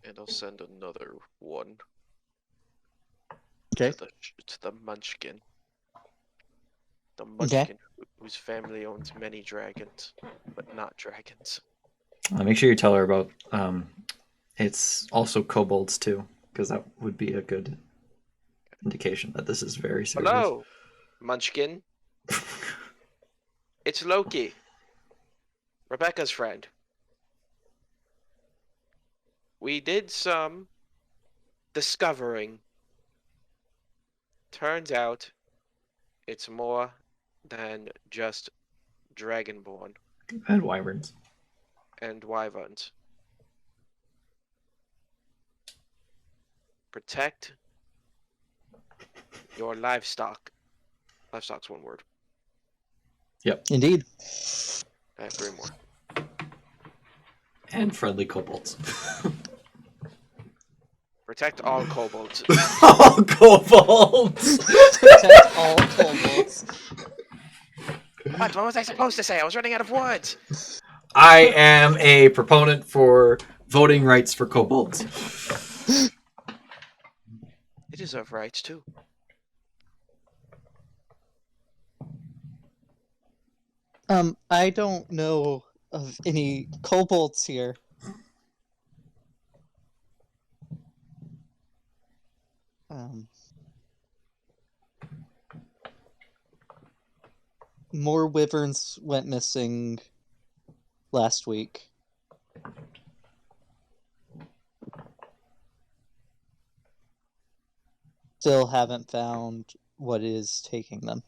And I'll send another one Okay. to the Munchkin. The Munchkin whose family owns many dragons, but not dragons. Make sure you tell her about. It's also kobolds too, because that would be a good indication that this is very serious. Hello, Munchkin. It's Loki, Rebecca's friend. We did some discovering. Turns out it's more than just dragonborn And wyverns. and wyverns. Protect your livestock. Livestock's one word. Indeed. I have 3 more. And friendly kobolds. Protect all kobolds. All kobolds! Protect all kobolds. What was I supposed to say? I was running out of words. I am a proponent for voting rights for kobolds. They deserve rights too. I don't know of any kobolds here. More wyverns went missing last week. Still haven't found what is taking them.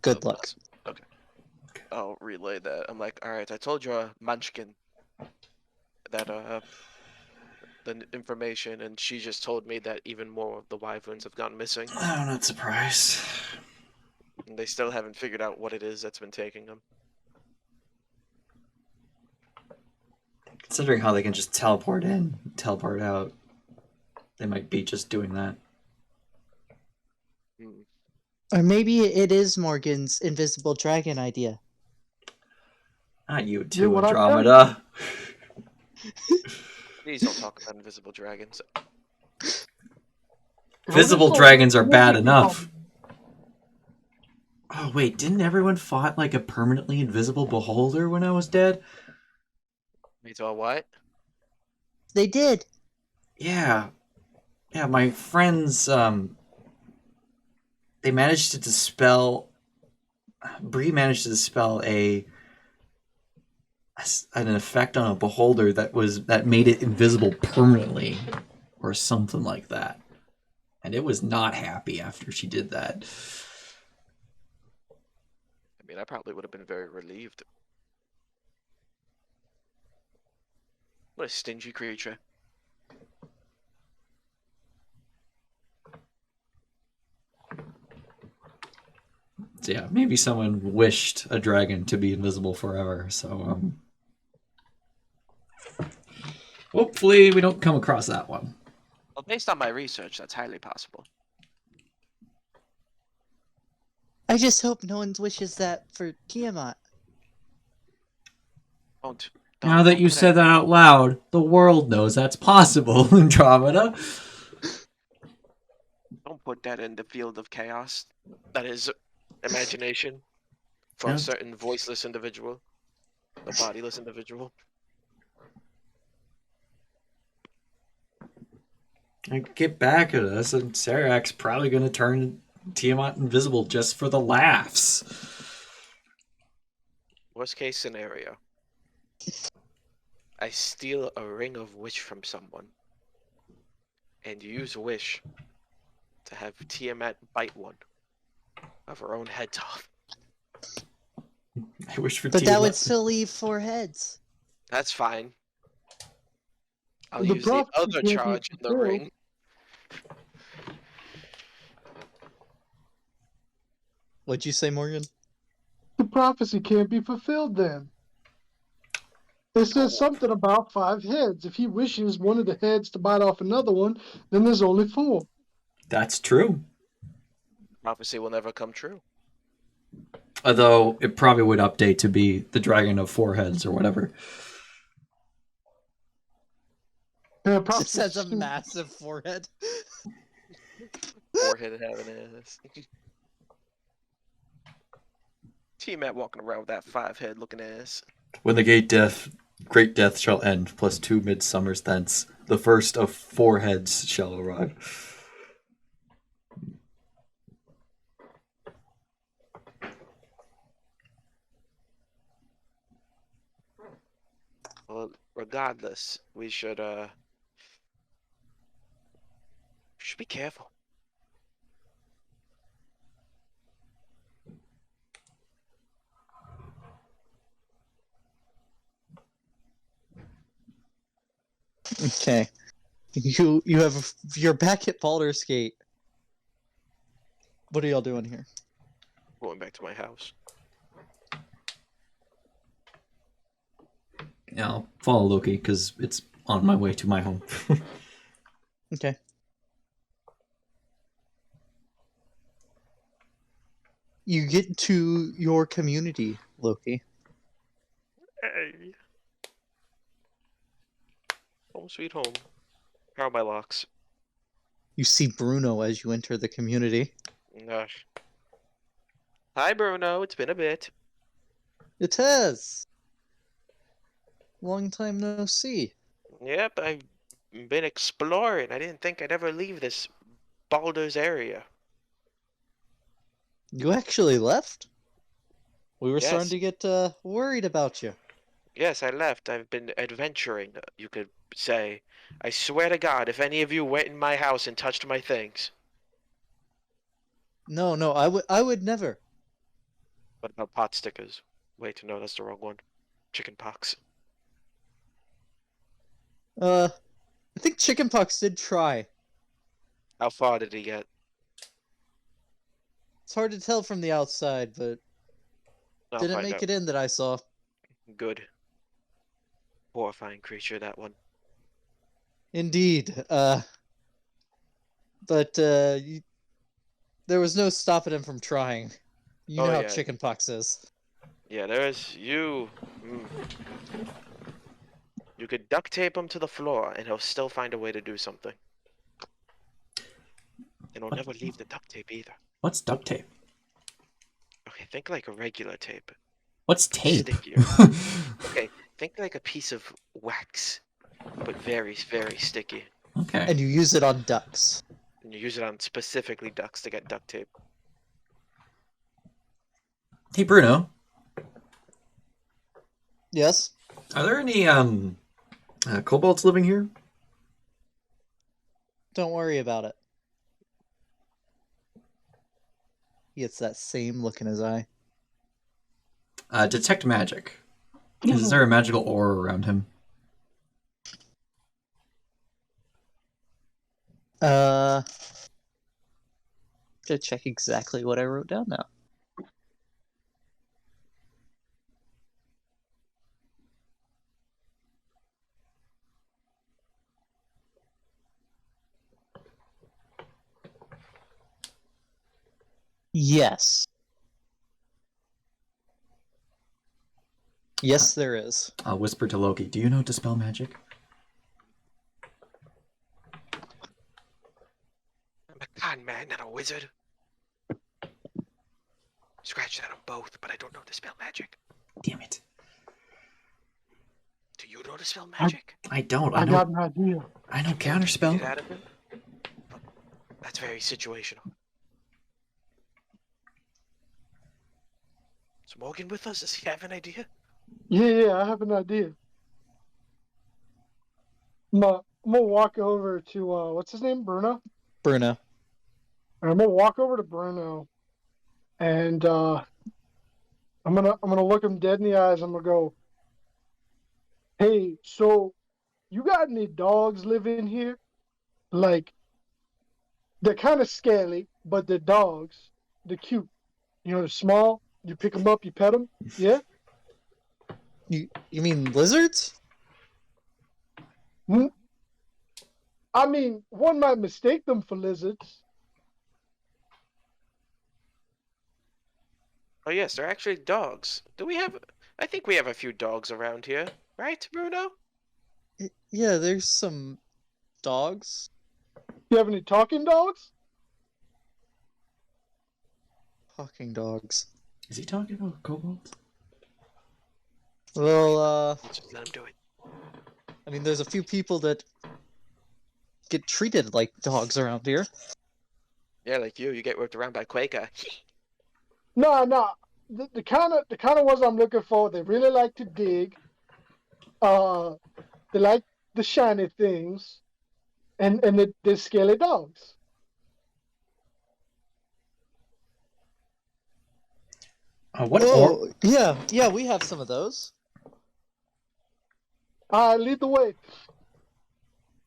Good luck. Okay. I'll relay that. I'm like, alright, I told you, Munchkin, that the information, and she just told me that even more of the wyverns have gone missing, I'm not surprised. and they still haven't figured out what it is that's been taking them. Considering how they can just teleport in, teleport out, they might be just doing that. Hmm. Or maybe it is Morgan's invisible dragon idea. Not you Do two, what I tell Andromeda. Please don't talk about invisible dragons. Visible dragons are bad enough. Oh wait, didn't everyone fought like a permanently invisible beholder when I was dead? Wait, what? They did. Yeah. Yeah, my friends, they managed to dispel... Bree managed to dispel an effect on a beholder that made it invisible permanently, or something like that. And it was not happy after she did that. I mean, I probably would have been very relieved. What a stingy creature. So yeah, maybe someone wished a dragon to be invisible forever, so hopefully we don't come across that one. Well, based on my research, that's highly possible. I just hope no one wishes that for Tiamat. Don't Now that you put said that out loud, the world knows that's possible, Andromeda. Don't put that in the field of chaos. That is imagination for Yeah. a certain voiceless individual, a bodiless individual. I get back at us, and Sarak's probably going to turn Tiamat invisible just for the laughs. Worst case scenario. I steal a ring of wish from someone and use wish to have Tiamat bite one of her own heads off. I wish for But Tiamat. that would still leave 4 heads. That's fine. I'll The use the prophecy other can't be charge in the fulfilled. ring. What'd you say, Morgan? The prophecy can't be fulfilled then. It says something about 5 heads. If he wishes one of the heads to bite off another one, then there's only 4. That's true. Prophecy will never come true. Although it probably would update to be the dragon of 4 heads or whatever. Yeah, Just has a prophecy- massive forehead. Forehead having ass. T-Matt walking around with that 5-head looking ass. When the great death shall end, plus 2 midsummers thence, the first of 4 heads shall arrive. Well, regardless, we should be careful. Okay. You're back at Baldur's Gate. What are y'all doing here? Going back to my house. Yeah, I'll follow Loki because it's on my way to my home. Okay. You get to your community, Loki. Hey. Home sweet home. How are my locks? You see Bruno as you enter the community. Gosh. Hi, Bruno. It's been a bit. It has. Long time no see. Yep, I've been exploring. I didn't think I'd ever leave this Baulder's area. You actually left? We were Yes. starting to get worried about you. Yes, I left. I've been adventuring, you could say. I swear to God, if any of you went in my house and touched my things. No, I would never. What about pot stickers? Wait, no, that's the wrong one. Chicken pox. I think Chickenpox did try. How far did he get? It's hard to tell from the outside, but I'll didn't find make out. it in that I saw. Good. Horrifying creature, that one. Indeed. But there was no stopping him from trying. You Oh, know how yeah. Chickenpox is. Yeah, there's you. You could duct tape him to the floor, and he'll still find a way to do something. And he'll never leave the duct tape either. What's duct tape? Okay, think like a regular tape. What's tape? Stickier. Okay, think like a piece of wax, but very, very sticky. Okay. And you use it on ducks. And you use it on specifically ducks to get duct tape. Hey, Bruno. Yes? Are there any kobolds living here? Don't worry about it. He gets that same look in his eye. Detect magic. Is there a magical aura around him? To check exactly what I wrote down now. Yes. Yes, there is. I'll whisper to Loki. Do you know dispel magic? I'm a con man, not a wizard. Scratch that on both, but I don't know dispel magic. Damn it. Do you know dispel magic? I don't. I I got know. an idea. I know Get counterspell. out of him? That's very situational. Is Morgan with us? Does he have an idea? Yeah, I have an idea. I'm gonna walk over to what's his name, Bruno. Bruno. I'm gonna walk over to Bruno, and I'm gonna look him dead in the eyes. I'm gonna go, "Hey, so you got any dogs living here? Like, they're kind of scaly, but they're dogs. They're cute. You know, they're small. You pick them up, you pet them. Yeah. You mean lizards? Hmm? I mean, one might mistake them for lizards. Oh yes, they're actually dogs. Do we have? I think we have a few dogs around here, right, Bruno? Yeah, there's some dogs. You have any talking dogs? Talking dogs. Is he talking about kobolds? Well, Let's just let him do it. I mean, there's a few people that get treated like dogs around here. Yeah, like you get whipped around by Quaker. No. The kind of ones I'm looking for. They really like to dig. They like the shiny things, and they're scaly dogs. Oh, yeah, we have some of those. Lead the way.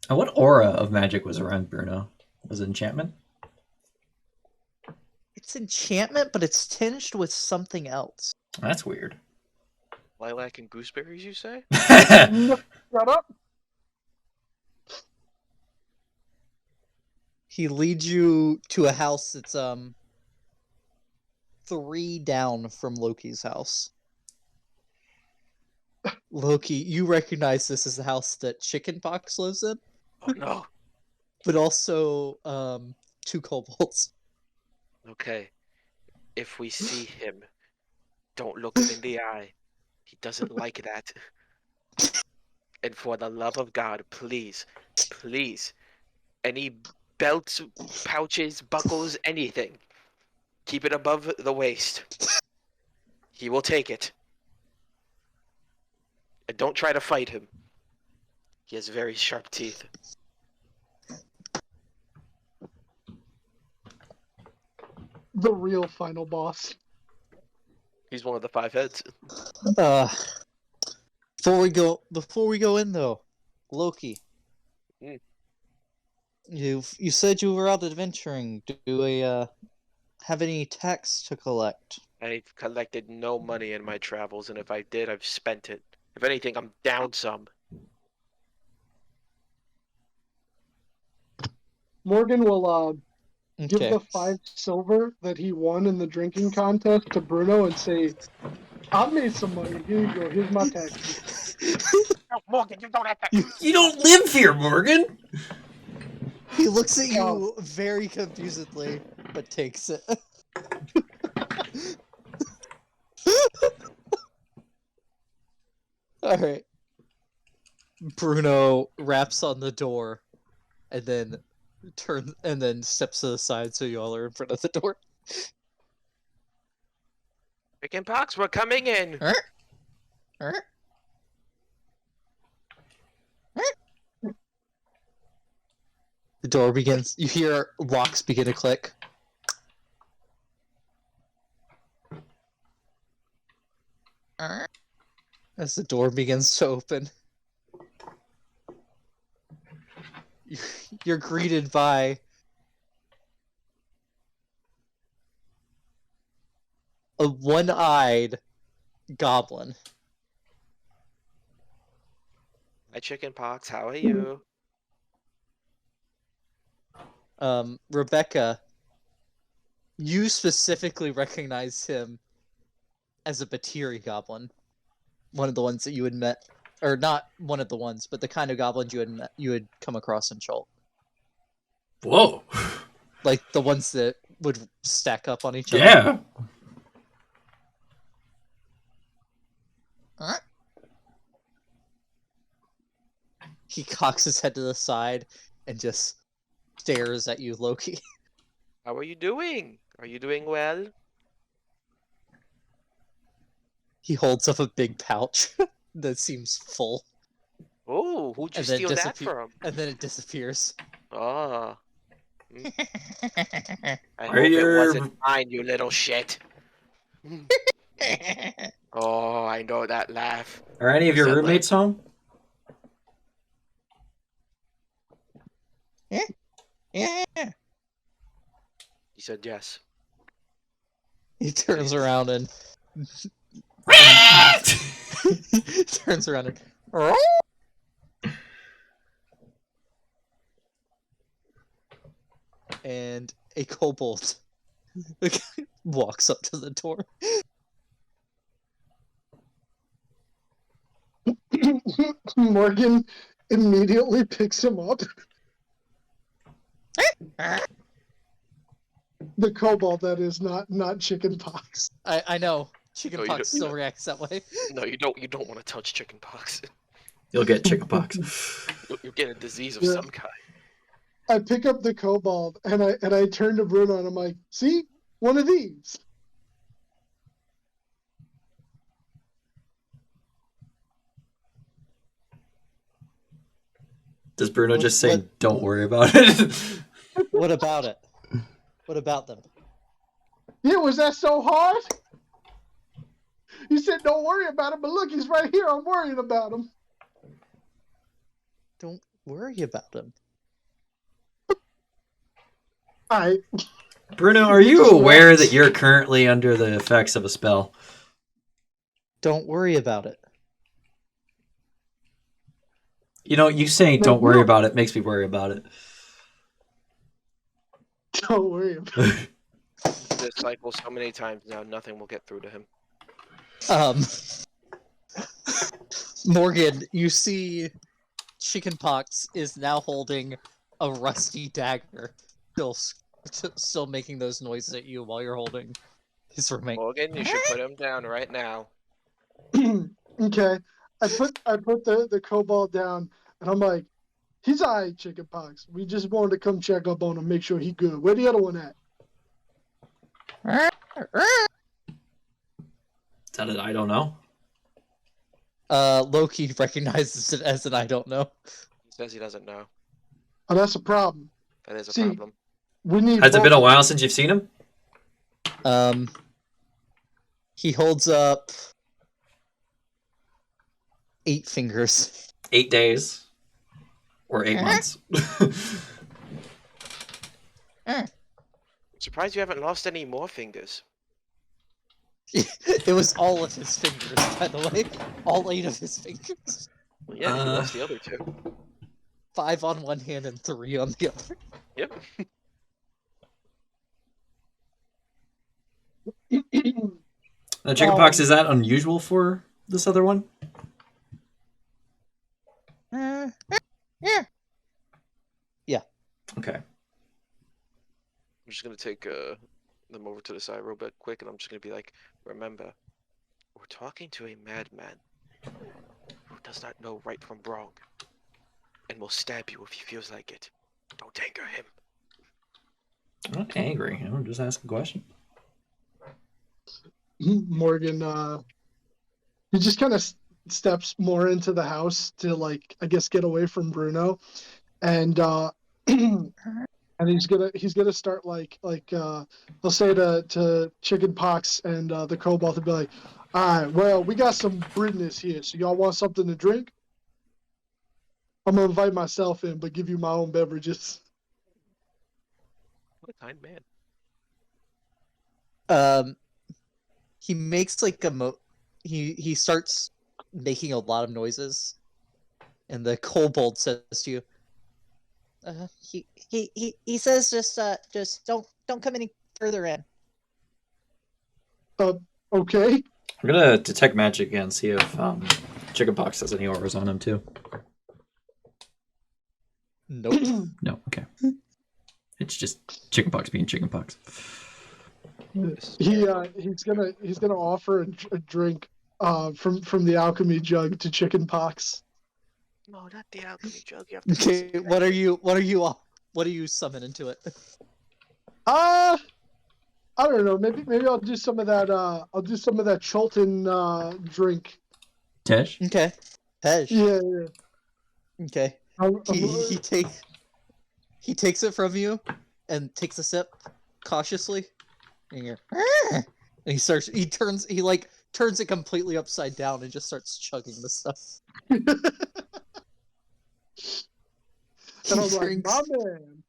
What aura of magic was around Bruno? Was it enchantment? It's enchantment, but it's tinged with something else. That's weird. Lilac and gooseberries, you say? Shut up. He leads you to a house that's 3 down from Loki's house. Loki, you recognize this as the house that Chickenpox lives in, Oh no. but also 2 kobolds. Okay. If we see him, don't look him in the eye. He doesn't like that. And for the love of God, please, any belts, pouches, buckles, anything, keep it above the waist. He will take it. And don't try to fight him. He has very sharp teeth. The real final boss. He's one of the 5 heads. Before we go in though, Loki. Mm. You said you were out adventuring. Do we have any tax to collect? I've collected no money in my travels, and if I did, I've spent it. If anything, I'm down some. Morgan will give Okay. the 5 silver that he won in the drinking contest to Bruno and say, I made some money. Here you go. Here's my taxes. No, Morgan, you don't have to. You don't live here, Morgan! He looks at you very confusedly, but takes it. Alright. Bruno raps on the door and then steps to the side so you all are in front of the door. Chickenpox, we're coming in. The door begins. You hear locks begin to click. As the door begins to open, you're greeted by a one-eyed goblin. Hi, Chickenpox, how are you? Rebecca, you specifically recognize him as a Batiri goblin. One of the ones that you had met, or not one of the ones, but the kind of goblins you had come across in Chult. Whoa. Like the ones that would stack up on each other. Yeah. He cocks his head to the side and just stares at you, Loki. How are you doing? Are you doing well? He holds up a big pouch that seems full. Oh, who'd you And then steal that from? And then it disappears. Oh. I hope Prayer. it wasn't mine, you little shit. Oh, I know that laugh. Are any of Who's your that roommates home? Yeah. He said yes. He turns around and turns around and and a kobold walks up to the door. Morgan immediately picks him up. The kobold, that is, not chicken pox. I know. No, you Chickenpox don't- still reacts that way. No, you don't. You don't want to touch chickenpox. You'll get chickenpox. You'll get a disease of Yeah. some kind. I pick up the kobold and I turn to Bruno and I'm like, see? One of these. Does Bruno just say, What- "Don't worry about it"? What about it? What about them? Yeah, was that so hard? You said don't worry about him, but look, he's right here. I'm worrying about him. Don't worry about them. Alright. Bruno, are you aware that you're currently under the effects of a spell? Don't worry about it. You know, you saying No, "don't worry no. about it" makes me worry about it. Don't worry about it. This cycle so many times now, nothing will get through to him. Morgan, you see Chickenpox is now holding a rusty dagger, still making those noises at you while you're holding his remain. Morgan, you should put him down right now. Okay. I put the kobold down and I'm like, he's alright, chickenpox. We just wanted to come check up on him, make sure he good. Where the other one at? Is that it? I don't know. Loki recognizes it as an I don't know. He says he doesn't know. Oh, that's a problem. That is a See, problem. We need Has it been a both. while since you've seen him? He holds up 8 fingers. 8 days. Or 8 months. Surprised you haven't lost any more fingers. It was all of his fingers, by the way. All 8 of his fingers. Well, yeah, you lost the other 2. 5 on one hand and 3 on the other. Yep. Now, chickenpox, is that unusual for this other one? Yeah. Okay. I'm just gonna take them over to the side real bit quick, and I'm just gonna be like, remember, we're talking to a madman who does not know right from wrong, and will stab you if he feels like it. Don't anger him. I'm not angry. I'm just asking a question. Morgan, he just kind of steps more into the house to, like, I guess, get away from Bruno, and and he's gonna start he'll say to Chickenpox and the Kobold to be like, all right, well, we got some business here, so y'all want something to drink? I'm gonna invite myself in, but give you my own beverages. What a kind man. He makes like he starts making a lot of noises, and the kobold says to you, he says just don't come any further in. Okay. I'm gonna detect magic again, see if chickenpox has any auras on him too. Nope. No, okay. It's just chickenpox being chickenpox. He's gonna offer a drink from the alchemy jug to Chickenpox. No, not the alchemy jug. You have to Okay, what are you summon into it? I don't know. Maybe I'll do some of that. I'll do some of that Cholton drink. Tesh? Okay. Tej. Yeah. Okay. He takes it from you and takes a sip cautiously. And you're, and he turns it completely upside down and just starts chugging the stuff. And I'm like, drinks- my man.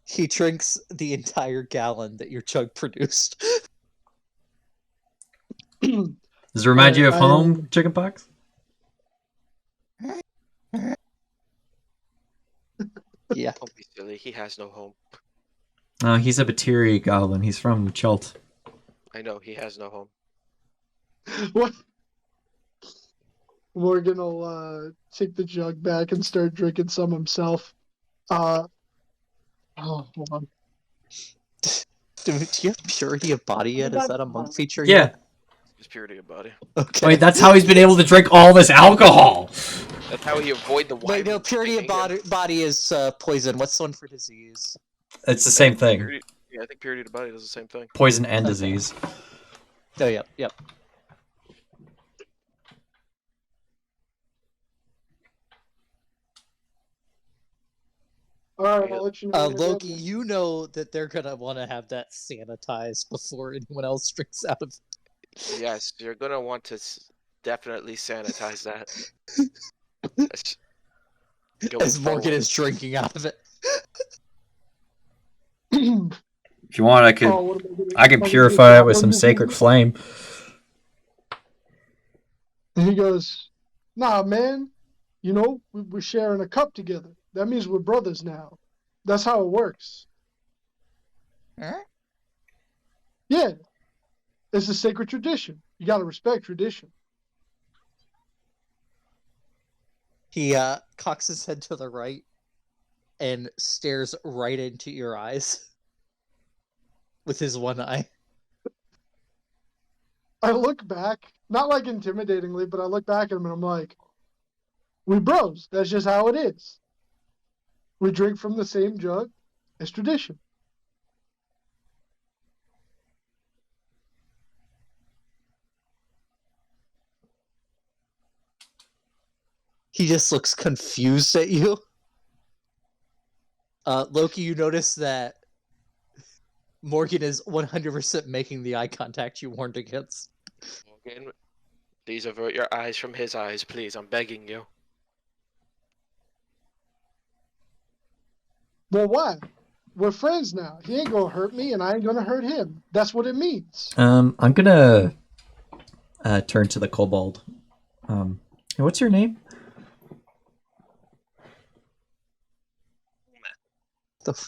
He drinks the entire gallon that your jug produced. Does it remind you of I, home, chickenpox? Yeah. Don't be silly. He has no home. He's a Batiri goblin. He's from Chult. I know he has no home. What? Morgan will take the jug back and start drinking some himself. Oh, hold on. Do you have purity of body yet? Is that a monk feature Yeah. yet? His purity of body. Okay. Wait, that's how he's been able to drink all this alcohol. That's how he avoid the Wait, no, wyvern purity of stinging him. body is poison. What's the one for disease? It's the same thing. Yeah, I think purity of the body does the same thing. Poison and Okay. disease. Oh, yep. Alright, I'll let you know. when you're Loki, ready. you know that they're gonna want to have that sanitized before anyone else drinks out of it. Yes, you're gonna want to definitely sanitize that. Going As Morgan forward. is drinking out of it. If you want, I could. Oh, what am doing? I can Am I purify gonna it with some take sacred flame. And he goes, nah, man. You know, we're sharing a cup together. That means we're brothers now. That's how it works. Huh? Yeah. It's a sacred tradition. You gotta respect tradition. He cocks his head to the right and stares right into your eyes with his one eye. I look back, not like intimidatingly, but I look back at him and I'm like, we bros. That's just how it is. We drink from the same jug. It's tradition. He just looks confused at you. Loki, you notice that Morgan is 100% making the eye contact you warned against. Morgan, please avert your eyes from his eyes, please. I'm begging you. Well, why? We're friends now. He ain't gonna hurt me and I ain't gonna hurt him. That's what it means. I'm gonna turn to the kobold. Hey, what's your name?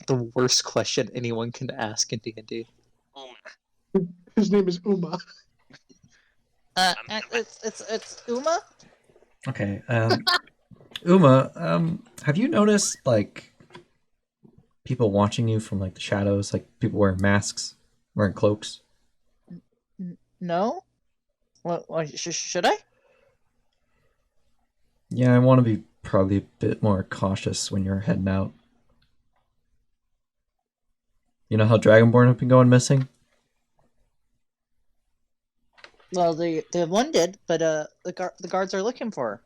The worst question anyone can ask in D&D. His name is Uma. It's Uma? Okay. Uma, have you noticed like people watching you from like the shadows, like people wearing masks, wearing cloaks? No? What should I? Yeah, I want to be probably a bit more cautious when you're heading out. You know how Dragonborn have been going missing? Well, the one did, but the guards are looking for her.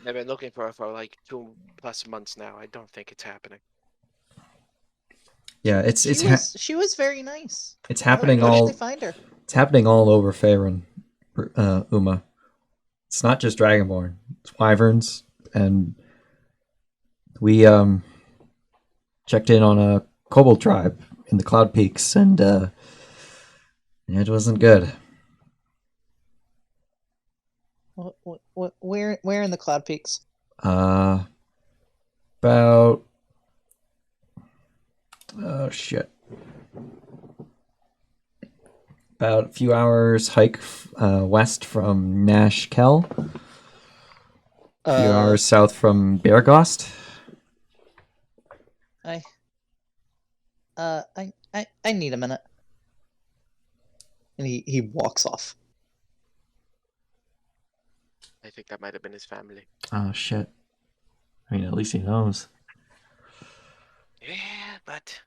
I've been looking for her for like 2+ months now. I don't think it's happening. Yeah, She was very nice. it's happening Where all did they find her? it's happening all over Faerun, Uma. It's not just Dragonborn. It's wyverns, and we checked in on a kobold tribe in the Cloud Peaks, and it wasn't good. Where in the Cloud Peaks? About oh shit. About a few hours hike west from Nash Kell. A few hours south from Beargost. I need a minute. And he walks off. I think that might have been his family. Oh shit. I mean, at least he knows. Yeah, but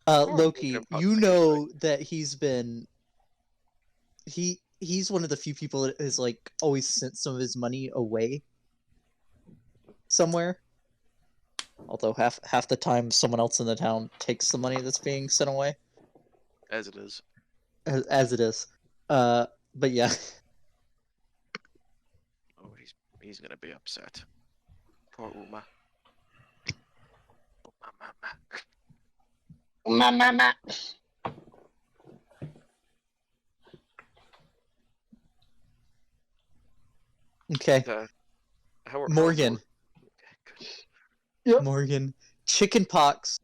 Loki, you know that he's one of the few people that has like always sent some of his money away somewhere. Although half the time someone else in the town takes the money that's being sent away. as it is. As it is. But yeah. Oh, he's gonna be upset. Poor Uma. Okay, How are Morgan. Yep. Morgan, chickenpox,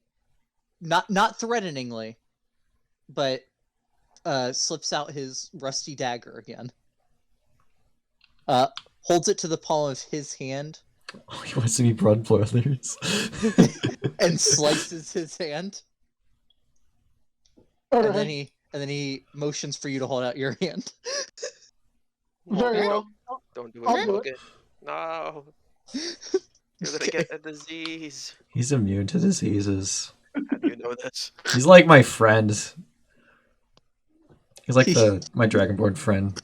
not threateningly, but slips out his rusty dagger again. Holds it to the palm of his hand Oh, he wants to be blood boilers. and slices his hand. All And right. then he motions for you to hold out your hand. Very Morgan, well. Don't do it, I'll do it. Morgan. No, you're gonna Okay. get a disease. He's immune to diseases. How do you know this? He's like my friend. He's like He- my Dragonborn friend.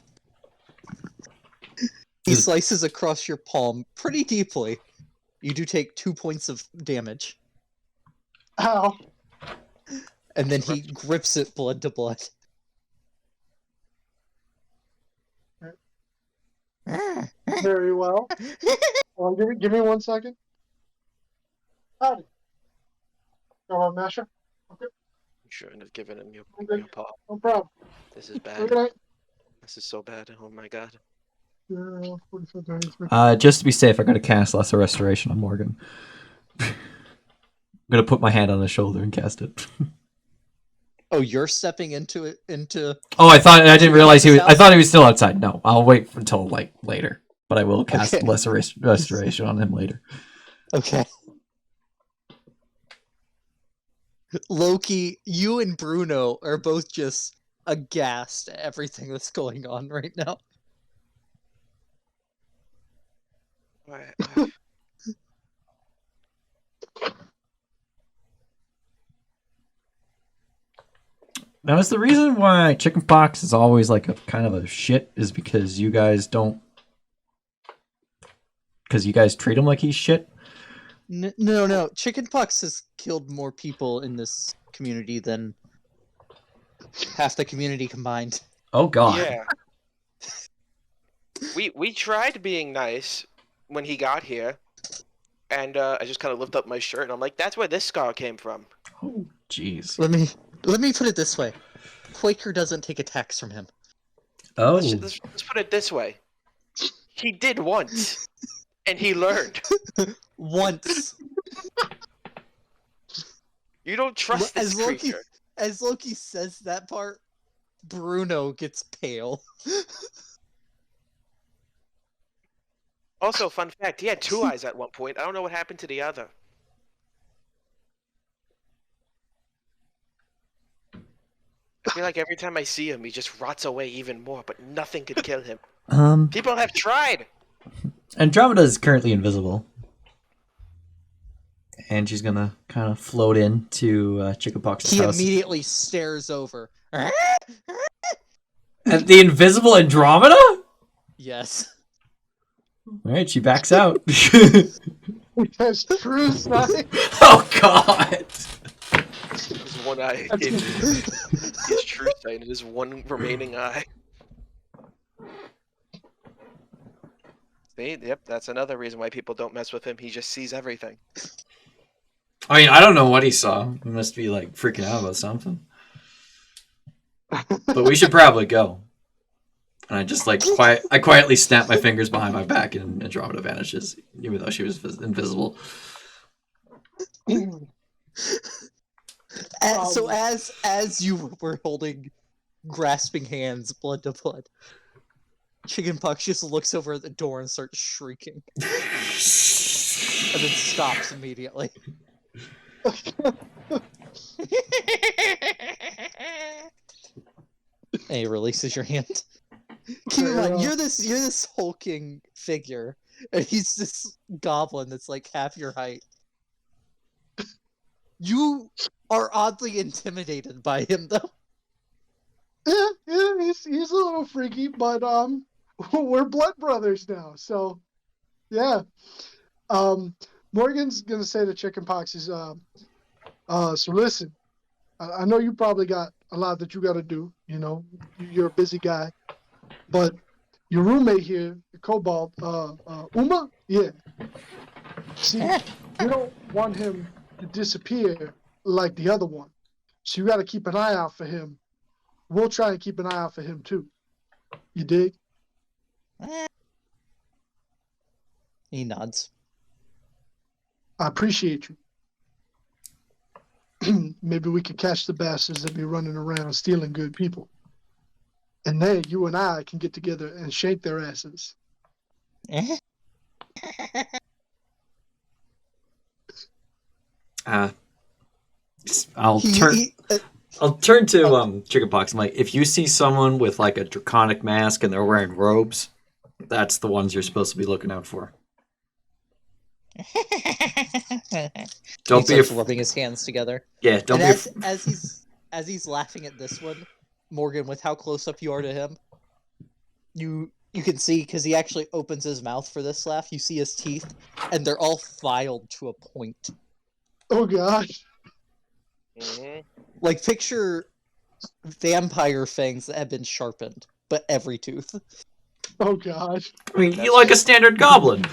He slices across your palm pretty deeply. You do take 2 points of damage. Ow. And then he grips it blood to blood. Very well. Give me 1 second. Howdy. Go on, Masher. You shouldn't have given him your paw. No problem. This is Good bad. night. This is so bad. Oh my god. 45 days. Just to be safe, I gotta cast Lesser Restoration on Morgan. I'm gonna put my hand on his shoulder and cast it. Oh, you're stepping into it Oh, I didn't realize he was. I thought he was still outside. No, I'll wait until like later. But I will cast Okay. Lesser Restoration on him later. Okay. Loki, you and Bruno are both just aghast at everything that's going on right now. Now, is the reason why chickenpox is always like a kind of a shit is because you guys don't, because you guys treat him like he's shit? No. Chickenpox has killed more people in this community than half the community combined. Oh God. Yeah. We tried being nice when he got here, and I just kind of lift up my shirt and I'm like, "That's where this scar came from." Oh, jeez. Let me put it this way: Quaker doesn't take attacks from him. Oh. Let's put it this way: he did once, and he learned. Once. You don't trust this creature. As Loki says that part, Bruno gets pale. Also, fun fact: he had 2 eyes at one point. I don't know what happened to the other. I feel like every time I see him, he just rots away even more, but nothing could kill him. People have tried. Andromeda is currently invisible, and she's gonna kind of float into Chickenpox's He house. immediately stares over. At the invisible Andromeda? Yes. All right, she backs out. Because true sight. Oh God. His one eye. His true sight. His one remaining eye. See, yep, that's another reason why people don't mess with him. He just sees everything. I mean, I don't know what he saw. He must be like freaking out about something. But we should probably go. And I just like I quietly snap my fingers behind my back, and Andromeda vanishes, even though she was invisible. So as you were holding, grasping hands, blood to blood, Chickenpox just looks over at the door and starts shrieking, and then stops immediately. And he releases your hand. Keep in mind, you're this hulking figure, and he's this goblin that's like half your height. You are oddly intimidated by him, though. Yeah, he's a little freaky, but we're blood brothers now, so yeah. Morgan's gonna say to Chickenpox is so listen, I know you probably got a lot that you got to do. You know, you're a busy guy, but your roommate here, the Kobold, Uma, yeah. See, you don't want him to disappear like the other one. So you got to keep an eye out for him. We'll try and keep an eye out for him too. You dig? He nods. I appreciate you. Maybe we could catch the bastards that be running around stealing good people. And then you and I can get together and shake their asses. I'll turn to Chickenpox. I'm like, if you see someone with like a draconic mask and they're wearing robes, that's the ones you're supposed to be looking out for. Don't be rubbing his hands together. Yeah, don't And be as he's laughing at this one, Morgan, with how close up you are to him, you can see, because he actually opens his mouth for this laugh. You see his teeth, and they're all filed to a point. Oh gosh. Like, picture vampire fangs that have been sharpened, but every tooth. Oh gosh. I mean, you like a standard goblin.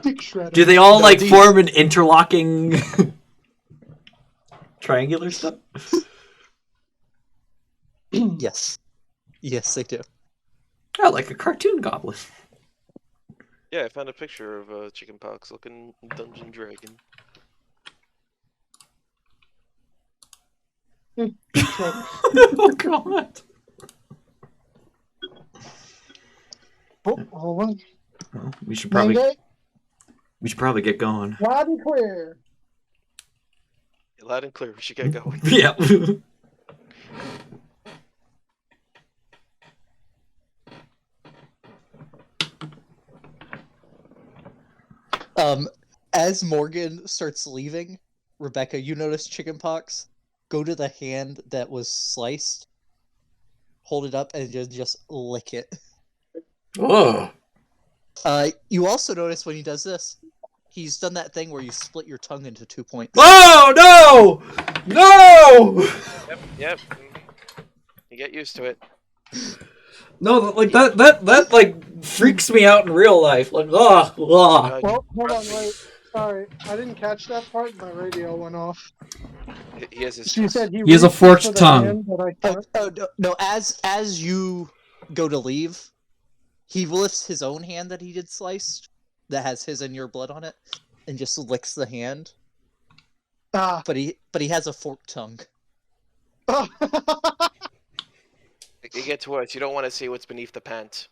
Dick shredder. Do they all form an interlocking triangular stuff? Yes. Yes, they do. Oh, like a cartoon goblin. Yeah, I found a picture of a chickenpox looking dungeon dragon. Oh god. Oh, hold on. Well, we should Main probably gate, get going. loud and clear. Loud and clear, we should get going. Yeah. As Morgan starts leaving, Rebecca, you notice chickenpox. Go to the hand that was sliced, hold it up, and just lick it. Oh. You also notice when he does this, he's done that thing where you split your tongue into 2 points. Oh no! No! Yep. You get used to it. No, like that like freaks me out in real life. Like, ugh. Well, hold on, wait. Sorry, I didn't catch that part. My radio went off. He has his. She said he has a reached forked for the tongue. hand, but I can't. No, as you go to leave, he lifts his own hand that he did sliced, that has his and your blood on it, and just licks the hand. Ah. But he has a forked tongue. It gets worse. You don't want to see what's beneath the pants.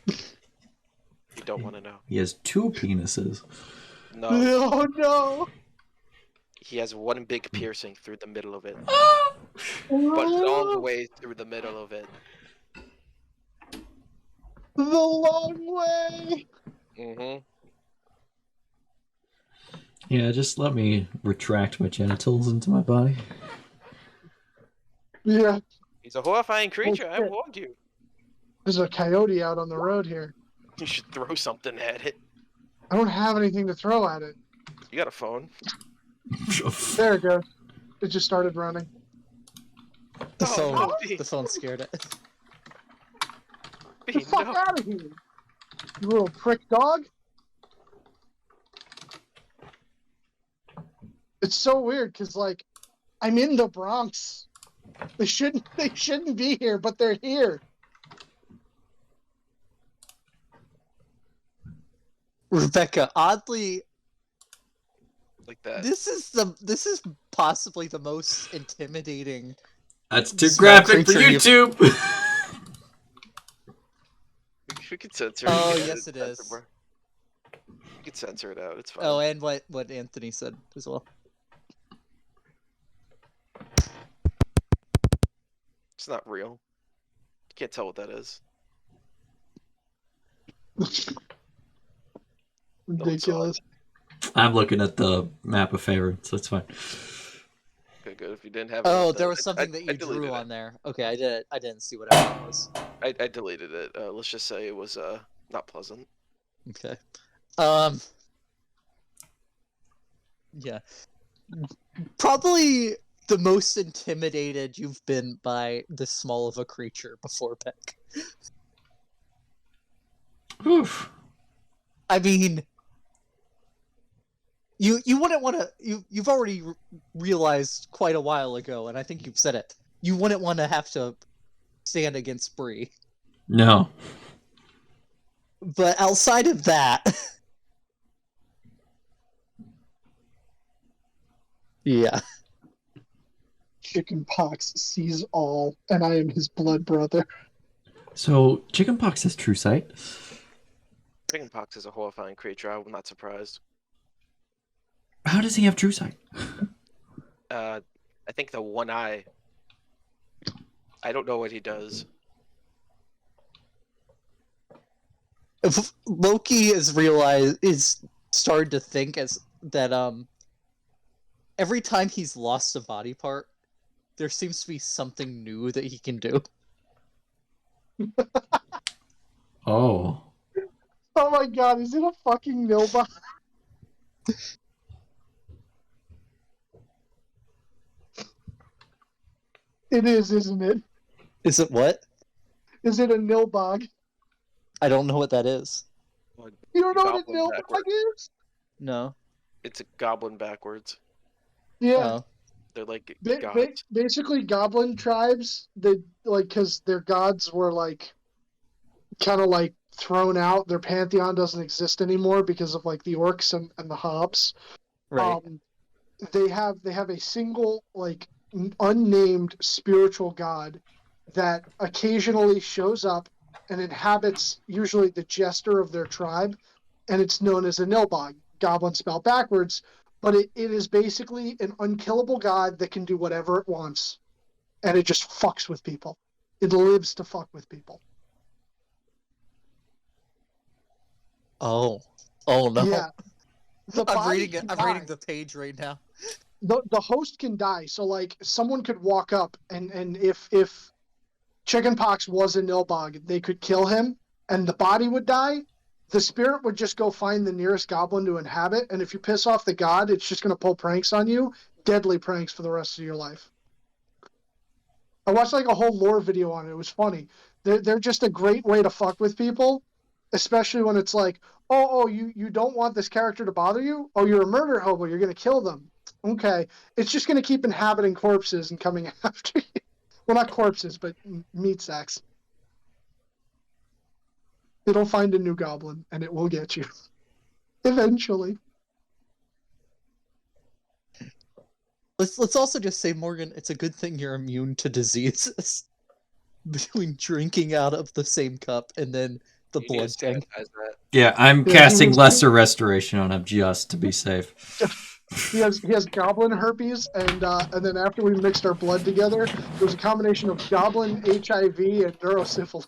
You don't want to know. He has 2 penises. No, Oh no! he has one big piercing through the middle of it. But long way through the middle of it. The long way. Mm-hmm. Yeah, just let me retract my genitals into my body. Yeah, He's a horrifying creature. I shit. warned you. there's a coyote out on the road here. You should throw something at it. I don't have anything to throw at it. You got a phone. There it goes. It just started running. The phone scared it. Get the fuck out of here, you little prick dog! It's so weird because like I'm in the Bronx. They shouldn't be here, but they're here. Rebecca, oddly, Like that. this is possibly the most intimidating. That's too Small graphic for creature YouTube. We could censor it. Oh, You can yes, it censor, is. bro. You can censor it out. It's fine. Oh, and what Anthony said as well. It's not real. You can't tell what that is. Ridiculous. I'm looking at the map of favorites. That's fine. Okay, good. If you didn't have it, Oh, up, there then was something that I you deleted drew it. on there. Okay, I didn't see what it was. I deleted it. Let's just say it was not pleasant. Okay. Yeah. Probably the most intimidated you've been by this small of a creature before, Beck. Oof. I mean, You wouldn't want to. You've already realized quite a while ago, and I think you've said it. You wouldn't want to have to stand against Bree. No. But outside of that, yeah. Chickenpox sees all, and I am his blood brother. So chickenpox has true sight. Chickenpox is a horrifying creature. I'm not surprised. How does he have true sight? I think the one eye. I don't know what he does. If Loki is started to think as that every time he's lost a body part, there seems to be something new that he can do. Oh. Oh my god, is it a fucking nilbot? It is, isn't it? Is it what? Is it a nilbog? I don't know what that is. You don't know what a Goblin nilbog backwards. is? No. It's a goblin backwards. Yeah. Oh. They're like Ba- gods. basically, goblin tribes, they like because their gods were like kind of like thrown out. Their pantheon doesn't exist anymore because of like the orcs and the hobbs. Right. They have a single like unnamed spiritual god that occasionally shows up and inhabits usually the jester of their tribe, and it's known as a nilbog, goblin spelled backwards. But it is basically an unkillable god that can do whatever it wants, and it just fucks with people. It lives to fuck with people. Oh. Oh no. Yeah. The I'm body reading it. can I'm die. reading the page right now. The host can die. So like someone could walk up and if chickenpox was a nilbog, they could kill him and the body would die. The spirit would just go find the nearest goblin to inhabit, and if you piss off the god, it's just going to pull pranks on you, deadly pranks for the rest of your life. I watched like a whole lore video on it. It was funny. They're just a great way to fuck with people, especially when it's like, oh, you don't want this character to bother you? Oh, you're a murder hobo. You're going to kill them. Okay. It's just going to keep inhabiting corpses and coming after you. Well, not corpses, but meat sacks. It'll find a new goblin, and it will get you. Eventually. Let's also just say, Morgan, it's a good thing you're immune to diseases. Between drinking out of the same cup and then the You need blood to thing. sanitize that. Yeah, I'm Yeah, casting he was- lesser restoration on him just to be safe. He has goblin herpes, and then after we mixed our blood together, it was a combination of goblin HIV and neurosyphilis.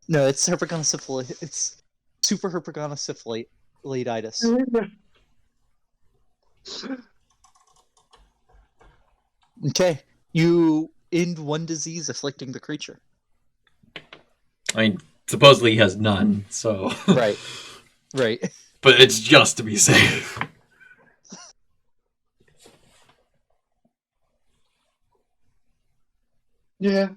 No, it's herpetogonosyphilitis. It's super herpetogonosyphilitis. Okay, you end one disease afflicting the creature. I mean, supposedly he has none, so. Right. Right. But it's just to be safe. Yeah.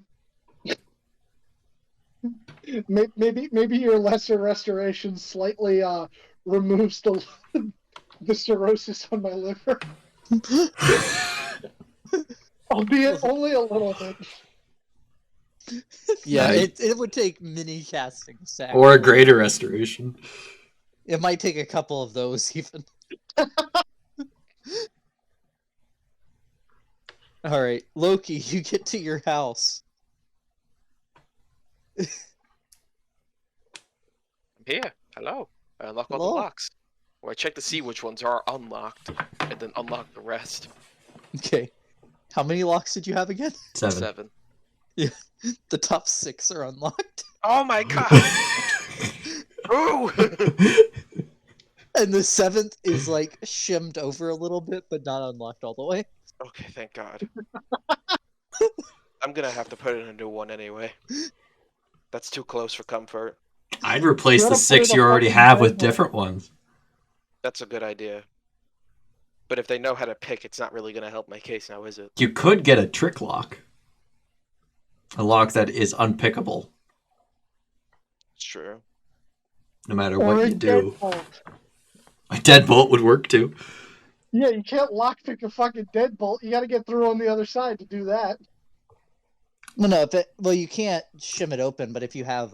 Maybe your lesser restoration slightly removes the cirrhosis on my liver, albeit only a little bit. Yeah, Right. it would take many castings. To Or a actually- greater restoration. It might take a couple of those even. All right, Loki, you get to your house. I'm here. Hello. I unlock all Hello. the locks. Or I check to see which ones are unlocked, and then unlock the rest. Okay. How many locks did you have again? 7. The top 6 are unlocked. Oh my god! Ooh! And the 7th is like shimmed over a little bit, but not unlocked all the way. Okay, thank god. I'm gonna have to put in a new one anyway. That's too close for comfort. I'd replace You the gotta put 6 in a you already fucking have with playbook. different ones. That's a good idea. But if they know how to pick, it's not really gonna help my case now, is it? You could get a trick lock. A lock that is unpickable, It's true. no matter Or what a you do. deadbolt. A deadbolt would work too. Yeah, you can't lockpick a fucking deadbolt. You got to get through on the other side to do that. Well, no, well, you can't shim it open, but if you have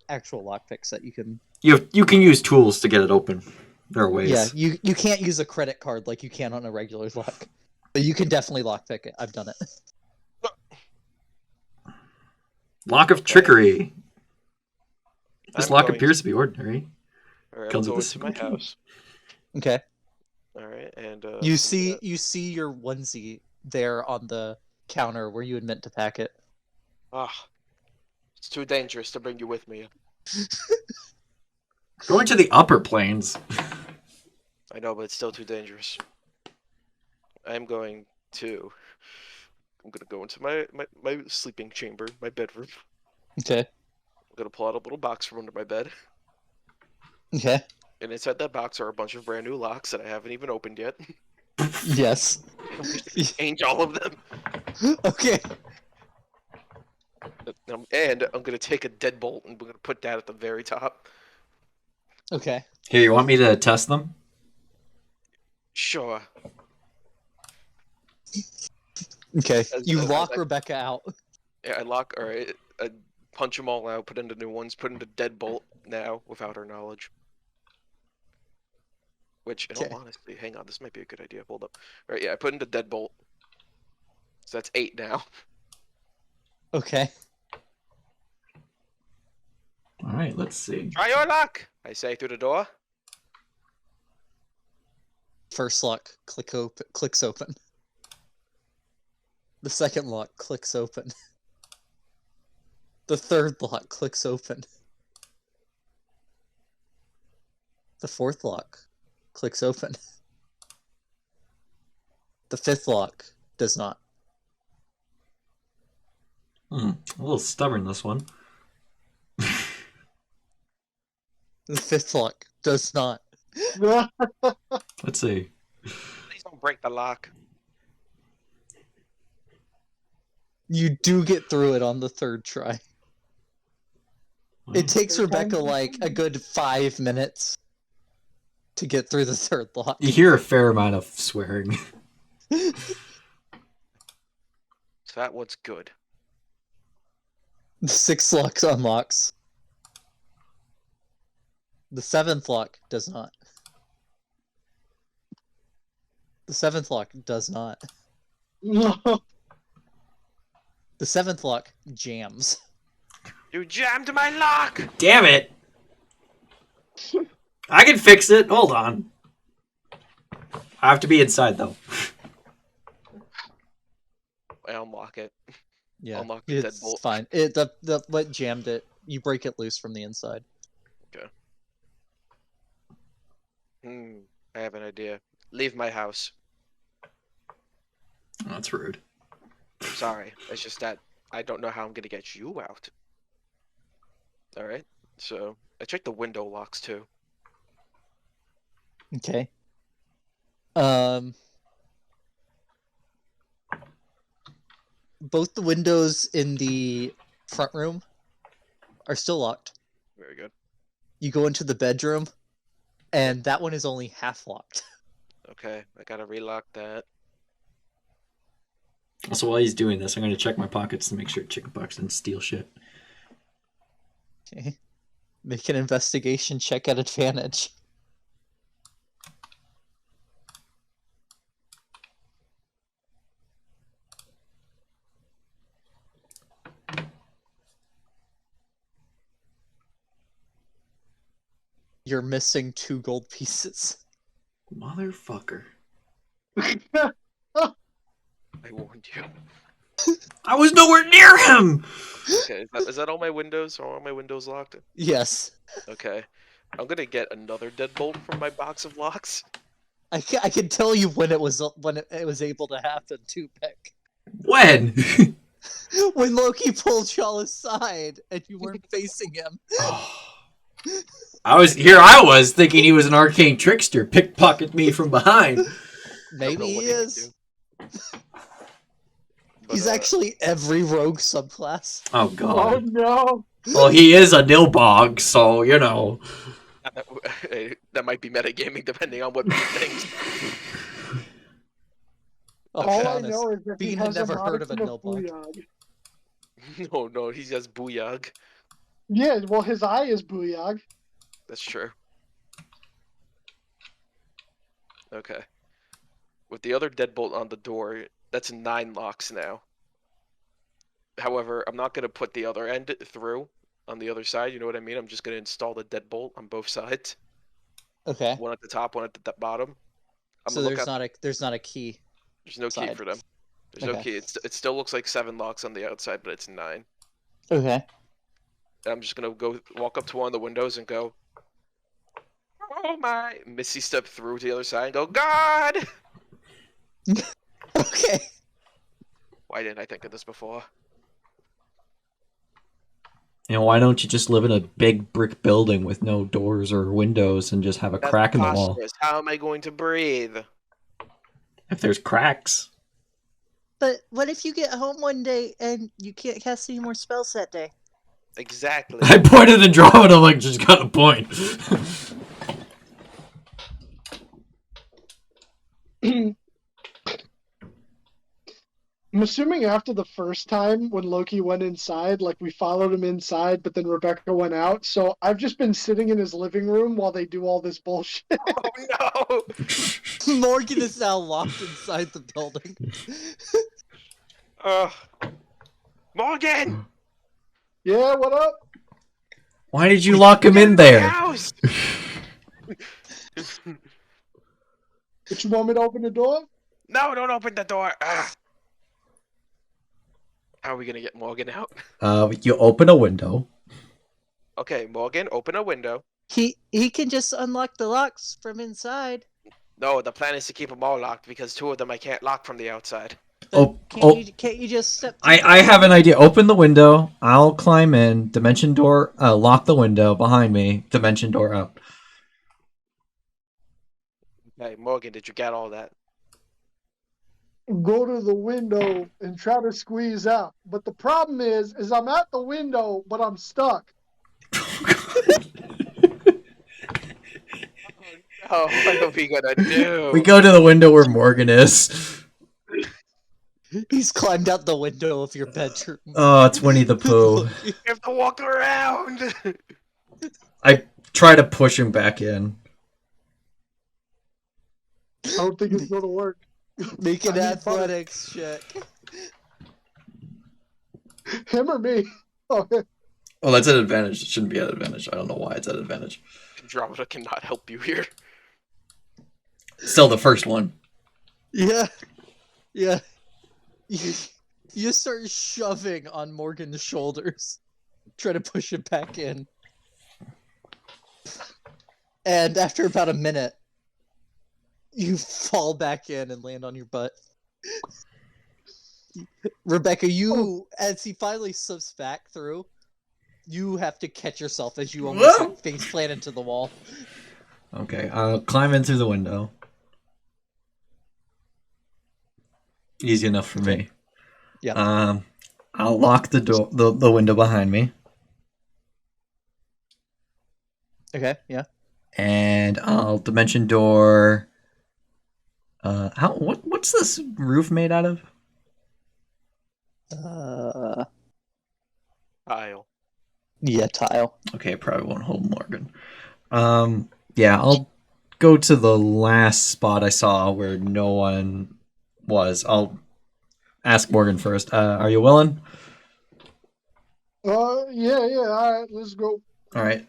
actual lockpicks that you can. You can use tools to get it open. There are ways. Yeah, you can't use a credit card like you can on a regular lock, but you can definitely lockpick it. I've done it. Lock of trickery. This I'm lock going appears to be ordinary. All right, I'll Comes go with into a my single key. house. Okay. All right, and You see your onesie there on the counter where you had meant to pack it. It's too dangerous to bring you with me. Going to the upper planes. I know, but it's still too dangerous. I'm going to go into my sleeping chamber, my bedroom. Okay. I'm gonna pull out a little box from under my bed, Okay. and inside that box are a bunch of brand new locks that I haven't even opened yet. Yes. I'm going to change all of them. Okay. And I'm gonna take a deadbolt and we're gonna put that at the very top. Okay. Here, you want me to test them? Sure. Okay. You as lock I- Rebecca out. Yeah, I punch them all out, put into new ones, put into deadbolt now without her knowledge. Which, in Okay. all honesty, hang on, this might be a good idea. Hold up. All right, yeah, I put into deadbolt. So that's 8 now. Okay. All right, let's see. Try your luck, I say through the door. First lock clicks open. The second lock clicks open. The third lock clicks open. The fourth lock clicks open. The fifth lock does not. A little stubborn, this one. The fifth lock does not. Let's see. Please don't break the lock. You do get through it on the third try. It takes Rebecca like a good 5 minutes to get through the third lock. You hear a fair amount of swearing. So that one's good. The sixth lock unlocks. The seventh lock does not. The seventh lock does not. The seventh lock jams. You jammed my lock! Damn it! I can fix it. Hold on. I have to be inside, though. I unlock it. Yeah, Unlock the it's deadbolt. fine. The what jammed it? You break it loose from the inside. I have an idea. Leave my house. Oh, that's rude. Sorry. It's just that I don't know how I'm gonna get you out. Alright. So I checked the window locks too. Okay. Both the windows in the front room are still locked. Very good. You go into the bedroom, and that one is only half locked. Okay, I gotta relock that. Also, while he's doing this, I'm going to check my pockets to make sure Chickenpox didn't steal shit. Okay. Make an investigation check at advantage. You're missing 2 gold pieces. Motherfucker. I warned you. I was nowhere near him! Okay, is that all my windows? Are all my windows locked? Yes. Okay. I'm gonna get another deadbolt from my box of locks. I can tell you when it was able to happen too, Peck. When? When Loki pulled y'all aside and you weren't facing him. I was thinking he was an arcane trickster, pickpocket me from behind. Maybe he is. But, He's actually every rogue subclass. Oh Oh god. no! Well, he is a Nilbog, so you know. Hey, That might be metagaming depending on what Bean thinks. I'll be All I honest, know is that he Bean had has a never heard of a modicum of Nilbog. booyog. No, he says booyog. Yeah, well, his eye is booyog. That's true. Okay. With the other deadbolt on the door, that's 9 locks now. However, I'm not going to put the other end through on the other side. You know what I mean? I'm just going to install the deadbolt on both sides. Okay. One at the top, one at the bottom. I'm So gonna look there's not a key. There's no key side. for them. There's no Okay. key. It still looks like 7 locks on the outside, but it's 9. Okay. And I'm just gonna go walk up to one of the windows and go, oh my! Missy step through to the other side and go, God! Okay. Why didn't I think of this before? Why don't you just live in a big brick building with no doors or windows and just have a That's crack in the wall? preposterous. How am I going to breathe? If there's cracks. But what if you get home one day and you can't cast any more spells that day? Exactly. I pointed at Andromeda like, just got a point. I'm assuming after the first time when Loki went inside, like we followed him inside, but then Rebecca went out. So I've just been sitting in his living room while they do all this bullshit. Oh no! Morgan is now locked inside the building. Morgan! Yeah, what up? Why did you lock him in there? House! But you want me to open the door? No, don't open the door. Ugh. How are we gonna get Morgan out? You open a window. Okay, Morgan, open a window. He can just unlock the locks from inside. No, the plan is to keep them all locked because 2 of them I can't lock from the outside. Oh, Can't you just step? I have an idea. Open the window. I'll climb in. Dimension door. Lock the window behind me. Dimension door up. Hey, Morgan, did you get all that? Go to the window and try to squeeze out. But the problem is I'm at the window, but I'm stuck. Oh, what are we gonna do? We go to the window where Morgan is. He's climbed out the window of your bedroom. Oh, it's Winnie the Pooh. You have to walk around. I try to push him back in. I don't think it's gonna work. Make an I need athletics check. Him or me? Oh, Well, that's an advantage. It shouldn't be an advantage. I don't know why it's an advantage. Andromeda cannot help you here. Still the first one. Yeah. Yeah. You start shoving on Morgan's shoulders. Try to push him back in. And after about a minute, you fall back in and land on your butt. Rebecca, as he finally slips back through, you have to catch yourself as you almost like, face plant into the wall. Okay, I'll climb in through the window. Easy enough for me. Yeah. I'll lock the door, the window behind me, Okay, yeah. and I'll dimension door. What's this roof made out of? Kyle. Yeah, tile. Okay, it probably won't hold Morgan. Yeah, I'll go to the last spot I saw where no one was. I'll ask Morgan first. Are you willing? yeah. All right, let's go. All right.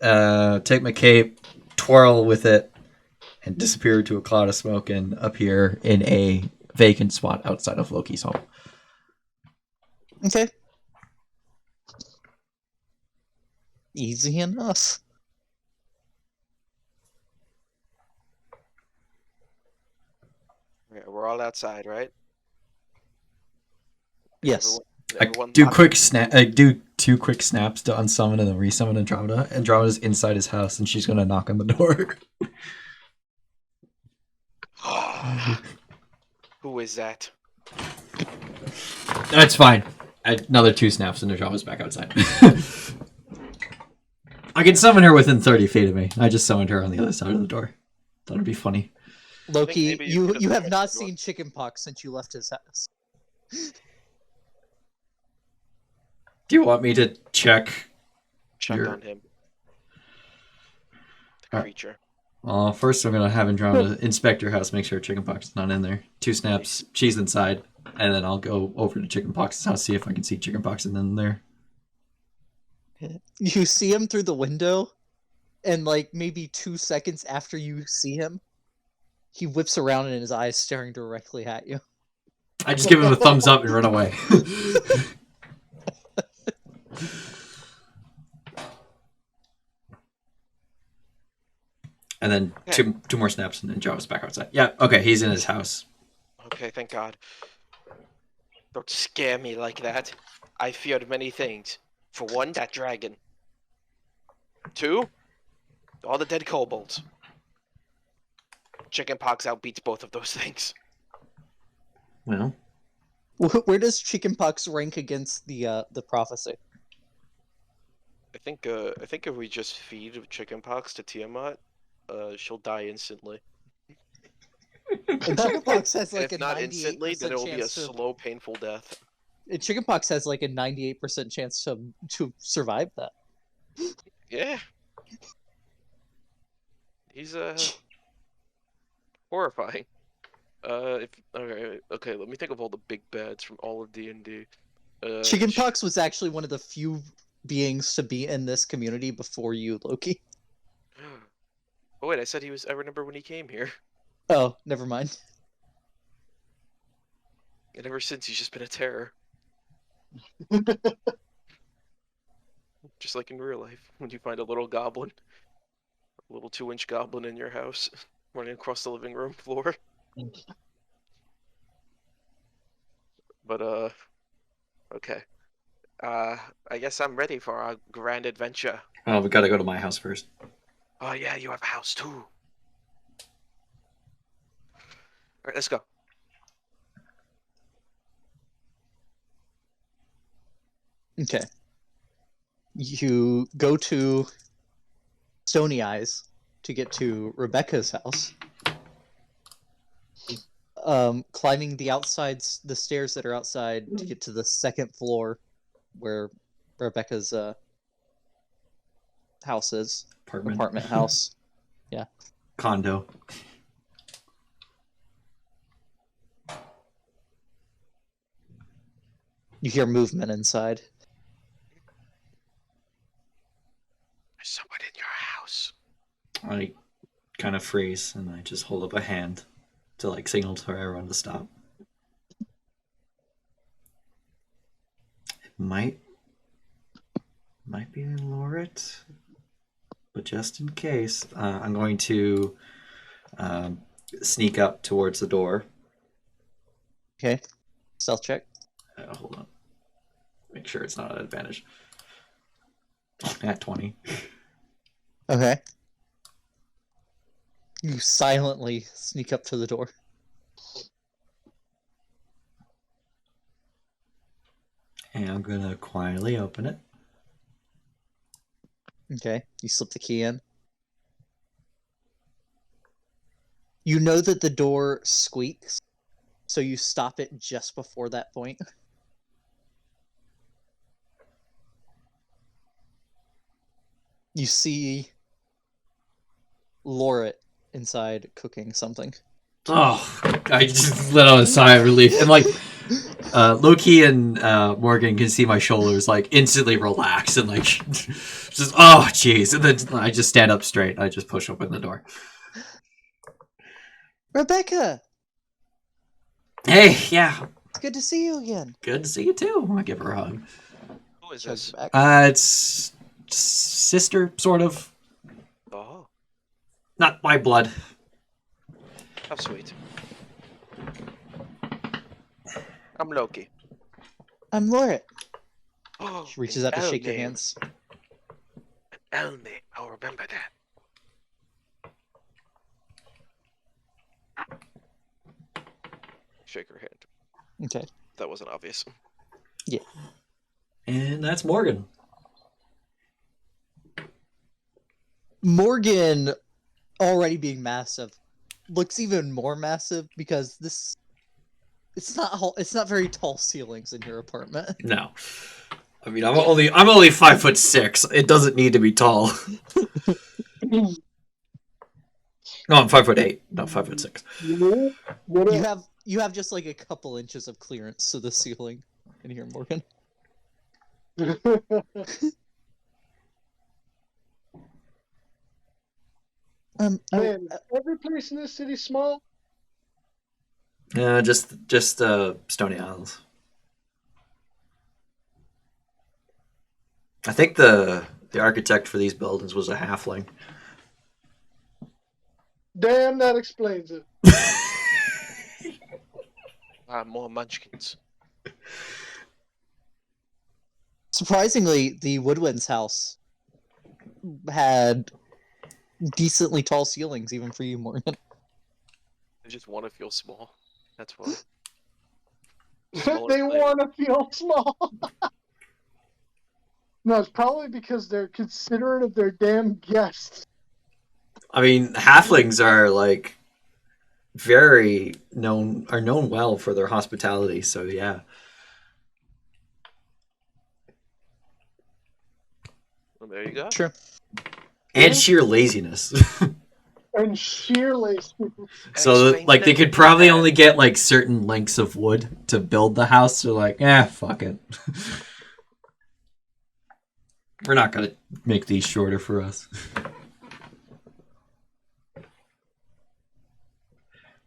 Take my cape, twirl with it, and disappear to a cloud of smoke and appear in a vacant spot outside of Loki's home. Okay. Easy enough. Yeah, we're all outside, right? Yes. Everyone Do locked? quick snap. I do 2 quick snaps to unsummon and then resummon Andromeda. Andromeda's inside his house, and she's gonna knock on the door. Who is that? That's fine. Another 2 snaps, and Andromeda's back outside. I can summon her within 30 feet of me. I just summoned her on the other side of the door. Thought it'd be funny. Loki, maybe you could you have have not addressed the door. seen chickenpox since you left his house. Do you want me to check? Check You're- on him. The Uh, creature. First, I'm gonna have him drawn to inspect your house, make sure chickenpox is not in there. 2 snaps, she's inside, and then I'll go over to chickenpox's house, see if I can see chickenpox in there. You see him through the window, and like maybe 2 seconds after you see him, he whips around and his eyes staring directly at you. I just give him a thumbs up and run away. And then two more snaps, and then Joe's back outside. Yeah, okay, he's in his house. Okay, thank God. Don't scare me like that. I feared many things. For one, that dragon. 2, all the dead kobolds. Chickenpox outbeats both of those things. Well, Where does chickenpox rank against the prophecy? I think if we just feed chickenpox to Tiamat, she'll die instantly. And chickenpox has like If a not instantly, 98% then it will be a chance to. slow, painful death. Chickenpox has like a 98% chance to survive that. Yeah. He's horrifying. Okay, let me think of all the big bads from all of D&D. Chickenpox was actually one of the few beings to be in this community before you, Loki. Oh wait, I remember when he came here. Oh, never mind. And ever since he's just been a terror. Just like in real life, when you find a little goblin, a little 2-inch goblin in your house, running across the living room floor. But okay. I guess I'm ready for our grand adventure. oh, we gotta go to my house first. Oh yeah, you have a house too. Alright, let's go. Okay. You go to Stony Eyes to get to Rebecca's house. Climbing the stairs that are outside to get to the 2nd floor where Rebecca's house is. Apartment house. Yeah. Condo. You hear movement inside. There's someone in your house. I kind of freeze, and I just hold up a hand to like signal to everyone to stop. It might be Lorit, but just in case, I'm going to sneak up towards the door. Okay. Stealth check. Hold on. Make sure it's not an advantage. At 20. Okay. You silently sneak up to the door. And I'm gonna quietly open it. Okay. You slip the key in. You know that the door squeaks, so you stop it just before that point. You see Lorit inside cooking something. Oh, I just let out a sigh of relief. And like, Loki and Morgan can see my shoulders like instantly relax and like, just, oh, jeez. And then I just stand up straight. I just push open the door. Rebecca! Hey, yeah. It's good to see you again. Good to see you too. I give her a hug. Who is Chugs this? back. It's sister, sort of. Oh, Not by blood. how sweet. I'm Loki. I'm Lorit. Oh, She reaches an out to L shake your name. hands. An L name. I'll remember that. Shake her hand. Okay. That wasn't obvious. And that's Morgan. Morgan, already being massive, looks even more massive because it's not very tall ceilings in your apartment. No. I mean, I'm only 5'6". It doesn't need to be tall. No, I'm 5'8", not 5'6". You have just like a couple inches of clearance to the ceiling in here, Morgan. Man, every place in this city's small. Just Stony Isles. I think the architect for these buildings was a halfling. Damn, that explains it. More munchkins. Surprisingly, the Woodwinds house had decently tall ceilings, even for you, Morgan. I just want to feel small. That's why. They want to feel small. No, it's probably because they're considerate of their damn guests. I mean, halflings are like known well for their hospitality. So yeah. Well, there you go. Sure. And sheer laziness. And sheer laziness. So Explains like they that could you probably had- only get like certain lengths of wood to build the house. So like, fuck it. We're not gonna make these shorter for us.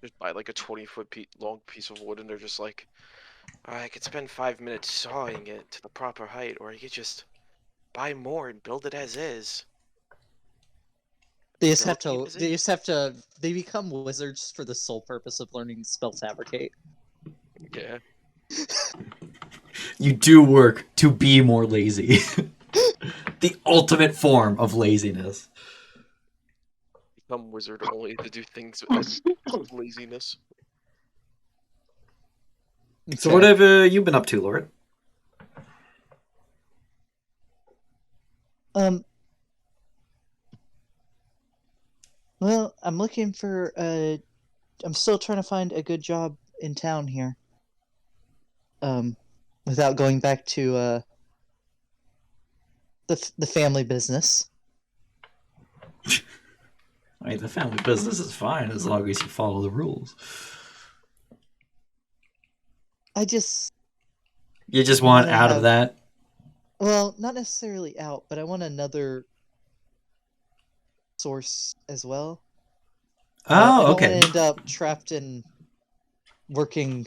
Just buy like a 20-foot long piece of wood, and they're just like, I could spend 5 minutes sawing it to the proper height, or you could just buy more and build it as is. They just have Building to. it as is. They become wizards for the sole purpose of learning spell fabricate. Yeah. You do work to be more lazy. The ultimate form of laziness. Become wizard only to do things with laziness. So what have you been up to, Lord? Well, I'm looking for I'm still trying to find a good job in town here. Without going back to the family business. I mean, the family business is fine as long as you follow the rules. You just want wanna out of have- that? Well, not necessarily out, but I want another source as well. I Oh, don't okay. want to end up trapped in working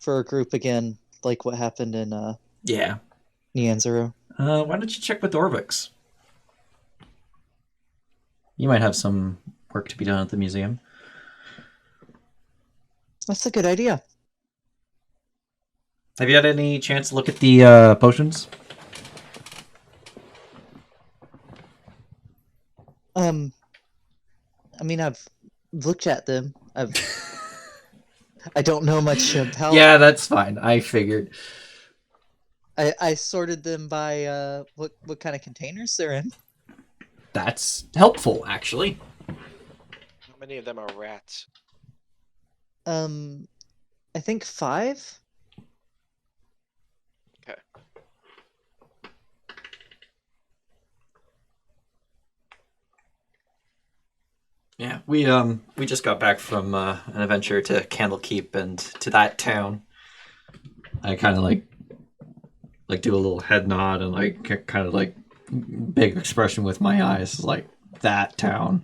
for a group again, like what happened in Yeah. Nianzaro. Why don't you check with Orvix? You might have some work to be done at the museum. That's a good idea. Have you had any chance to look at the potions? I mean, I've looked at them. I don't know much about. Yeah, that's fine. I figured. I sorted them by what kind of containers they're in. That's helpful, actually. How many of them are rats? I think 5. Okay. Yeah, we just got back from an adventure to Candlekeep and to that town. I kind of like do a little head nod and like kind of like big expression with my eyes, like that town.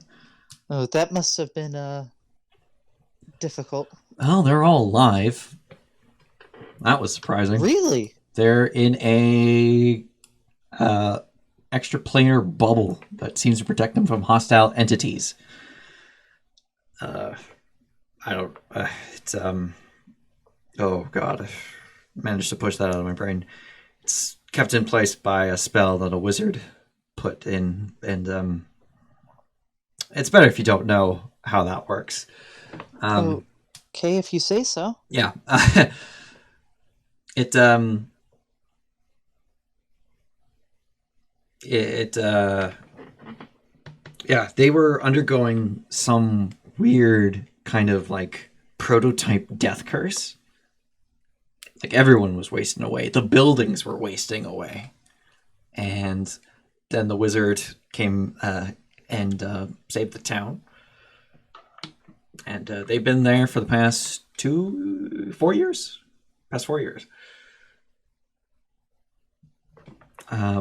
Oh, that must have been difficult. Oh, they're all alive. That was surprising. Really? They're in a extraplanar bubble that seems to protect them from hostile entities. I don't. It's Oh god, I managed to push that out of my brain. It's kept in place by a spell that a wizard put in, and it's better if you don't know how that works. Okay, if you say so. Yeah. It Yeah, they were undergoing some weird kind of like prototype death curse. Like everyone was wasting away. The buildings were wasting away. And then the wizard came and saved the town. And they've been there for the past 4 years. Past 4 years.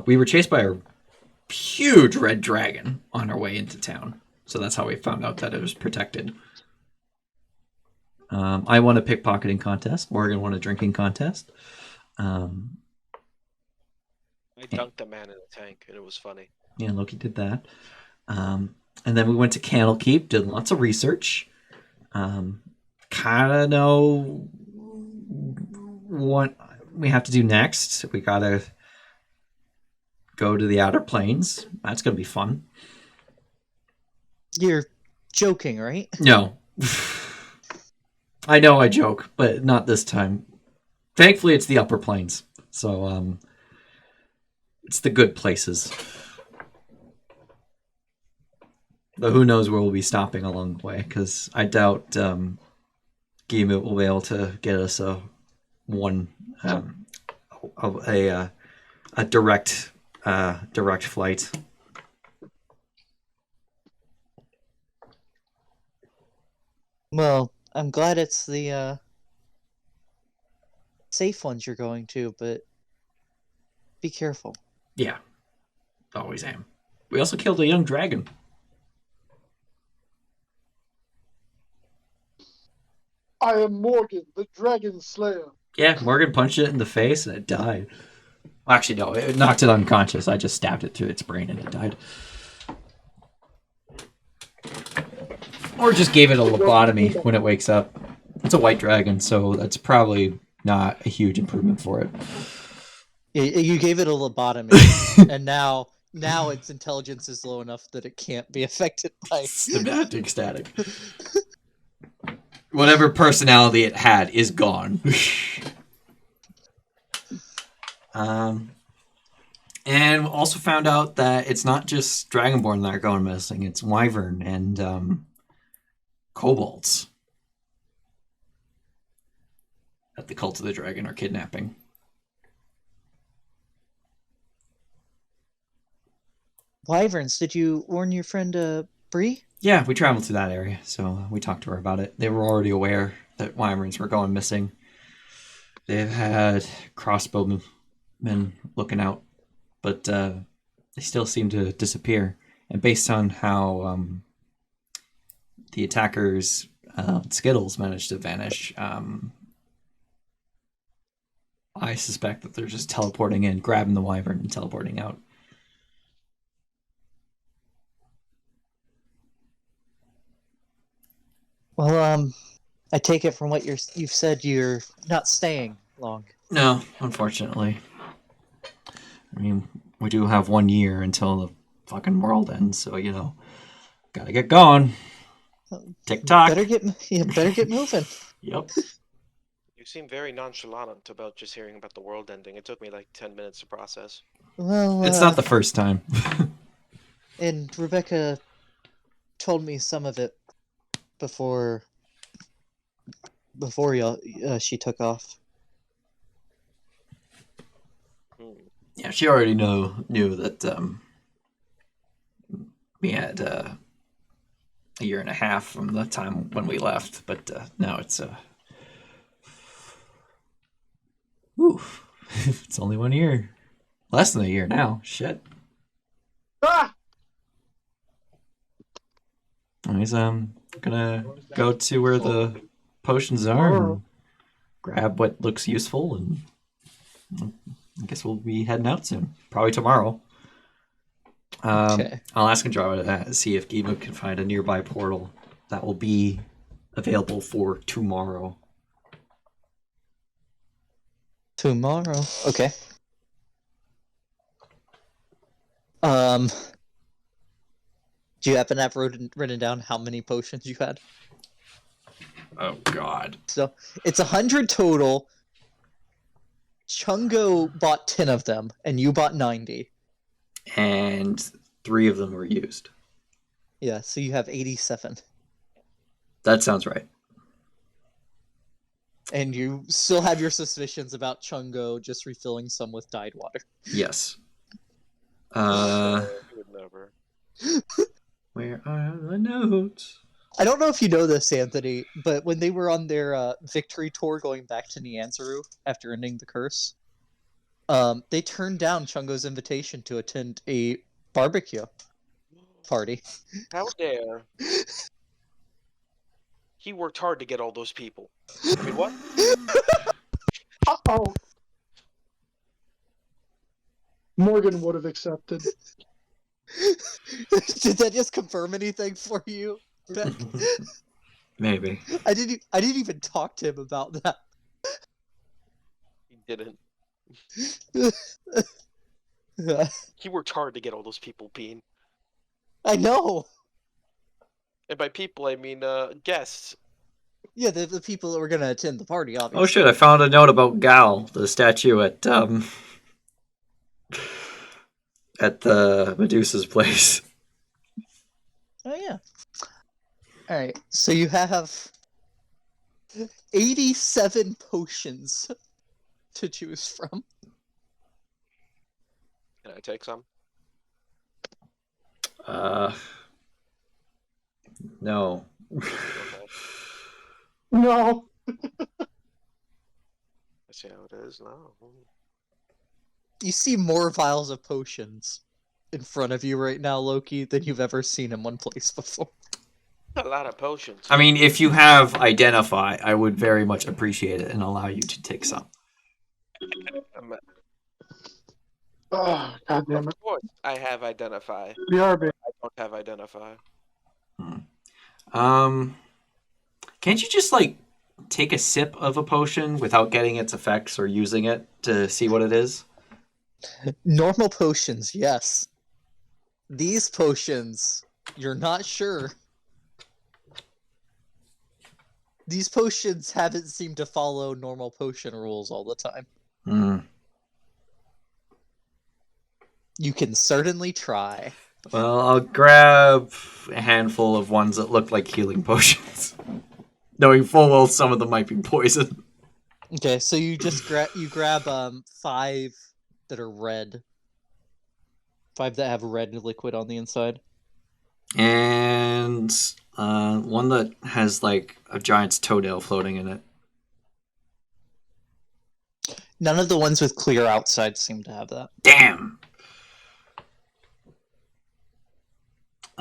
We were chased by a huge red dragon on our way into town. So that's how we found out that it was protected. I won a pickpocketing contest. Morgan won a drinking contest. I dunked a man in a tank, and it was funny. Yeah, Loki did that. And then we went to Candlekeep, did lots of research. Kind of know what we have to do next. We gotta go to the outer planes. That's gonna be fun. You're joking, right? No. I know I joke, but not this time. Thankfully, it's the upper planes. So, it's the good places. But who knows where we'll be stopping along the way, because I doubt Gimut will be able to get us a direct flight. Well, I'm glad it's the safe ones you're going to, but be careful. Yeah, always am. We also killed a young dragon. I am Morgan, the Dragon Slayer. Yeah, Morgan punched it in the face and it died. Actually, no, it knocked it unconscious. I just stabbed it through its brain and it died. Or just gave it a lobotomy when it wakes up. It's a white dragon, so that's probably not a huge improvement for it. You gave it a lobotomy, and now its intelligence is low enough that it can't be affected by Semantic static. Whatever personality it had is gone. And also found out that it's not just Dragonborn that are going missing. It's Wyvern and kobolds that the Cult of the Dragon are kidnapping. Wyverns. Did you warn your friend Bree? Yeah, we traveled to that area, so we talked to her about it. They were already aware that Wyverns were going missing. They've had crossbowmen looking out, but they still seem to disappear. And based on how the attackers' Skittles managed to vanish, I suspect that they're just teleporting in, grabbing the Wyvern, and teleporting out. Well, I take it from what you've said you're not staying long. No, unfortunately. I mean, we do have 1 year until the fucking world ends, so, gotta get going. TikTok. Better get moving. Yep. You seem very nonchalant about just hearing about the world ending. It took me like 10 minutes to process. Well, It's not the first time. And Rebecca told me some of it before she took off. Yeah, she already knew that we had a year and a half from the time when we left, but now it's oof. It's only 1 year. Less than a year now. Shit. Ah! Anyways, gonna go to where the potions are and grab what looks useful, and I guess we'll be heading out soon. Probably tomorrow. Okay. I'll ask Andrada to see if Giva can find a nearby portal that will be available for tomorrow. Tomorrow. Okay. Do you happen to have written down how many potions you had? Oh God. So it's 100 total. Chungo bought 10 of them, and you bought 90. And 3 of them were used. Yeah, so you have 87. That sounds right. And you still have your suspicions about Chungo just refilling some with dyed water. Yes. You would never. Where are the notes? I don't know if you know this, Anthony, but when they were on their victory tour going back to Nianzuru after ending the curse, they turned down Chungo's invitation to attend a barbecue party. How dare? He worked hard to get all those people. I mean, what? Uh-oh. Morgan would have accepted. Did that just confirm anything for you, Beck? Maybe. I didn't even talk to him about that. He didn't. He worked hard to get all those people, Bean. I know. And by people, I mean guests. Yeah, the people that were gonna attend the party, obviously. Oh shit! I found a note about Gal, the statue at the Medusa's place. Oh yeah. All right. So you have 87 potions to choose from. Can I take some? No. Okay. No. I see how it is now. You see more vials of potions in front of you right now, Loki, than you've ever seen in one place before. A lot of potions. I mean, if you have Identify, I would very much appreciate it and allow you to take some. Oh, God damn it. Of course, I have Identify. BRB. I don't have Identify. Can't you just like take a sip of a potion without getting its effects or using it to see what it is? Normal potions, yes. These potions, you're not sure. These potions haven't seemed to follow normal potion rules all the time. You can certainly try. Well, I'll grab a handful of ones that look like healing potions, knowing full well some of them might be poison. Okay, so you just grab 5 that are red. 5 that have red liquid on the inside. And one that has like a giant's toenail floating in it. None of the ones with clear outside seem to have that. Damn!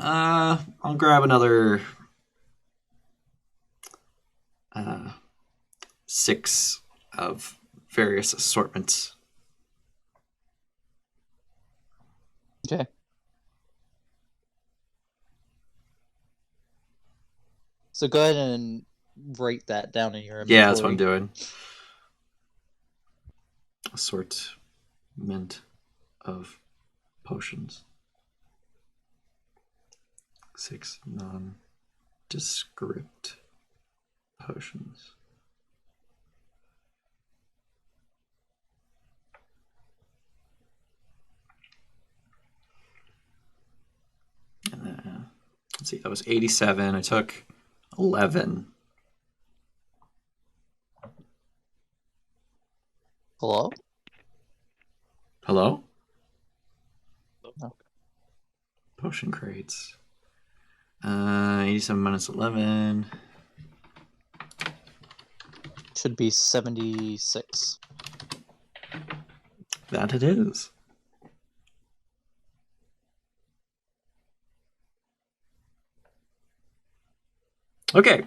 I'll grab another 6 of various assortments. Okay. So go ahead and write that down in your inventory. Yeah, that's what I'm doing. Assortment of potions. 6 nondescript potions. Let's see, that was 87. I took 11. Hello? Hello? No. Potion crates. 87 minus 11. Should be 76. That it is. Okay.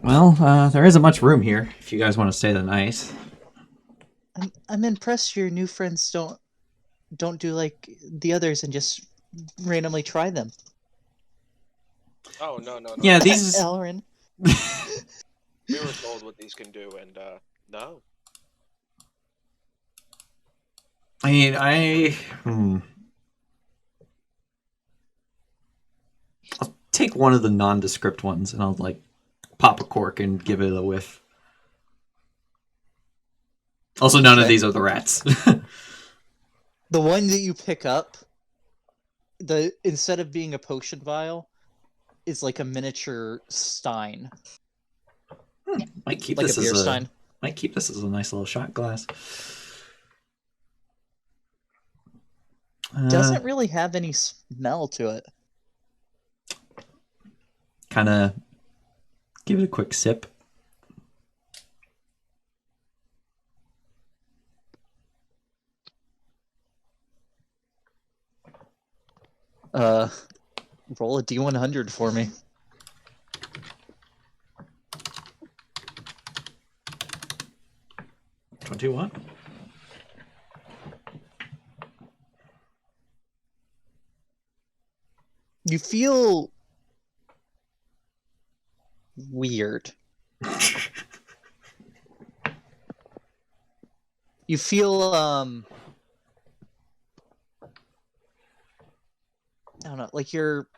Well, there isn't much room here if you guys want to stay the night. I'm impressed your new friends don't do like the others and just randomly try them. Oh, no. Yeah, these... Elrin. We were told what these can do, and no. I mean, I'll take one of the nondescript ones and I'll like pop a cork and give it a whiff. Also, none of these are the rats. The one that you pick up, instead of being a potion vial, is like a miniature stein, Might keep like this a beer as stein. might keep this as a nice little shot glass. Doesn't really have any smell to it. Kind of give it a quick sip. Roll a D100 for me. $21. You feel weird. You feel I don't know, like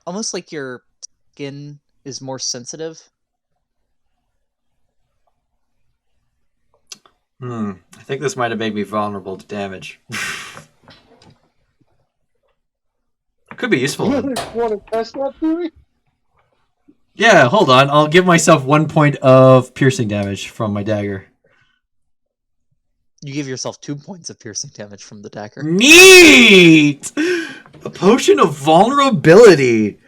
almost like your skin is more sensitive. I think this might have made me vulnerable to damage. Could be useful. Want to test that theory? Yeah, hold on. I'll give myself 1 point of piercing damage from my dagger. You give yourself 2 points of piercing damage from the dagger. Neat! A potion of vulnerability.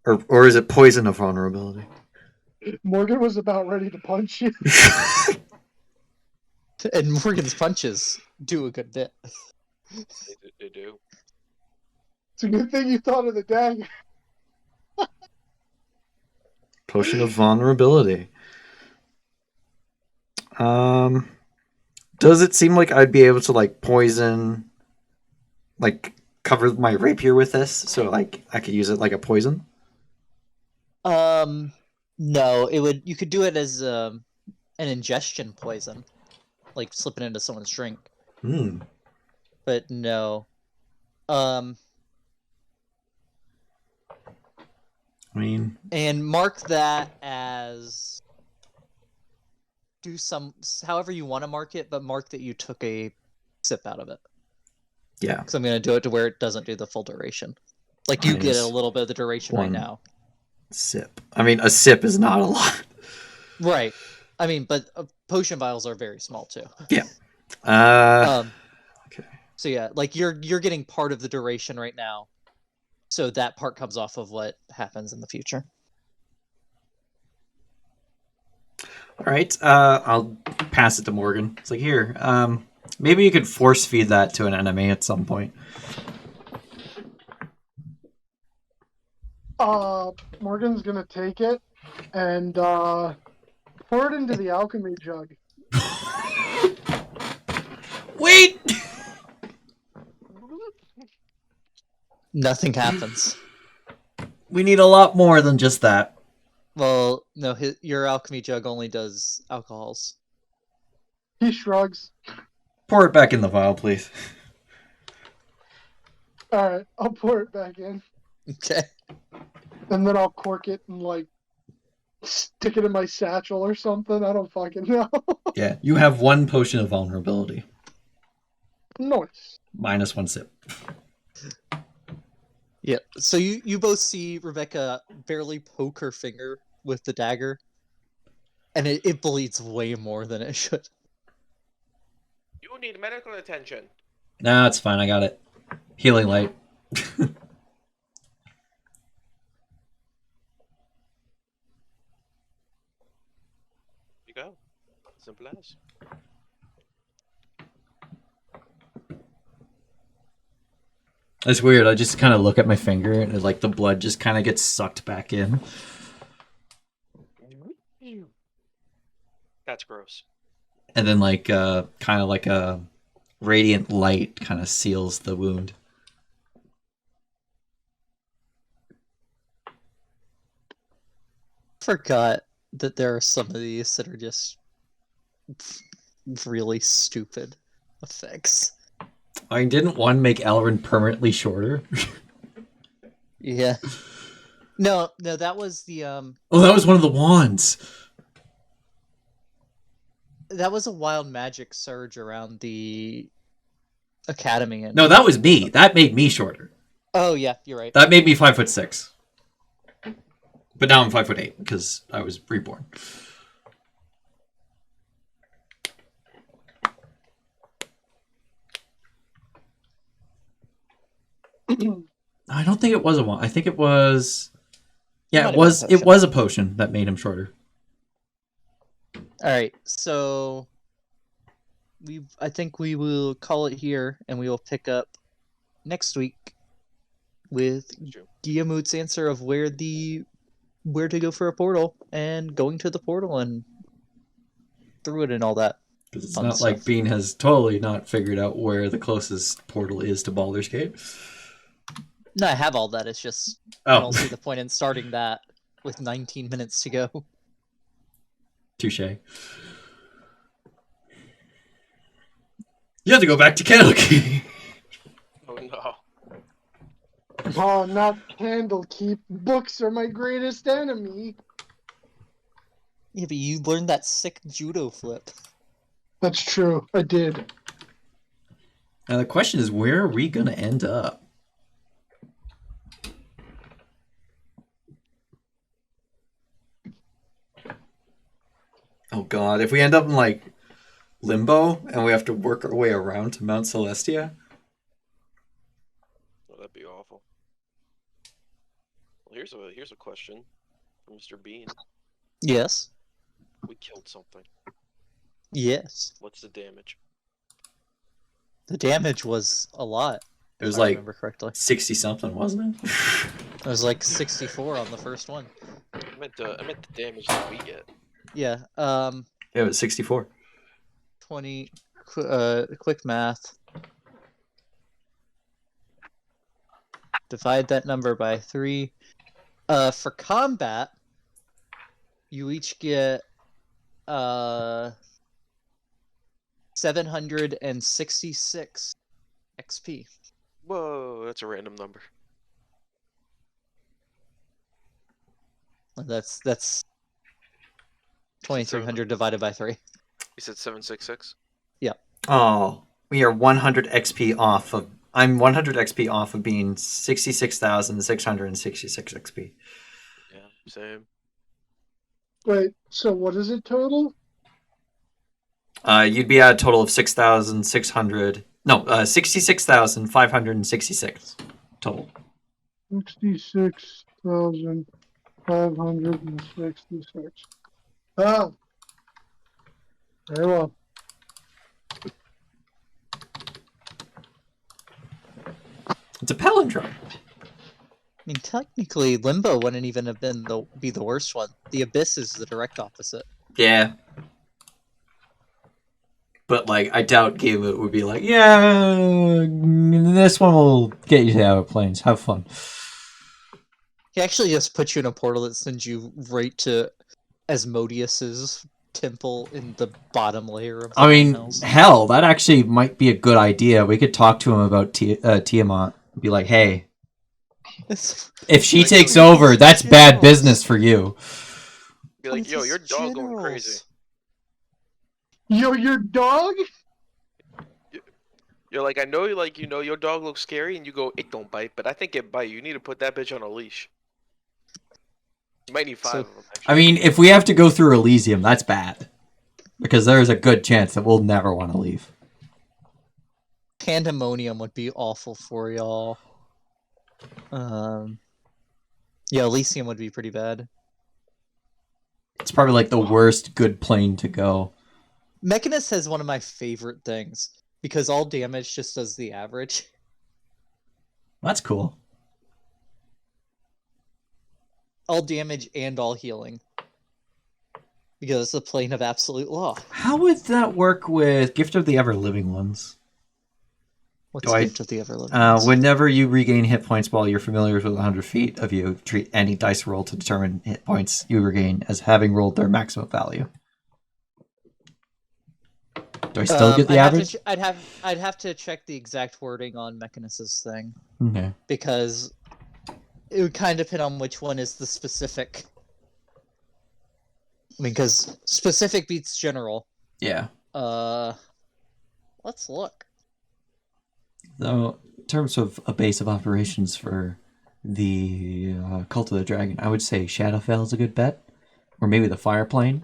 Or is it poison of vulnerability? Morgan was about ready to punch you. And Morgan's punches do a good bit. They do. It's a good thing you thought of the dagger. Potion of vulnerability. Does it seem like I'd be able to like poison, like cover my rapier with this, so like I could use it like a poison? No, you could do it as an ingestion poison, like slipping into someone's drink. But no. I mean, and mark that as however you want to mark it, but mark that you took a sip out of it. yeah. Because I'm going to do it to where it doesn't do the full duration. Like you get a little bit of the duration right now. Sip. I mean, a sip is not a lot. Right. I mean, but potion vials are very small too. Yeah. Okay. So yeah, like you're getting part of the duration right now. So that part comes off of what happens in the future. All right. I'll pass it to Morgan. It's like, here. Maybe you could force feed that to an enemy at some point. Morgan's gonna take it and pour it into the alchemy jug. Wait! Nothing happens. We need a lot more than just that. Well, no, your alchemy jug only does alcohols. He shrugs. Pour it back in the vial, please. Alright, I'll pour it back in. Okay. And then I'll cork it and, like, stick it in my satchel or something. I don't fucking know. Yeah, you have 1 potion of vulnerability. Nice. Minus 1 sip. Yeah, so you both see Rebecca barely poke her finger with the dagger, and it bleeds way more than it should. You need medical attention. Nah, it's fine. I got it. Healing light. You go. Simple as. It's weird. I just kind of look at my finger and like the blood just kind of gets sucked back in. That's gross. And then like kind of like a radiant light kind of seals the wound. Forgot that there are some of these that are just really stupid effects. I didn't one make Elrin permanently shorter. Yeah. No, that was the Oh, that was one of the wands. that was a wild magic surge around the academy. And No, that was me. That made me shorter. oh yeah, you're right. That made me 5'6". But now I'm 5'8" because I was reborn. I don't think it was a one. I think it was. Yeah, Might it have been a was. It potion. was a potion that made him shorter. All right, so I think we will call it here, and we will pick up next week with True. Guillemot's answer of where to go for a portal and going to the portal and through it and all that. Because it's Fun not like stuff. Bean has totally not figured out where the closest portal is to Baldur's Gate. No, I have all that. It's just I Oh, don't see the point in starting that with 19 minutes to go. touche. You have to go back to Candlekeep. Oh no. Oh, not Candlekeep. Books are my greatest enemy. Yeah, but you learned that sick judo flip. That's true. I did. Now the question is, where are we gonna end up? Oh God! If we end up in like Limbo and we have to work our way around to Mount Celestia, Oh, that'd be awful. Well, here's a question from Mr. Bean. Yes. We killed something. Yes. What's the damage? The damage was a lot. it was If I like remember correctly. 60 something, wasn't it? It was like 64 on the first one. I meant the damage that we get. Yeah. Yeah, it was 64. 20. Quick math. Divide that number by 3. For combat, you each get 766 XP. Whoa, that's a random number. That's 2300 divided by 3. You said 766? Oh, we are 100 XP off of. I'm 100 XP off of being 66,666 XP. Yeah, same. Wait, so what is it total? You'd be at a total of 6,600. No, 66,566 total. 66,566. Ah. Very well. It's a palindrome. I mean, technically, Limbo wouldn't even have been be the worst one. The Abyss is the direct opposite. Yeah. But, like, I doubt Gambit would be like, yeah, This one will get you to Outer Plains. Have fun. He actually just puts you in a portal that sends you right to Asmodeus's temple in the bottom layer of the I mean, house. hell, that actually might be a good idea. We could talk to him about Tiamat. Be like, hey, if she Like, takes yo, over, these that's bad generals. business for you. Be like, yo, These your dog going generals. crazy. Yo, your dog? You're like, I know, like, you know, your dog looks scary, and you go, it don't bite, but I think it bite. You need to put that bitch on a leash. You might need 5 So- of them, actually. I mean, if we have to go through Elysium, that's bad. Because there's a good chance that we'll never want to leave. Pandemonium would be awful for y'all. Yeah, Elysium would be pretty bad. It's probably like the worst good plane to go. Mechanist has one of my favorite things because all damage just does the average. That's cool. All damage and all healing. Because it's the plane of absolute law. How would that work with Gift of the Ever Living Ones? What's Do I- Gift of the Ever Living Ones? Whenever you regain hit points while you're familiar with 100 feet of you, treat any dice roll to determine hit points you regain as having rolled their maximum value. Do I still get the average? I'd have to check the exact wording on Mechanist's thing Okay. because it would kind of depend on which one is the specific. I mean, because specific beats general. Yeah. Let's look. So, in terms of a base of operations for the Cult of the Dragon, I would say Shadowfell is a good bet, or maybe the Fireplane.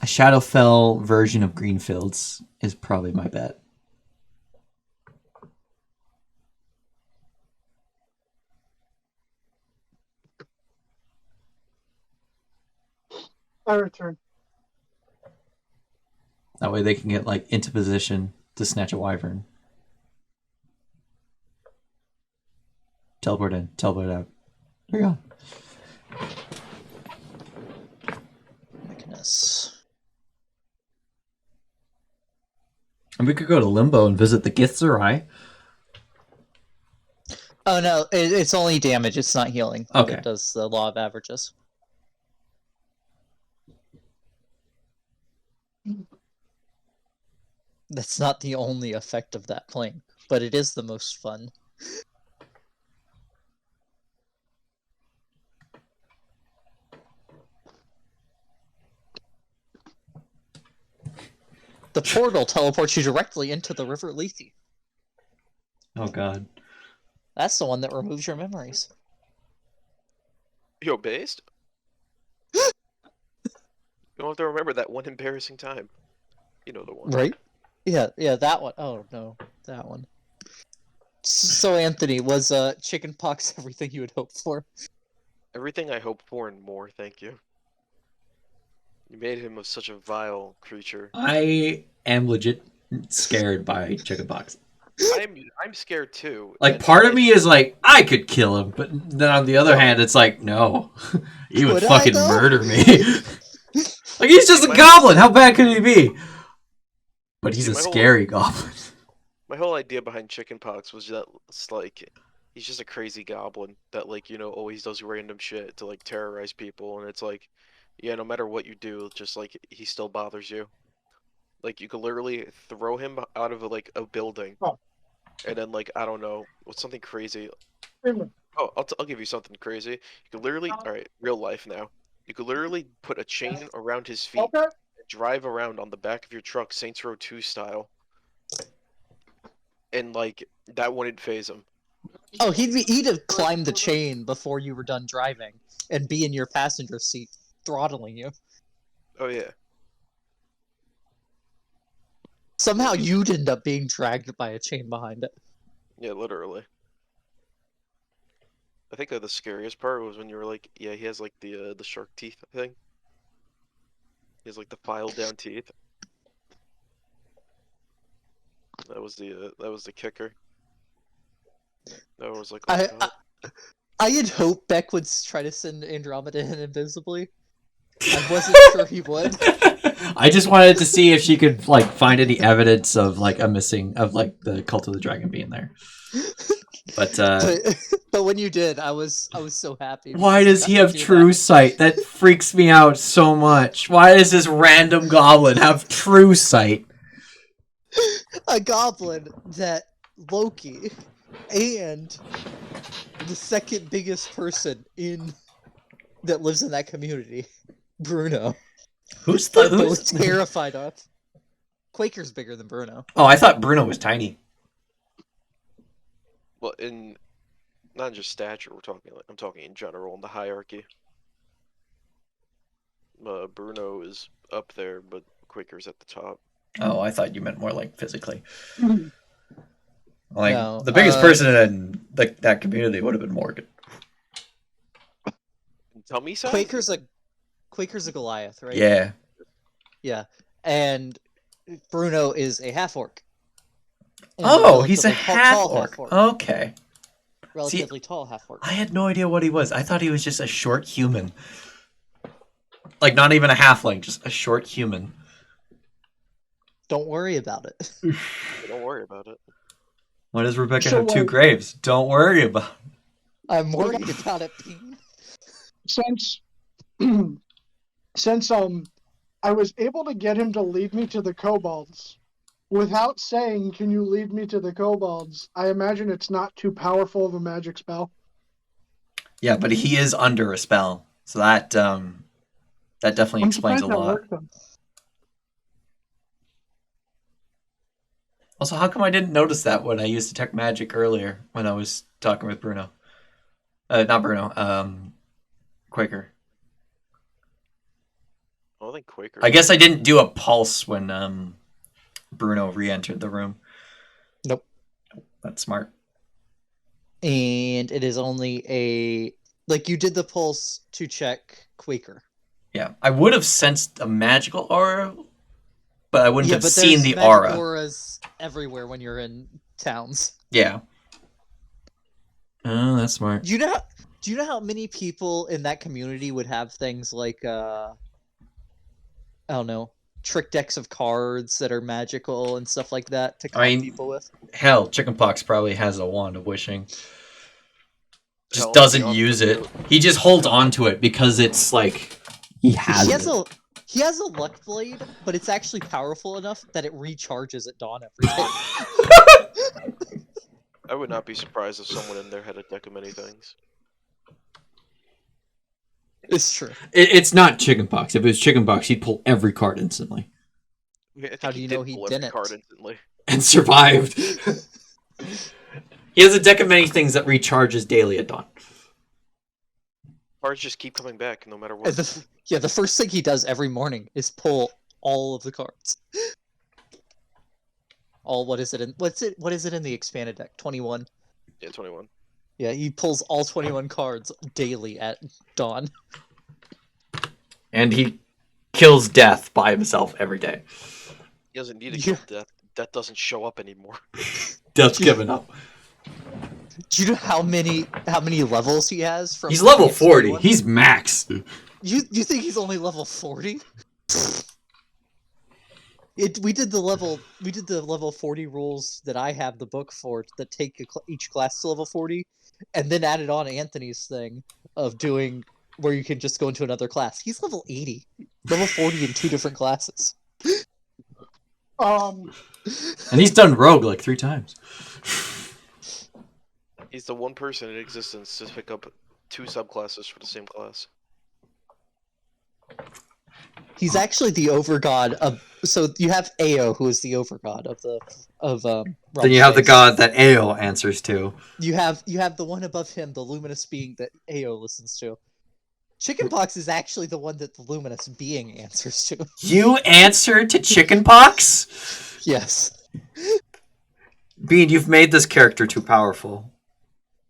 A Shadowfell version of Greenfields is probably my bet. I return. That way they can get like into position to snatch a wyvern. Teleport in, teleport out. There you go. Goodness. And we could go to Limbo and visit the Githzerai. Oh no, it's only damage. It's not healing. Okay. It does the law of averages. That's not the only effect of that plane, but it is the most fun. The portal teleports you directly into the River Lethe. Oh god. That's the one that removes your memories. Yo, based? You don't have to remember that one embarrassing time. You know the one. Right? Yeah, that one. Oh no, that one. So Anthony, was chickenpox everything you had hoped for? Everything I hoped for and more, thank you. You made him such a vile creature. I am legit scared by chickenpox. I'm scared too. Like, and part of me is like, I could kill him, but then on the other No. hand, it's like, no, he would Could I, fucking though? murder me. Like, he's just a My- goblin. How bad could he be? But he's See, a my whole- scary goblin. My whole idea behind chickenpox was that it's like he's just a crazy goblin that like always does random shit to like terrorize people, and it's like, yeah, no matter what you do, just like he still bothers you. Like you could literally throw him out of like a building, Oh. and then like I don't know, what's something crazy. Anyway, Oh, I'll give you something crazy. You could literally, all right, real life now. You could literally put a chain around his feet okay. and drive around on the back of your truck, Saints Row 2 style, and like that wouldn't phase him. Oh, he'd have climbed the chain before you were done driving, and be in your passenger seat, throttling you. Oh yeah. Somehow you'd end up being dragged by a chain behind it. Yeah, literally. I think the scariest part was when you were like, yeah, he has like the shark teeth thing. He has like the filed down teeth. That was the kicker. That was like, oh god. I had hoped Beck would try to send Andromeda in invisibly. I wasn't sure he would. I just wanted to see if she could like find any evidence of like the Cult of the Dragon being there. But but when you did, I was so happy. why because does I he got to have do true that. sight? That freaks me out so much. Why does this random goblin have true sight? A goblin that Loki and the second biggest person that lives in that community, Bruno, Who's are both terrified of. Quaker's bigger than Bruno. Oh, I thought Bruno was tiny. Well, in not just stature, I'm talking in general in the hierarchy. Bruno is up there, but Quaker's at the top. Oh, I thought you meant more like physically. Mhm. Like No, the biggest person in that community would have been Morgan. Tell me, size? Quaker's a Goliath, right? Yeah. Yeah, and Bruno is a half orc. Oh, he's a half orc. Okay. Relatively tall half orc. I had no idea what he was. I thought he was just a short human. Like not even a halfling, just a short human. Don't worry about it. Don't worry about it. Why does Rebecca So, have two graves? Don't worry about it. I'm worried about it being. Since since I was able to get him to lead me to the kobolds without saying, "Can you lead me to the kobolds?" I imagine it's not too powerful of a magic spell. Yeah, but he is under a spell, so that definitely I'm explains a surprised that lot. worked, though. Also, how come I didn't notice that when I used Detect Magic earlier when I was talking with Bruno? Not Bruno. Quaker. I don't think Quaker. I guess I didn't do a pulse when Bruno re-entered the room. Nope. That's smart. And it is only a like you did the pulse to check Quaker. Yeah, I would have sensed a magical aura, but I wouldn't have but seen there's the magic aura. auras everywhere when you're in towns. Yeah. Oh, that's smart. Do you know how many people in that community would have things like I don't know, trick decks of cards that are magical and stuff like that to con people with? Hell, Chickenpox probably has a wand of wishing. Just Hell, doesn't beyond use the- it. He just holds on to it because it's like he has it. He has a luck blade, but it's actually powerful enough that it recharges at dawn every day. I would not be surprised if someone in there had a deck of many things. It's true. It's not Chickenpox. If it was Chickenpox, he'd pull every card instantly I think How do you know did he pull every didn't? Card instantly. and survived. He has a deck of many things that recharges daily at dawn. Cards just keep coming back no matter And what. the first thing he does every morning is pull all of the cards. What is it in the expanded deck? 21. Yeah, 21. Yeah, he pulls all 21 cards daily at dawn. And he kills death by himself every day. He doesn't need to Yeah. kill death. Death doesn't show up anymore. Death's given up. Do you know how many levels he has from He's level 40. 21? He's max. You think he's only level 40? We did the level 40 rules that I have the book for that take each class to level 40, and then added on Anthony's thing of doing where you can just go into another class. He's level 80, level 40 in 2 different classes. And he's done rogue like 3 times. He's the one person in existence to pick up 2 subclasses for the same class. He's actually the overgod of. So you have Ao, who is the overgod of Then you have the god that Ao answers to. You have the one above him, the luminous being that Ao listens to. Chickenpox is actually the one that the luminous being answers to. You answer to Chickenpox? Yes. Bean, you've made this character too powerful.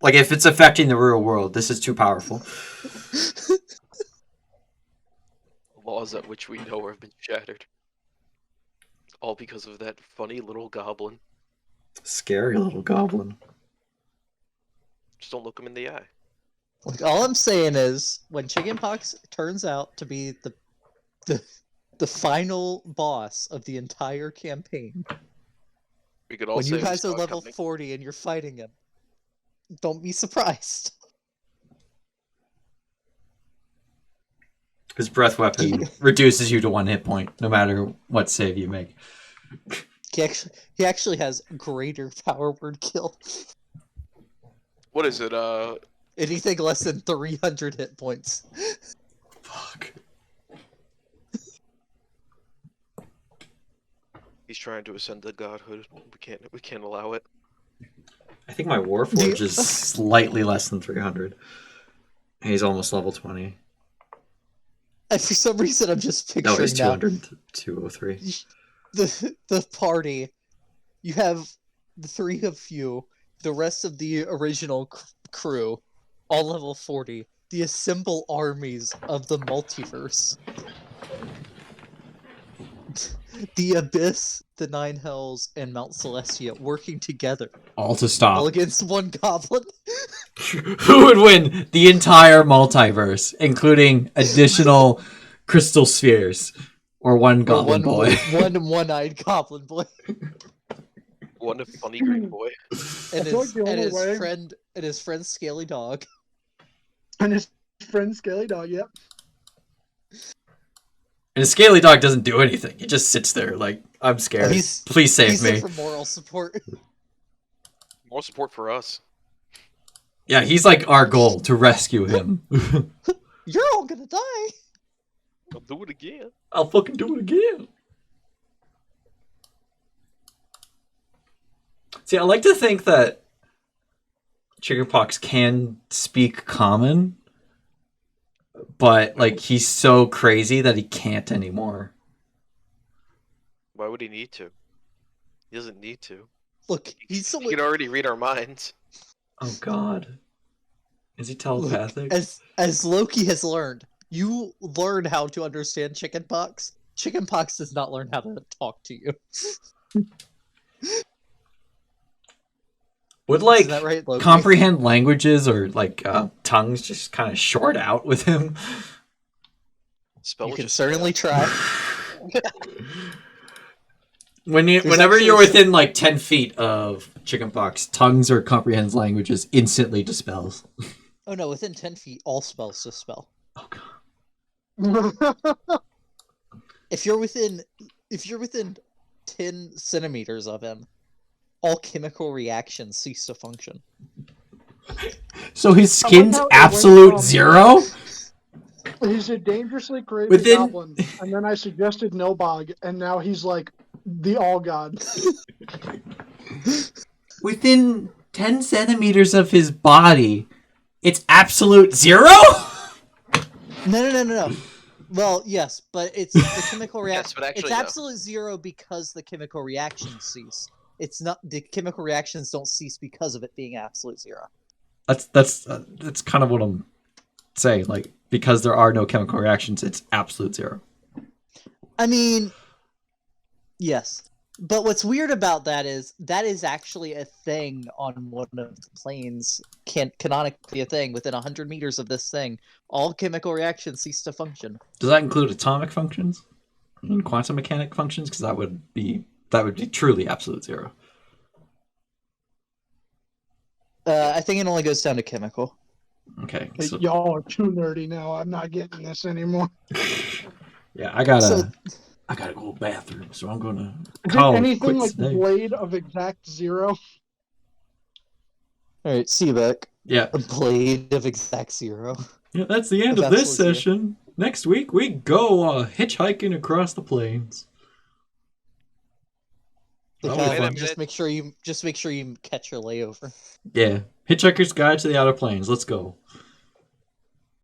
Like, if it's affecting the real world, this is too powerful. Laws at which we know have been shattered. All because of that funny little goblin. Scary little goblin. Just don't look him in the eye. Like, all I'm saying is, when Chickenpox turns out to be the final boss of the entire campaign, We could all when say you we guys are saw it level coming. 40 and you're fighting him, don't be surprised. His breath weapon reduces you to 1 hit point, no matter what save you make. He actually has greater power word kill. What is it? Anything less than 300 hit points. Fuck. He's trying to ascend to godhood. We can't allow it. I think my Warforged is slightly less than 300. He's almost level 20. And for some reason, I'm just No, picturing he's now 203. the party. You have the 3 of you, the rest of the original crew, all level 40. The assemble armies of the multiverse. The Abyss, the 9 Hells, and Mount Celestia working together, All to stop. all against one goblin. Who would win the entire multiverse, including additional crystal spheres? Or one goblin boy? One one-eyed goblin boy. One funny green boy. And I feel like the only way- his friend Scaly Dog. And his friend Scaly Dog, yep. And a scaly dog doesn't do anything. He just sits there like, I'm scared. He's- Please save He's me. there for moral support. More support for us. Yeah, he's like our goal, to rescue him. You're all gonna die. I'll do it again. I'll fucking do it again. See, I like to think that chickenpox can speak common, but like he's so crazy that he can't anymore. Why would he need to? He doesn't need to. Look, he's He can already read our minds. Oh God, is he look, telepathic? as Loki has learned. You learn how to understand chickenpox. Chickenpox does not learn how to talk to you. Would like Isn't that right, Loki? comprehend languages or like tongues just kind of short out with him? Spell You was can just certainly try. Whenever actually you're some- within like 10 feet of chickenpox, tongues or comprehends languages instantly dispels. Oh no, within 10 feet, all spells dispel. Oh God. If you're within 10 centimeters of him, all chemical reactions cease to function. So his I like skin's how it went absolute from- zero? He's a dangerously created Within- goblin, and then I suggested Nilbog, and now he's like the all god. Within 10 centimeters of his body, it's absolute zero? No. Well, yes, but it's the chemical reaction. Yes, but actually, It's no. absolute zero because the chemical reactions cease. It's not the chemical reactions don't cease because of it being absolute zero. That's kind of what I'm saying. Like, because there are no chemical reactions, it's absolute zero. I mean, yes. But what's weird about that is actually a thing on one of the planes, canonically a thing within 100 meters of this thing. All chemical reactions cease to function. Does that include atomic functions and quantum mechanic functions? Because that would be truly absolute zero. I think it only goes down to chemical. Okay. So, Y'all are too nerdy now. I'm not getting this anymore. yeah, I gotta So- go to the bathroom, so I'm gonna Is call it it anything quits like the today. blade of exact zero? All right, see you back. Yeah. A blade of exact zero. Yeah, that's the end Of of this absolute zero. session. Next week we go hitchhiking across the plains. If Oh, you wait have a one, minute. just make sure you catch your layover. Yeah, Hitchhiker's Guide to the Outer Plains. Let's go.